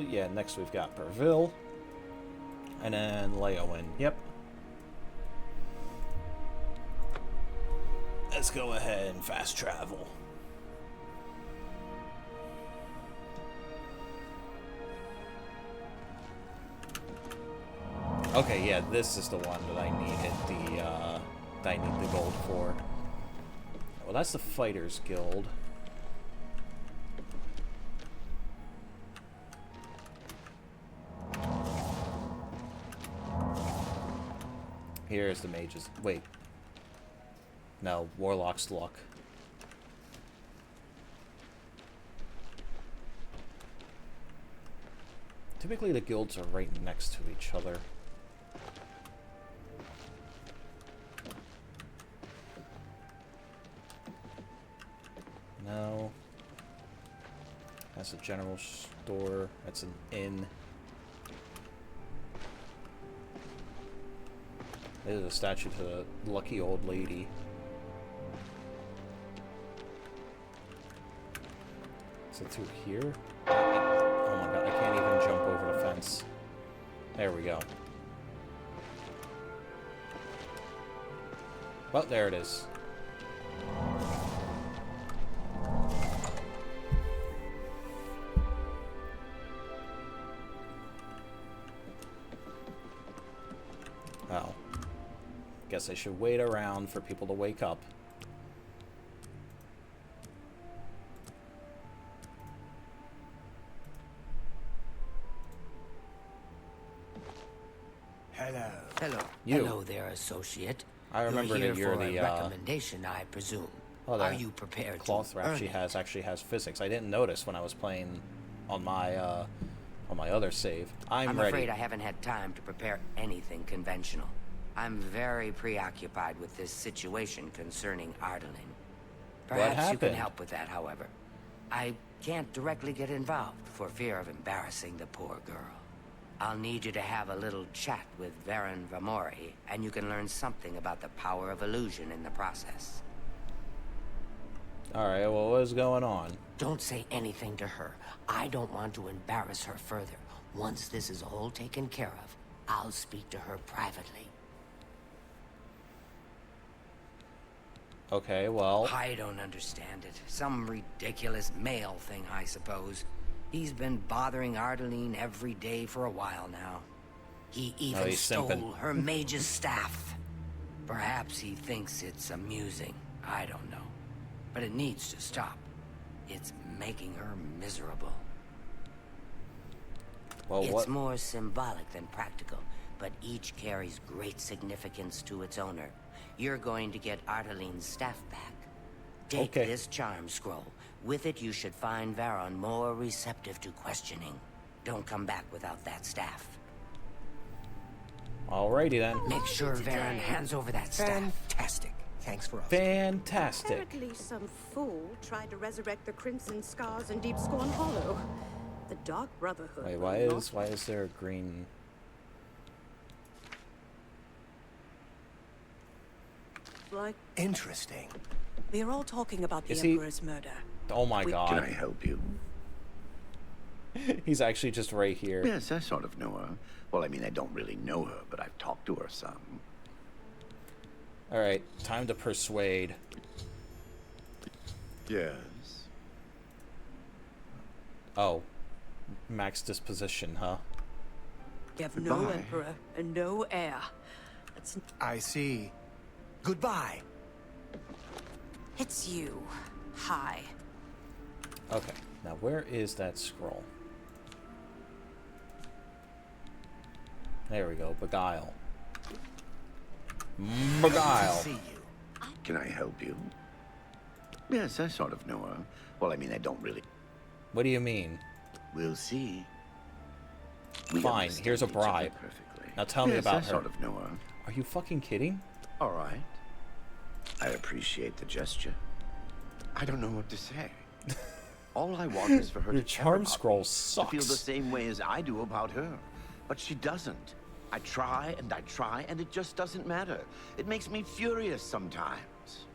A: yeah, next we've got Perville. And then Leowen. Yep. Let's go ahead and fast travel. Okay, yeah, this is the one that I needed that I need the gold for. Well, that's the Fighters Guild. Here's the mages. Wait. No, Warlock's Luck. Typically the guilds are right next to each other. No. That's a general store. That's an inn. There's a statue to the lucky old lady. Is it through here? Oh my god, I can't even jump over the fence. There we go. Well, there it is. Oh. Guess I should wait around for people to wake up.
I: Hello. Hello.
A: You.
I: Hello there, associate.
A: I remember
I: you're
A: that you're
I: for
A: the
I: a recommendation, I presume.
A: Oh,
I: Are you prepared
A: cloth
I: to
A: wrap
I: earn
A: she
I: it?
A: actually has physics. I didn't notice when I was playing on my other save. I'm ready.
I: afraid I haven't had time to prepare anything conventional. I'm very preoccupied with this situation concerning Ardaline. Perhaps you
A: happened?
I: can help with that, however. I can't directly get involved for fear of embarrassing the poor girl. I'll need you to have a little chat with Varen Vamori, and you can learn something about the power of illusion in the process.
A: Alright, well, what is going on?
I: Don't say anything to her. I don't want to embarrass her further. Once this is all taken care of, I'll speak to her privately.
A: Okay, well...
I: I don't understand it. Some ridiculous male thing, I suppose. He's been bothering Ardaline every day for a while now. He even
A: he's
I: stole
A: simping.
I: her mage's staff. Perhaps he thinks it's amusing. I don't know. But it needs to stop. It's making her miserable.
A: Well,
I: it's
A: what?
I: more symbolic than practical, but each carries great significance to its owner. You're going to get Ardaline's staff back. Take
A: Okay.
I: this charm scroll. With it, you should find Varon more receptive to questioning. Don't come back without that staff.
A: Alrighty then.
I: Make sure Varon hands over that staff.
L: Fantastic. Thanks for us.
A: Fantastic.
P: Apparently some fool tried to resurrect the Crimson Scars in Deep Scorn Hollow. The Dark Brotherhood.
A: Wait,
P: will not
A: why is there a green...
P: like.
L: Interesting.
P: We are all talking about the
A: Is he-
P: Emperor's murder.
A: Oh my
P: We-
A: god.
B: Can I help you?
A: He's actually just right here.
S: Yes, I sort of know her. Well, I mean, I don't really know her, but I've talked to her some.
A: Alright, time to persuade.
S: Yes.
A: Oh. Max disposition, huh?
P: We have no
S: Goodbye.
P: Emperor and no heir. That's
L: I see. Goodbye.
P: It's you. Hi.
A: Okay, now where is that scroll? There we go, beguile. Beguile.
S: Can I help you? Yes, I sort of know her. Well, I mean, I don't really.
A: What do you mean?
S: We'll see.
A: Fine, here's a bribe. Now tell me about her.
S: I sort of know her.
A: Are you fucking kidding?
S: All right. I appreciate the gesture. I don't know what to say. All I want is for her
A: Your
S: to care
A: charm
S: about
A: scroll
S: me,
A: sucks.
S: to feel the same way as I do about her. But she doesn't. I try, and it just doesn't matter. It makes me furious sometimes.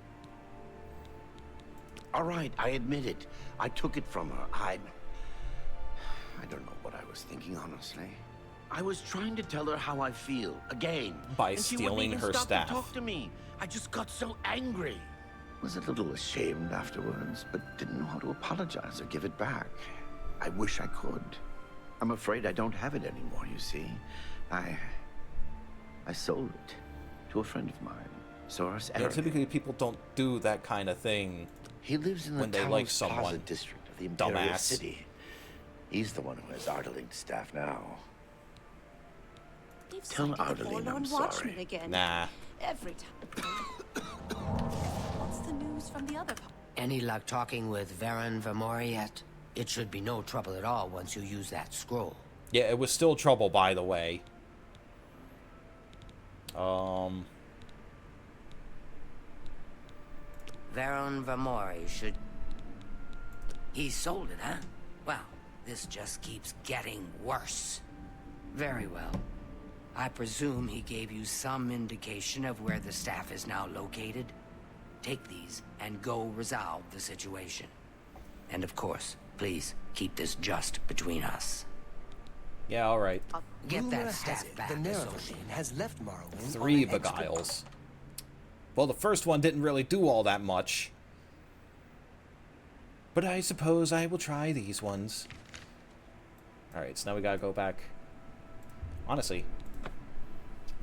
S: All right, I admit it. I took it from her. I don't know what I was thinking, honestly. I was trying to tell her how I feel, again.
A: By
S: and she
A: stealing
S: wouldn't even
A: her
S: stop
A: staff.
S: to talk to me. I just got so angry. Was a little ashamed afterwards, but didn't know how to apologize or give it back. I wish I could. I'm afraid I don't have it anymore, you see. I sold it to a friend of mine, Soros
A: Yeah, typically people don't do that kind of thing.
S: He lives in the
A: when they like
S: Talos
A: someone.
S: Plaza district of the Imperial
A: Dumbass.
S: City. He's the one who has Ardeling's staff now. Tell Ardeling I'm sorry.
P: Again.
A: Nah.
P: Every time. What's the news from the other part?
I: Any luck talking with Varen Vermori yet? It should be no trouble at all once you use that scroll.
A: Yeah, it was still trouble, by the way.
I: Varen Vermori should... He sold it, huh? Well, this just keeps getting worse. Very well. I presume he gave you some indication of where the staff is now located? Take these and go resolve the situation. And of course, please keep this just between us.
A: Yeah, alright.
I: Get
D: Rumor
I: that
D: has
I: staff
D: it
I: back,
D: the
I: Associate.
D: Nerevarine has left Morrowind.
A: 3
D: on an extra-
A: beguiles. Well, the first one didn't really do all that much. But I suppose I will try these ones. Alright, so now we gotta go back. Honestly.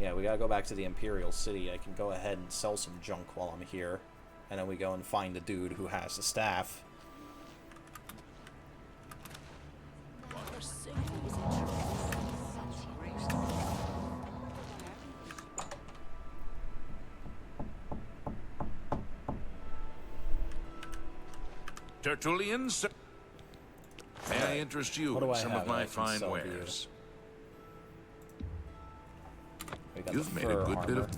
A: Yeah, we gotta go back to the Imperial City. I can go ahead and sell some junk while I'm here. And then we go and find the dude who has the staff.
F: Tertullians, may I interest you
A: What do
F: in
A: I
F: some
A: have
F: of
A: that I
F: my
A: can
F: fine
A: sell to you?
F: wares?
A: We got
F: You've
A: the
F: made a
A: fur
F: good bit
A: armor.
F: of...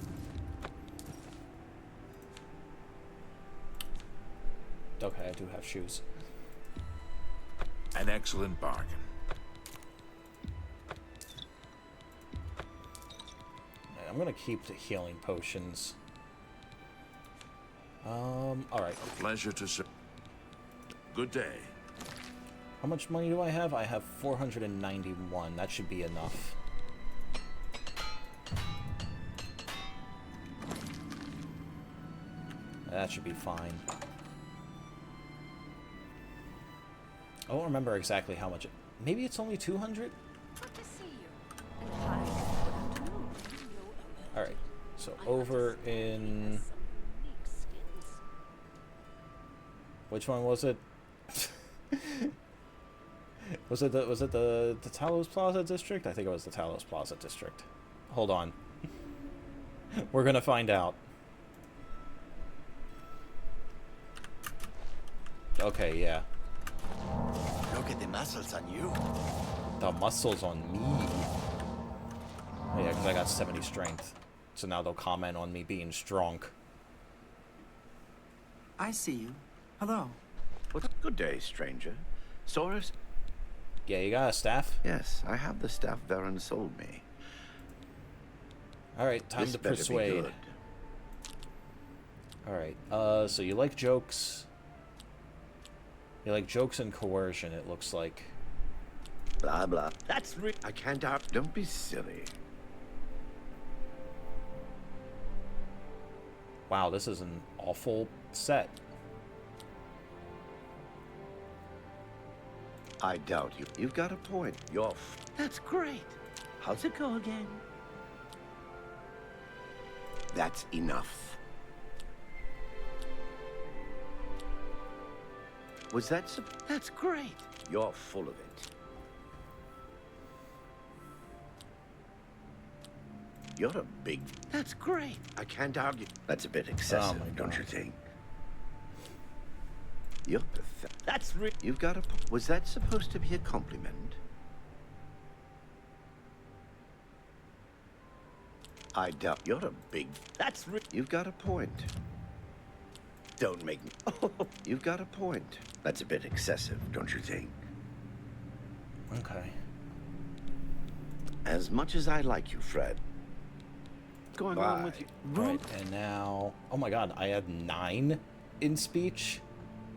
A: Okay, I do have shoes.
F: An excellent bargain.
A: Right, I'm gonna keep the healing potions. Alright.
F: A pleasure to serve. Good day.
A: How much money do I have? I have 491. That should be enough. That should be fine. I don't remember exactly how much. Maybe it's only 200? Alright. So over in... Which one was it? Was it the Talos Plaza district? I think it was the Talos Plaza district. Hold on. We're gonna find out. Okay, yeah.
K: Look at the muscles on you.
A: The muscles on me. Yeah, because I got 70 strength. So now they'll comment on me being strong.
H: I see you. Hello.
S: What a good day, stranger. Soros?
A: Yeah, you got a staff?
S: Yes, I have the staff Varen sold me.
A: Alright, time
S: This
A: to
S: better be
A: persuade.
S: good.
A: Alright, so you like jokes. You like jokes and coercion, it looks like.
S: Blah, blah. That's I can't Don't be silly.
A: Wow, this is an awful set.
S: I doubt you. You've got a point. That's great. How's it go again? That's enough. Was that's great. You're full of it. You're a big... That's great. I can't argue. That's a bit excessive, don't you think? You're pathetic. That's You've got a... Was that supposed to be a compliment? I doubt you're a big... That's You've got a point. Don't make me... Oh, you've got a point. That's a bit excessive, don't you think?
A: Okay.
S: As much as I like you, Fred. What's going on with you?
A: Right, and now... Oh my god, I had 9 in speech?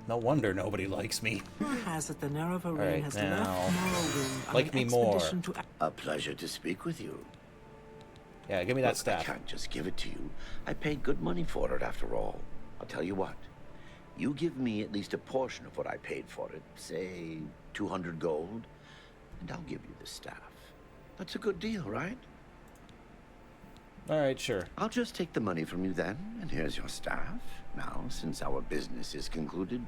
A: No wonder nobody likes me.
H: Has it the Nerevarine
A: Alright,
H: has
A: now...
H: left Morrowind on
A: Like
H: an
A: me more.
H: expedition to...
S: A pleasure to speak with you.
A: Yeah, give me that
S: Look,
A: staff.
S: I can't just give it to you. I paid good money for it, after all. I'll tell you what. You give me at least a portion of what I paid for it, say 200 gold, and I'll give you the staff. That's a good deal, right?
A: Alright, sure.
S: I'll just take the money from you then, and here's your staff. Now, since our business is concluded,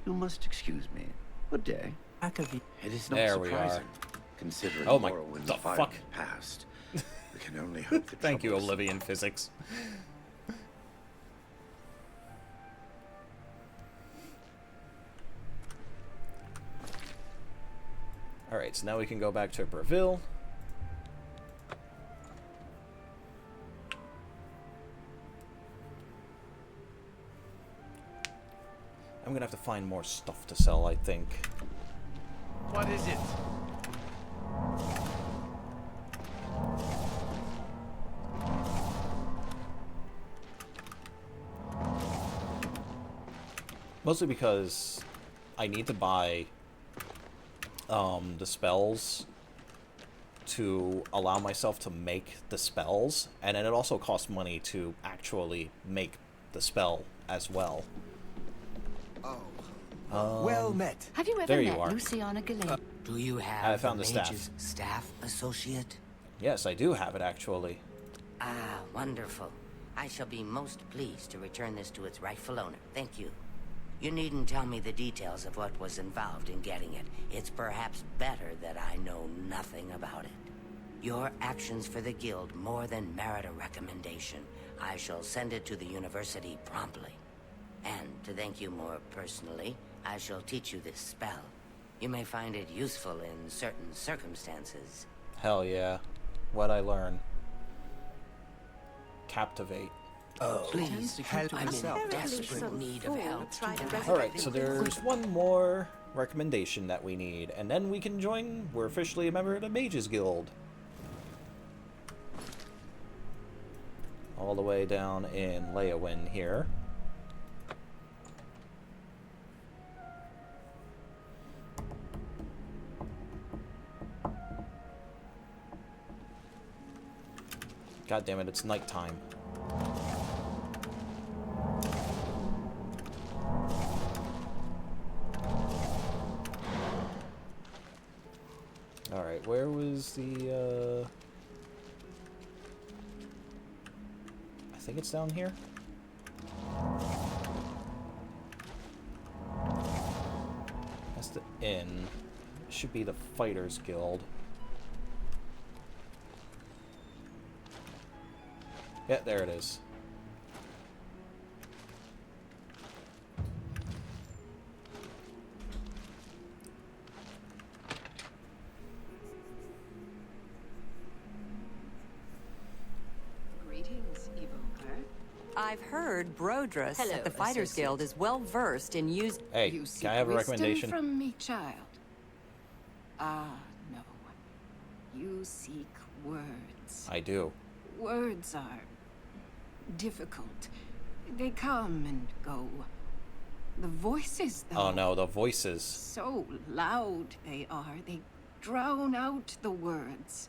S: you must excuse me. Good day. It is not
A: There we
S: surprising,
A: are.
S: considering
A: Oh my...
S: Morrowind's
A: The
S: fire
A: fuck?
S: past. We can only hope that
A: Thank you,
S: troubles-
A: Oblivion Physics. Alright, so now we can go back to Breville. I'm gonna have to find more stuff to sell, I think.
G: What is it?
A: Mostly because I need to buy the spells to allow myself to make the spells, and then it also costs money to actually make the spell as well.
D: Well met.
E: Have you
A: There
E: ever
A: you
E: met
A: are.
E: Luciana Galay?
I: Do you have
A: I found the staff.
I: mage's staff associate?
A: Yes, I do have it, actually.
I: Ah, wonderful. I shall be most pleased to return this to its rightful owner. Thank you. You needn't tell me the details of what was involved in getting it. It's perhaps better that I know nothing about it. Your actions for the guild more than merit a recommendation. I shall send it to the university promptly. And to thank you more personally, I shall teach you this spell. You may find it useful in certain circumstances.
A: Hell yeah. What'd I learn? Captivate.
D: Oh,
I: Please,
D: help
I: I'm in
D: yourself.
I: desperate need of help.
A: Alright, so there's one more recommendation that we need, and then we can join. We're officially a member of the Mages Guild. All the way down in Leyawiin here. God damn it, it's nighttime. Alright, where was the, I think it's down here? That's the inn. Should be the Fighters Guild. Yeah, there it is.
J: Greetings, Evoker.
T: I've heard Brodrus
J: Hello,
T: at the Fighters
J: associate.
T: Guild is well versed in use.
A: Hey,
J: You
A: can
J: seek
A: I have a
J: wisdom
A: recommendation?
J: from me, child. Ah, no. You seek words.
A: I do.
J: Words are difficult. They come and go. The voices, though.
A: Oh no, the voices.
J: So loud they are. They drown out the words.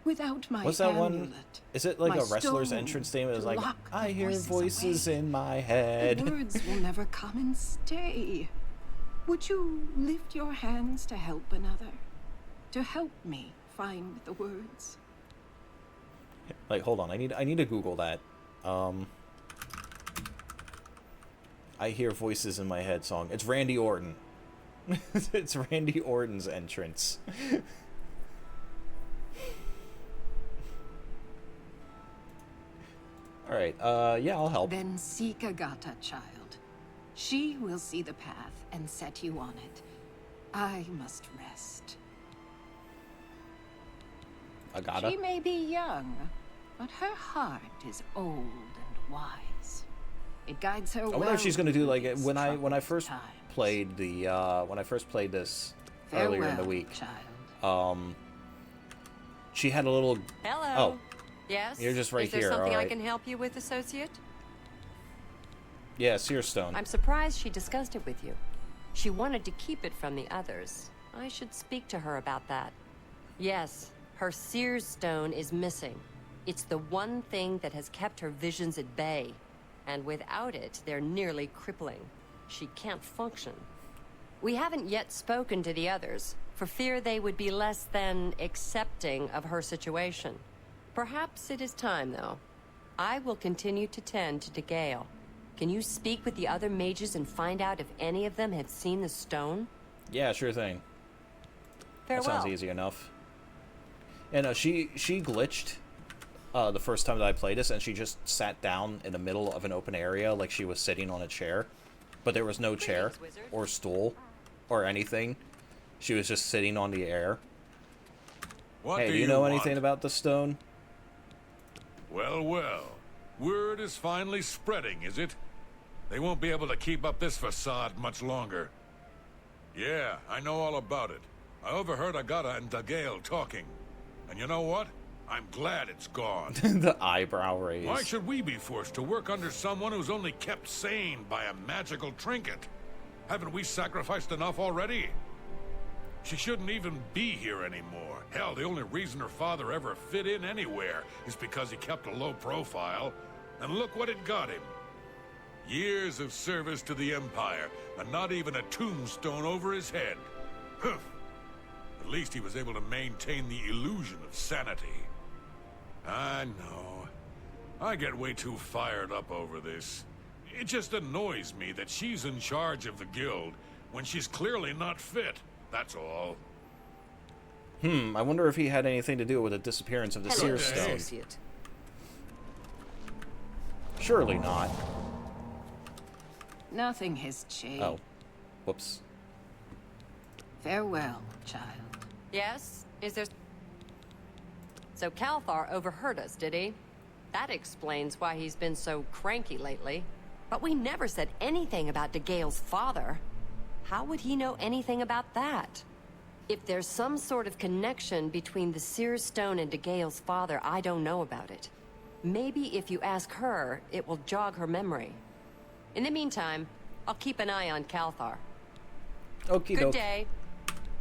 J: Without my
A: What's that
J: amulet,
A: one? Is it like
J: my
A: a wrestler's
J: stone
A: entrance theme? It was
J: to
A: like,
J: lock the
A: I hear voices
J: away.
A: in my
J: The
A: head.
J: words will never come and stay. Would you lift your hands to help another? To help me find the words?
A: Like, hold on, I need to Google that. I hear voices in my head song. It's Randy Orton. It's Randy Orton's entrance. Alright, yeah, I'll help.
J: Then seek Agata, child. She will see the path and set you on it. I must rest.
A: Agata?
J: She may be young, but her heart is old and wise. It guides her
A: I wonder if she's gonna do like when I first played the when I first played this earlier in the week.
J: Child.
A: She had a little.
T: Hello.
A: Oh.
T: Yes?
A: You're just right
T: Is there
A: here,
T: something I
A: alright.
T: can help you with, associate?
A: Yeah, Seer Stone.
T: I'm surprised she discussed it with you. She wanted to keep it from the others. I should speak to her about that. Yes, her Seer's Stone is missing. It's the one thing that has kept her visions at bay. And without it, they're nearly crippling. She can't function. We haven't yet spoken to the others, for fear they would be less than accepting of her situation. Perhaps it is time, though. I will continue to tend to Gale. Can you speak with the other mages and find out if any of them have seen the stone?
A: Yeah, sure thing.
T: Farewell.
A: That sounds easy enough. And she glitched the first time that I played this, and she just sat down in the middle of an open area like she was sitting on a chair. But there was no chair or stool or anything. She was just sitting on the air. Hey, do you know anything about the stone?
F: Well, well. Word is finally spreading, is it? They won't be able to keep up this facade much longer. Yeah, I know all about it. I overheard Agata and Dagale talking. And you know what? I'm glad it's gone.
A: The eyebrow raise.
F: Why should we be forced to work under someone who's only kept sane by a magical trinket? Haven't we sacrificed enough already? She shouldn't even be here anymore. Hell, the only reason her father ever fit in anywhere is because he kept a low profile. And look what it got him. Years of service to the Empire, and not even a tombstone over his head. Humph. At least he was able to maintain the illusion of sanity. I know. I get way too fired up over this. It just annoys me that she's in charge of the guild when she's clearly not fit. That's all.
A: I wonder if he had anything to do with the disappearance of the Seer Stone.
T: Associate.
A: Surely not.
J: Nothing has changed.
A: Oh. Whoops.
J: Farewell, child.
T: Yes? Is there... So Calthar overheard us, did he? That explains why he's been so cranky lately. But we never said anything about Dagale's father. How would he know anything about that? If there's some sort of connection between the Seer's Stone and Dagale's father, I don't know about it. Maybe if you ask her, it will jog her memory. In the meantime, I'll keep an eye on Calthar.
A: Okie
T: Good
A: doke.
T: day.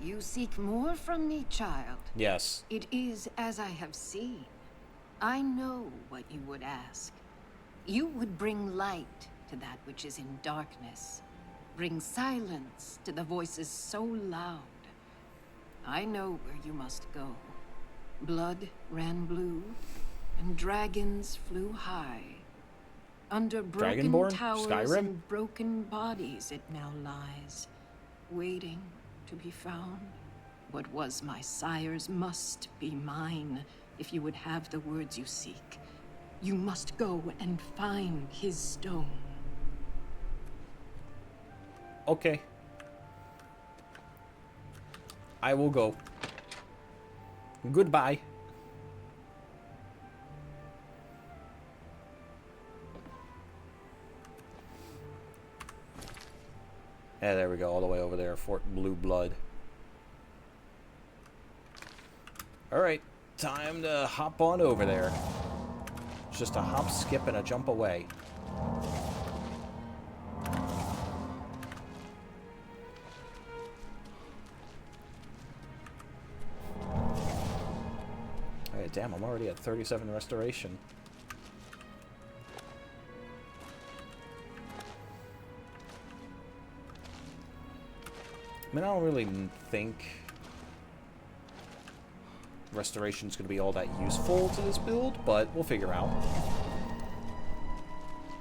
J: You seek more from me, child.
A: Yes.
J: It is as I have seen. I know what you would ask. You would bring light to that which is in darkness. Bring silence to the voices so loud. I know where you must go. Blood ran blue, and dragons flew high. Under broken
A: Dragonborn?
J: towers
A: Skyrim?
J: and broken bodies it now lies, waiting to be found. What was my sire's must be mine, if you would have the words you seek. You must go and find his stone.
A: Okay. I will go. Goodbye. Yeah, there we go, all the way over there, Fort Blue Blood. Alright, time to hop on over there. It's just a hop, skip, and a jump away. Alright, damn, I'm already at 37 restoration. I mean, I don't really think restoration's going to be all that useful to this build, but we'll figure out.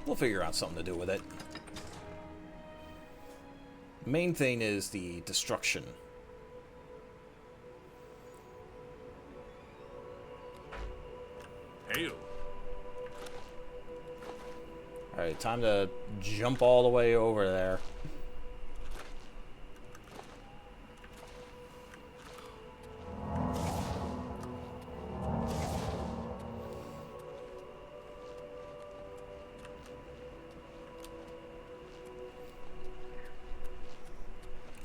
A: We'll figure out something to do with it. Main thing is the destruction.
F: Hail.
A: Alright, time to jump all the way over there.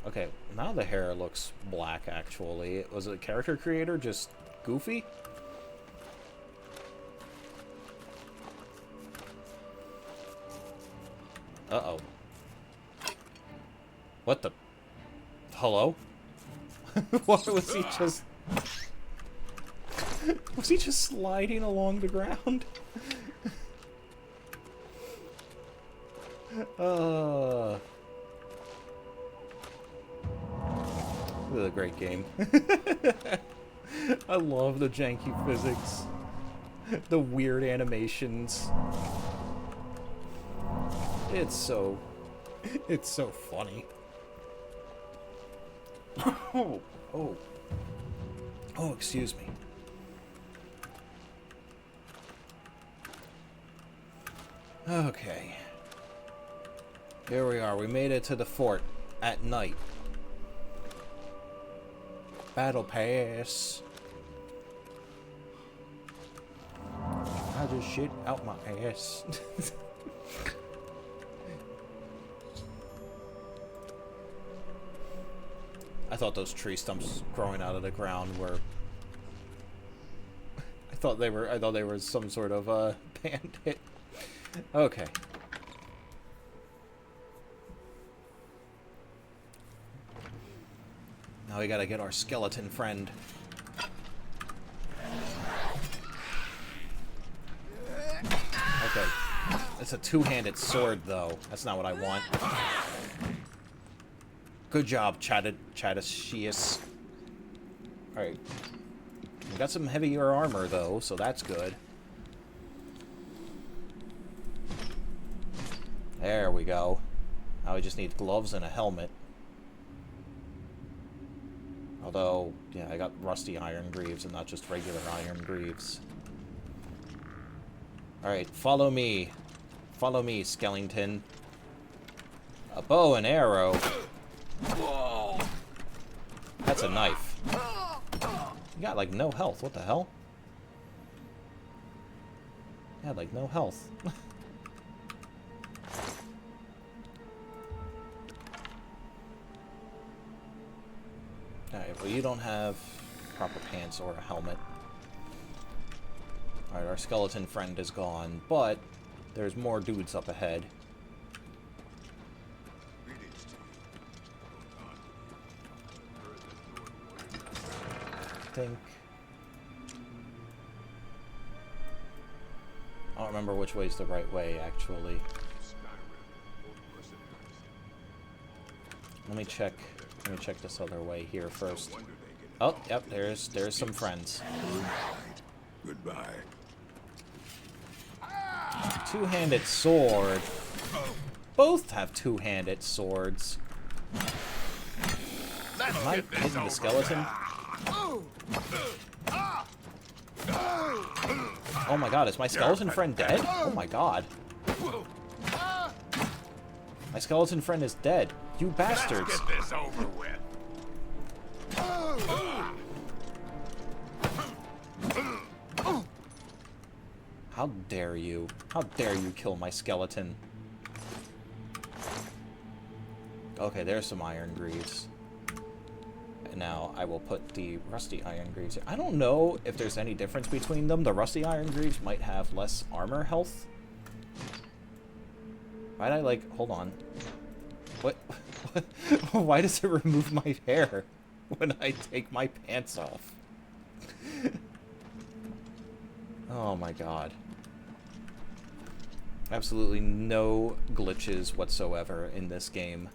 A: Okay, now the hair looks black, actually. Was the character creator just goofy? Uh-oh. What the... Hello? What was he just... Was he just sliding along the ground? This is a great game. I love the janky physics. The weird animations. It's so funny. Oh, excuse me. Okay. Here we are. We made it to the fort at night. Battle pass. I just shit out my ass. I thought those tree stumps growing out of the ground were... I thought they were some sort of bandit. Okay. Now we gotta get our skeleton friend. Okay. It's a two-handed sword, though. That's not what I want. Good job, Chadashius. Alright. We got some heavier armor, though, so that's good. There we go. Now we just need gloves and a helmet. Although, yeah, I got rusty iron greaves and not just regular iron greaves. Alright, follow me. Follow me, skeleton. A bow and arrow. Whoa. That's a knife. You got, like, no health. What the hell? You had, like, no health. Alright, well, you don't have proper pants or a helmet. Alright, our skeleton friend is gone, but there's more dudes up ahead. I don't remember which way's the right way, actually. Let me check this other way here first. Oh, yep, there's some friends.
B: Goodbye.
A: Two-handed sword. Both have two-handed swords. Am I hitting the skeleton? Oh my god, is my skeleton friend dead? Oh my god. My skeleton friend is dead. You bastards.
N: Let's get this over with.
A: How dare you? How dare you kill my skeleton? Okay, there's some iron greaves. And now I will put the rusty iron greaves here. I don't know if there's any difference between them. The rusty iron greaves might have less armor health. Why'd I, like, hold on. What? Why does it remove my hair when I take my pants off? Oh my god. Absolutely no glitches whatsoever in this game.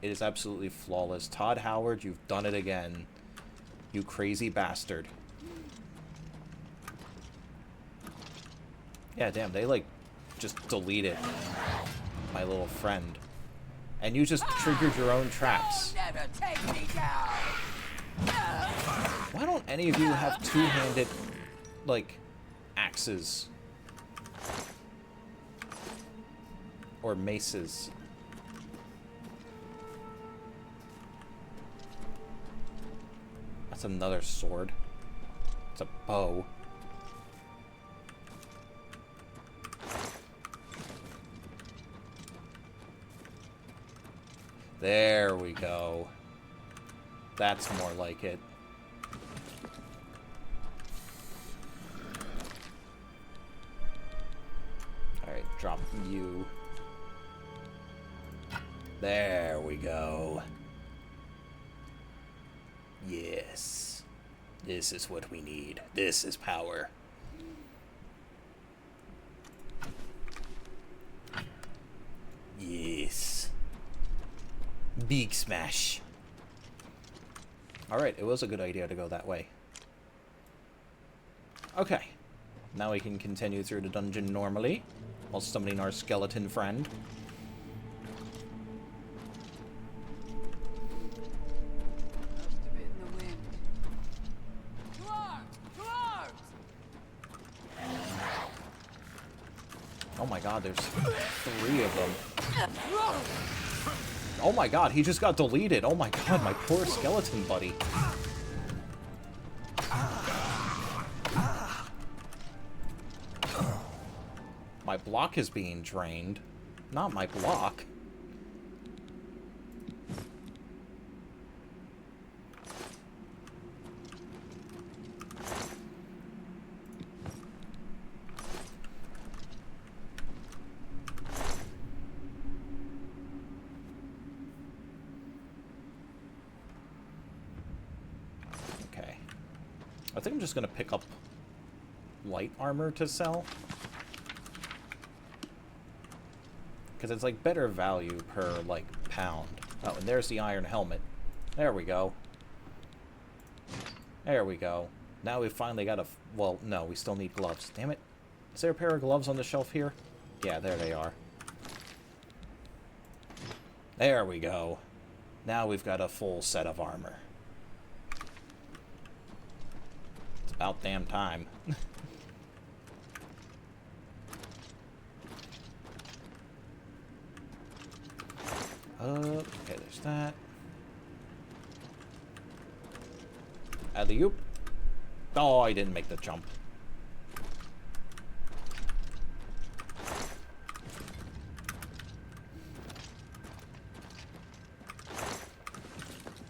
A: It is absolutely flawless. Todd Howard, you've done it again. You crazy bastard. Yeah, damn, they, like, just deleted my little friend. And you just triggered your own traps.
I: Never take me down.
A: Why don't any of you have two-handed, like, axes? Or maces? That's another sword. It's a bow. There we go. That's more like it. Alright, drop you. There we go. Yes. This is what we need. This is power. Yes. Big smash. Alright, it was a good idea to go that way. Okay. Now we can continue through the dungeon normally, while summoning our skeleton friend. Oh my god, there's 3 of them. Oh my god, he just got deleted. Oh my god, my poor skeleton buddy. My block is being drained. Not my block. I think I'm just going to pick up light armor to sell. Because it's, like, better value per, like, pound. Oh, and there's the iron helmet. There we go. There we go. Now we've finally got a... Well, no, we still need gloves. Damn it. Is there a pair of gloves on the shelf here? Yeah, there they are. There we go. Now we've got a full set of armor. About damn time. Okay, there's that. Alley-oop. Oh, I didn't make the jump.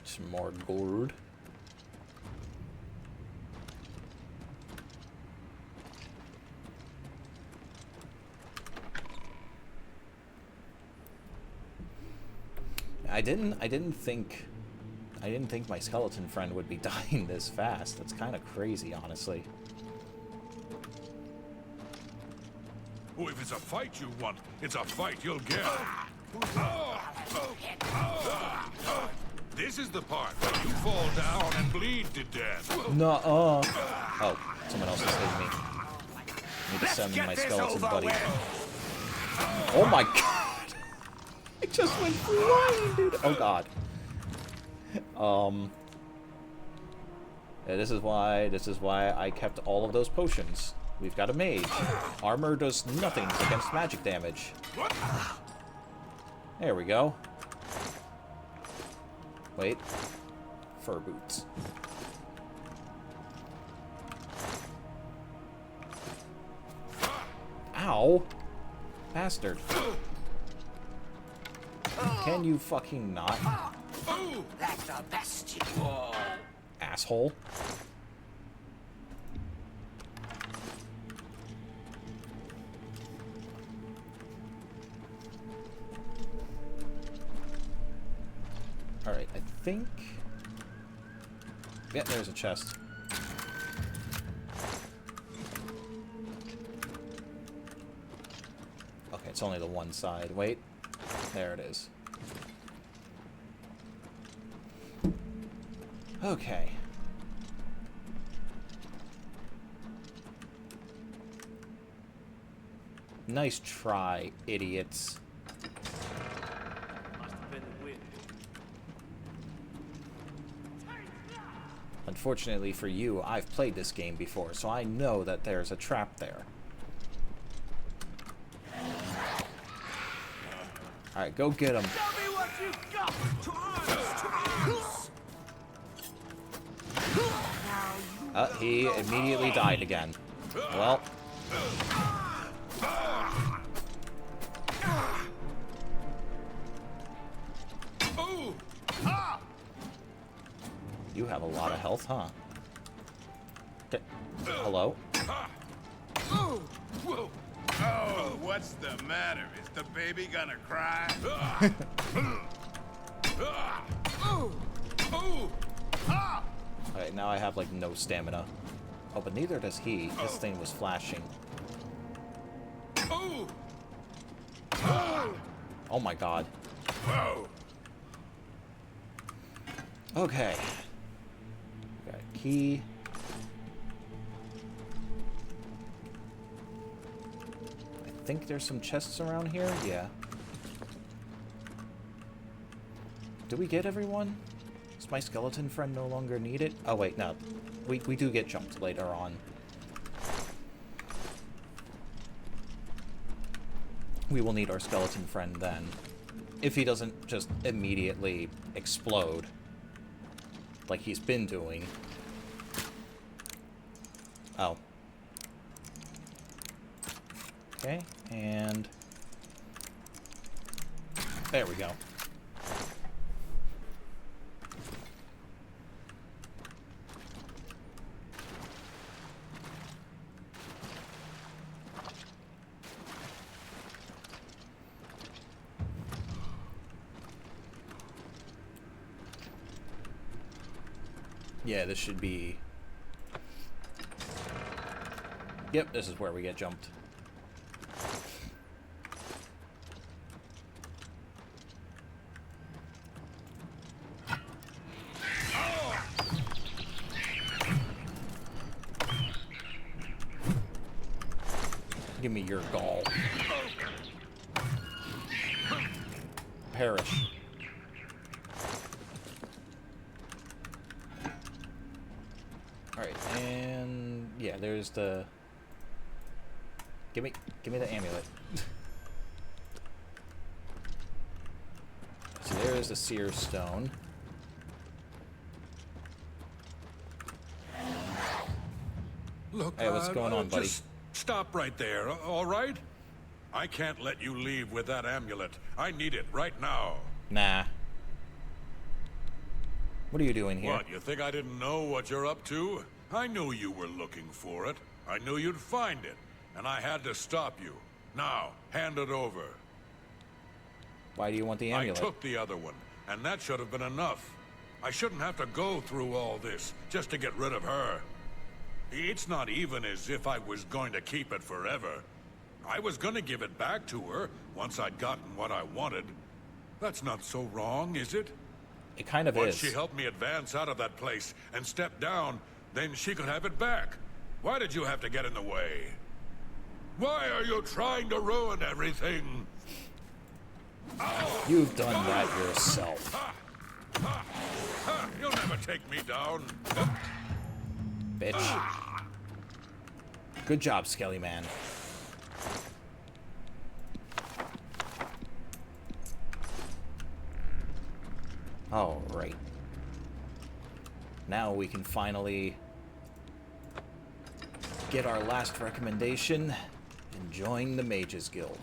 A: Some more gold. I didn't think my skeleton friend would be dying this fast. That's kind of crazy, honestly.
F: Oh, if it's a fight you want, it's a fight you'll get. This is the part where you fall down and bleed to death.
A: No. Oh, someone else is hitting me. I need to send my skeleton buddy. Oh my god! It just went flying, dude. Oh god. Yeah, this is why I kept all of those potions. We've got a mage. Armor does nothing against magic damage. There we go. Wait. Fur boots. Ow. Bastard. Can you fucking not?
I: That's the best.
A: Asshole. Alright, I think... Yeah, there's a chest. Okay, it's only the one side. Wait. There it is. Okay. Nice try, idiots. Unfortunately for you, I've played this game before, so I know that there's a trap there. Alright, go get him.
O: Show me what you got! To arms!
A: He immediately died again. Well. You have a lot of health, huh? Okay. Hello?
C: Oh, what's the matter? Is the baby gonna cry?
A: Alright, now I have, like, no stamina. Oh, but neither does he. This thing was flashing. Oh my god. Okay. Got a key. I think there's some chests around here. Yeah. Did we get everyone? Is my skeleton friend no longer needed? Oh wait, no. We do get jumped later on. We will need our skeleton friend then. If he doesn't just immediately explode. Like he's been doing. Oh. Okay, and... there we go. Yeah, this should be... yep, this is where we get jumped. Give me your gall. Perish. Alright, and yeah, there's the... Give me the amulet. So there's the seer stone.
F: Look,
A: hey, what's going on, buddy?
F: Just stop right there, all right? I can't let you leave with that amulet. I need it right now.
A: Nah. What are you doing here?
F: What, you think I didn't know what you're up to? I knew you were looking for it. I knew you'd find it, and I had to stop you. Now, hand it over.
A: Why do you want the amulet?
F: I took the other one, and that should have been enough. I shouldn't have to go through all this just to get rid of her. It's not even as if I was going to keep it forever. I was going to give it back to her once I'd gotten what I wanted. That's not so wrong, is it?
A: It kind of
F: Once
A: is.
F: she helped me advance out of that place and step down, then she could have it back. Why did you have to get in the way? Why are you trying to ruin everything?
A: You've done that yourself.
F: You'll never take me down.
A: Bitch. Good job, Skelly Man. Alright. Now we can finally get our last recommendation. Enjoying the Mages Guild.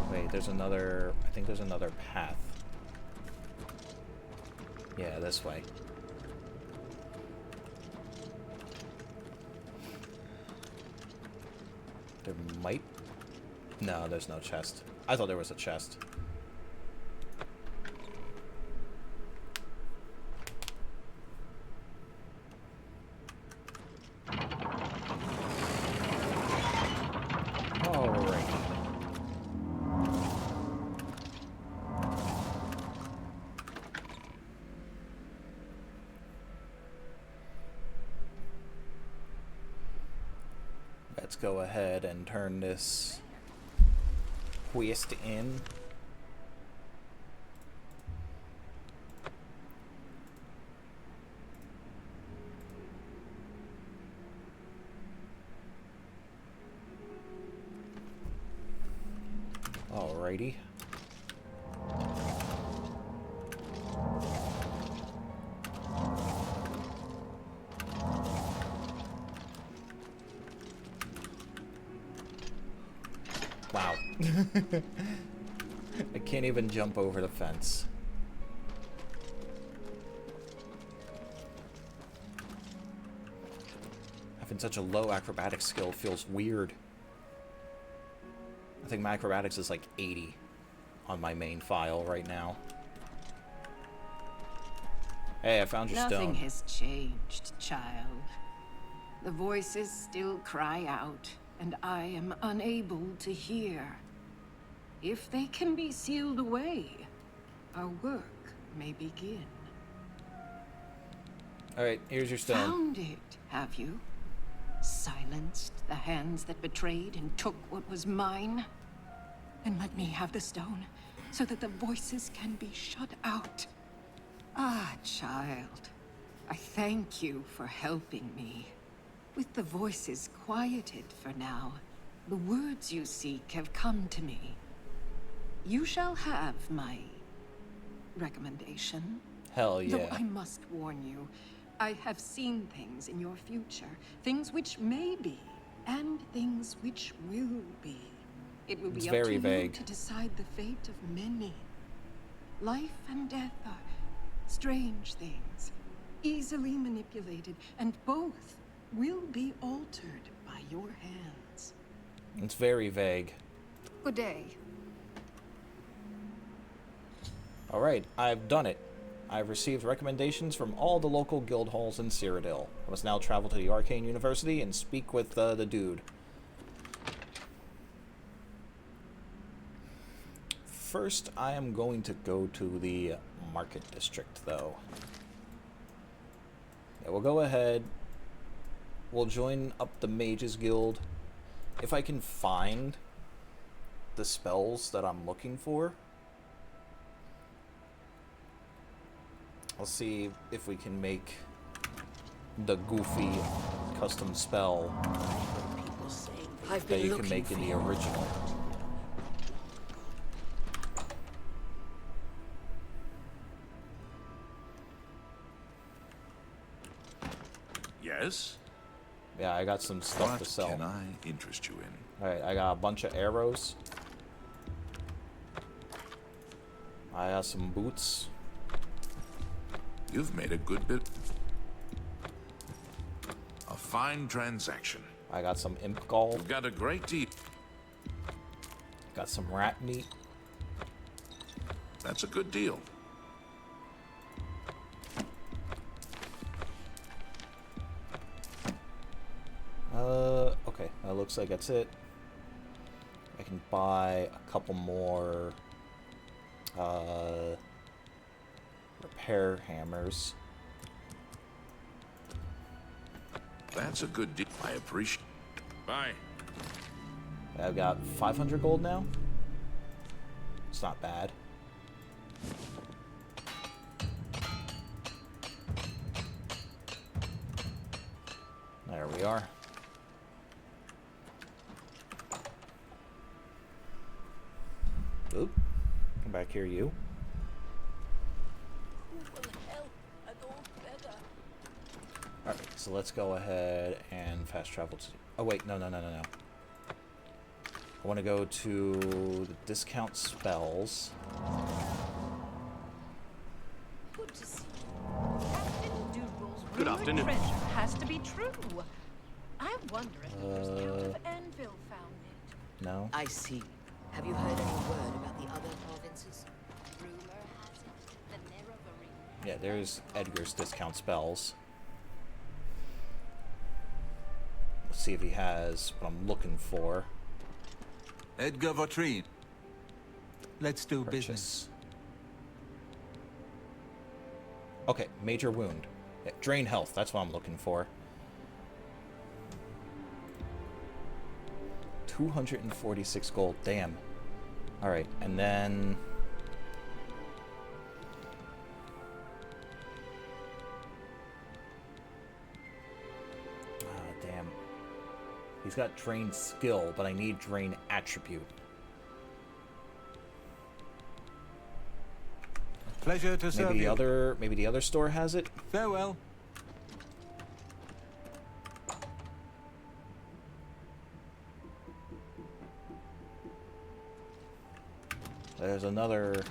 A: Wait, there's another... I think there's another path. Yeah, this way. There might... no, there's no chest. I thought there was a chest. Alright. Let's go ahead and turn this quest in. Alrighty. Wow. I can't even jump over the fence. Having such a low acrobatics skill feels weird. I think my acrobatics is like 80 on my main file right now. Hey, I found your stone.
J: Nothing has changed, child. The voices still cry out, and I am unable to hear. If they can be sealed away, our work may begin.
A: Alright, here's your stone.
J: Found it, have you? Silenced the hands that betrayed and took what was mine? Then let me have the stone, so that the voices can be shut out. Ah, child, I thank you for helping me. With the voices quieted for now, the words you seek have come to me. You shall have my recommendation.
A: Hell yeah.
J: Though I must warn you, I have seen things in your future, things which may be, and things which will be. It will be up to you to decide the fate of many. Life and death are strange things, easily manipulated, and both will be altered by your hands.
A: It's very vague.
J: Good day.
A: Alright, I've done it. I've received recommendations from all the local guild halls in Cyrodiil. I must now travel to the Arcane University and speak with the dude. First, I am going to go to the Market District, though. Yeah, we'll go ahead. We'll join up the Mages Guild. If I can find the spells that I'm looking for, I'll see if we can make the goofy custom spell that you can make in the original.
F: Yes?
A: Yeah, I got some stuff to sell.
F: What can I interest you in?
A: Alright, I got a bunch of arrows. I got some boots.
F: You've made a good bit. A fine transaction.
A: I got some imp gall.
F: You've got a great deal.
A: Got some rat meat.
F: That's a good deal.
A: Okay, that looks like that's it. I can buy a couple more repair hammers.
F: That's a good deal. I appreciate. Bye.
A: I've got 500 gold now. It's not bad. There we are. Oop. Come back here, you. Alright, so let's go ahead and fast travel to... Oh, wait, no. I want to go to the discount spells.
E: Good to see you. Captain Doodle's
G: Good
E: rumored
G: afternoon.
E: treasure has to be true. I wonder if those Count of Anvil found it.
A: No?
U: I see. Have you heard any word about the other provinces? Rumor has it the Nerevarine.
A: Yeah, there's Edgar's discount spells. Let's see if he has what I'm looking for.
Q: Edgar Vautrin. Let's do business.
A: Okay, major wound. Yeah, drain health, that's what I'm looking for. 246 gold, damn. Alright, and then... damn. He's got drain skill, but I need drain attribute.
Q: Pleasure to serve you.
A: Maybe the other store has it.
Q: Farewell.
A: There's another...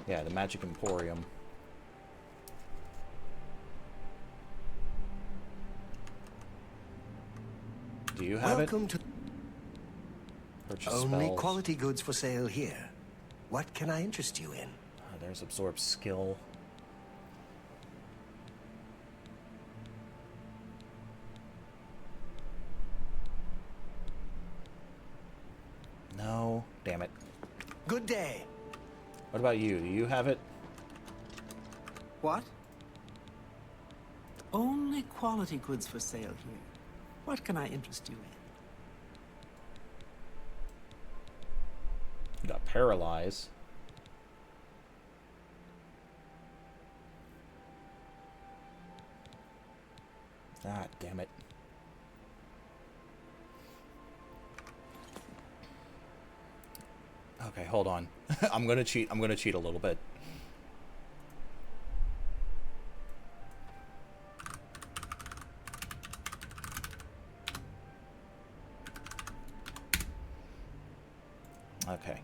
A: Yeah, the Magic Emporium. Do you have
D: Welcome
A: it?
D: to...
A: Purchase
D: Only
A: spells.
D: quality goods for sale here. What can I interest you in?
A: There's absorb skill. No, damn it.
D: Good day.
A: What about you? Do you have it?
H: What? Only quality goods for sale here. What can I interest you in?
A: You got paralyze. Ah, damn it. Okay, hold on. I'm gonna cheat a little bit. Okay.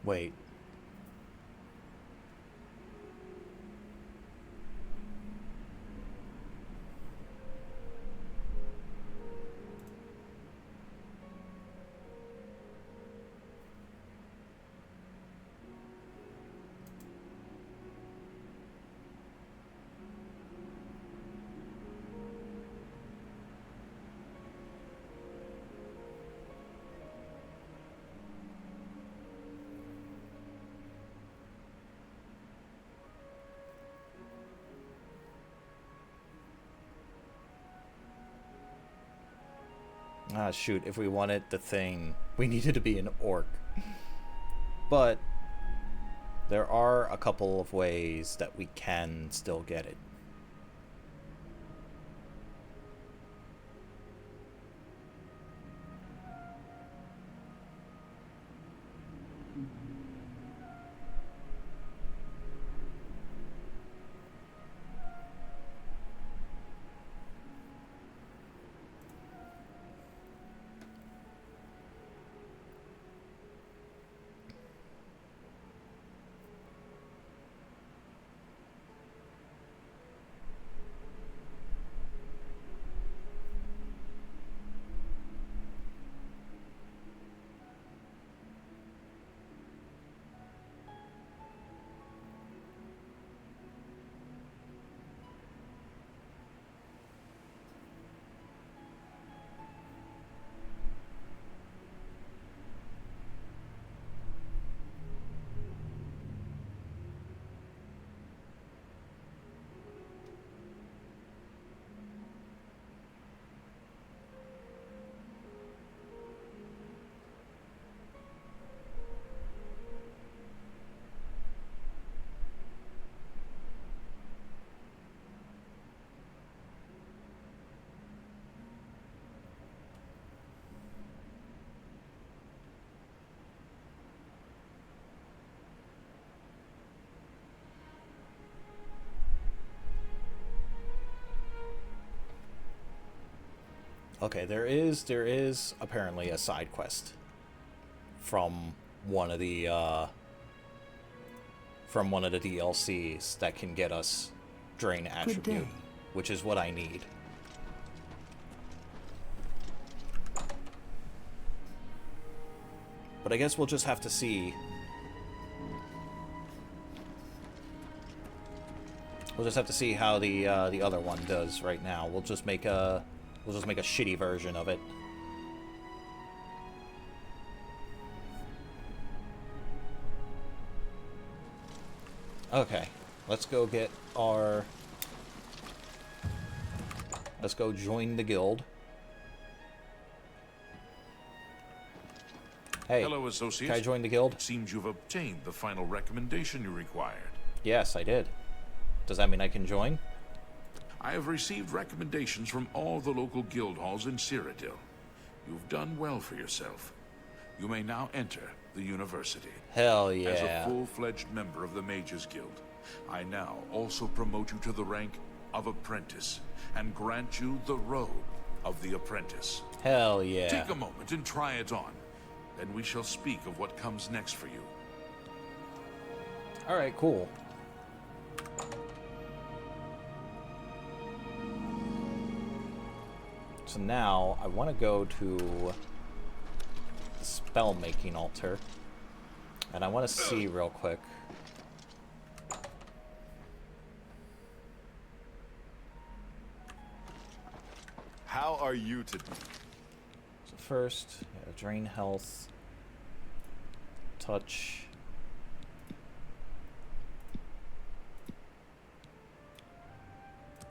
A: Wait. Ah, shoot. If we wanted the thing, we needed to be an orc. But there are a couple of ways that we can still get it. Okay, there is apparently a side quest from one of the DLCs that can get us Drain Attribute, which is what I need. But I guess we'll just have to see. We'll just have to see how the other one does right now. We'll just make a shitty version of it. Okay, let's go get our... Let's go join the guild. Hey,
M: hello, associate.
A: can I join the guild?
M: It seems you've obtained the final recommendation you required.
A: Yes, I did. Does that mean I can join?
M: I have received recommendations from all the local guild halls in Cyrodiil. You've done well for yourself. You may now enter the university.
A: Hell yeah.
M: As a full-fledged member of the Mages Guild, I now also promote you to the rank of apprentice and grant you the robe of the apprentice.
A: Hell yeah.
M: Take a moment and try it on. Then we shall speak of what comes next for you.
A: Alright, cool. So now, I want to go to the spell-making altar. And I want to see real quick.
C: How are you today?
A: So first, yeah, drain health. Touch.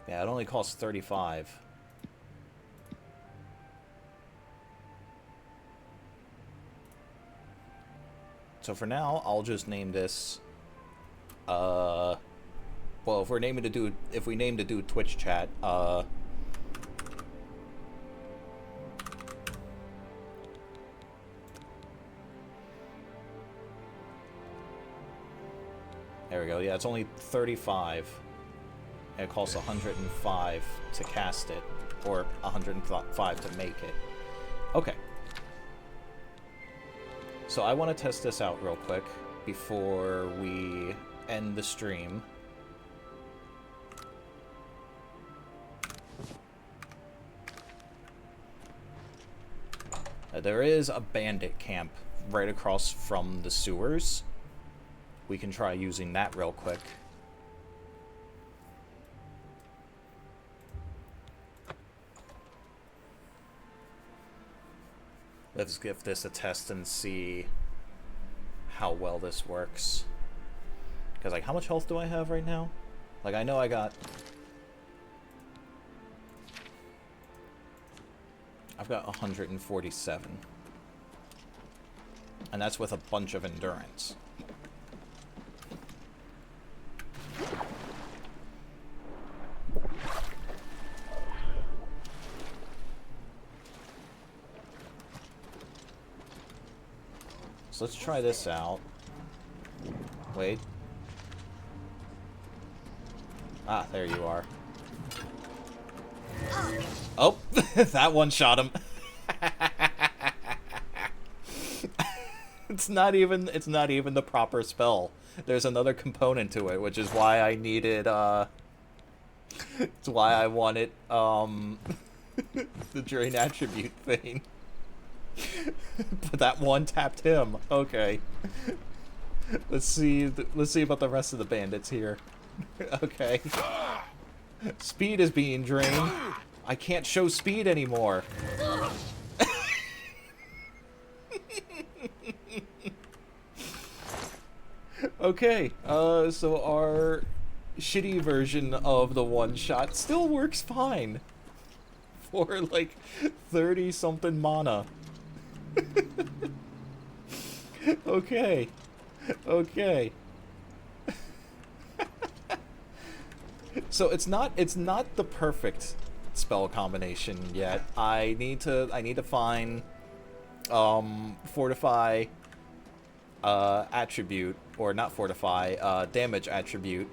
A: Yeah, it only costs 35. So for now, I'll just name this, well, if we name to do Twitch chat, there we go. Yeah, it's only 35. And it costs 105 to cast it, or 105 to make it. Okay. So I want to test this out real quick before we end the stream. There is a bandit camp right across from the sewers. We can try using that real quick. Let's give this a test and see how well this works. Because, like, how much health do I have right now? Like, I know I got... I've got 147. And that's with a bunch of endurance. So let's try this out. Wait. Ah, there you are. Oh, that one shot him. It's not even the proper spell. There's another component to it, which is why I needed it's why I wanted the drain attribute thing. But that one tapped him. Okay. Let's see about the rest of the bandits here. Okay. Speed is being drained. I can't show speed anymore. Okay. So our shitty version of the one shot still works fine. For like 30 something mana. Okay. Okay. So it's not the perfect spell combination yet. I need to find fortify attribute, or not fortify, damage attribute.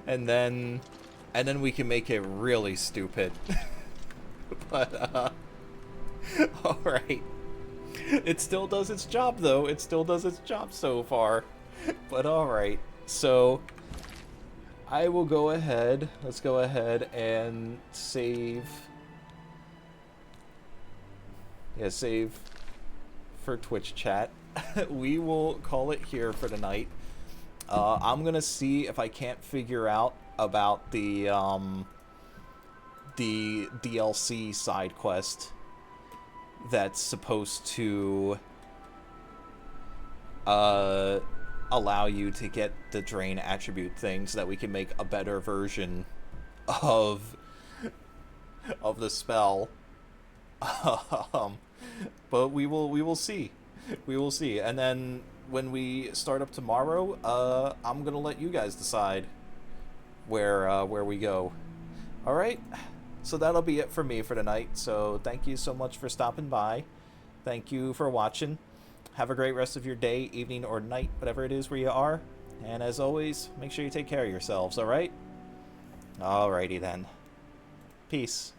A: And then we can make it really stupid. But alright. It still does its job though. It still does its job so far. But alright. So I will go ahead. Let's go ahead and save. Yeah, save for Twitch chat. We will call it here for tonight. I'm gonna see if I can't figure out about the DLC side quest that's supposed to allow you to get the drain attribute thing so that we can make a better version of the spell. But we will see. We will see. And then when we start up tomorrow, I'm gonna let you guys decide where we go. All right. So that'll be it for me for tonight. So thank you so much for stopping by. Thank you for watching. Have a great rest of your day, evening, or night, whatever it is where you are. And as always, make sure you take care of yourselves, alright? Alrighty then. Peace.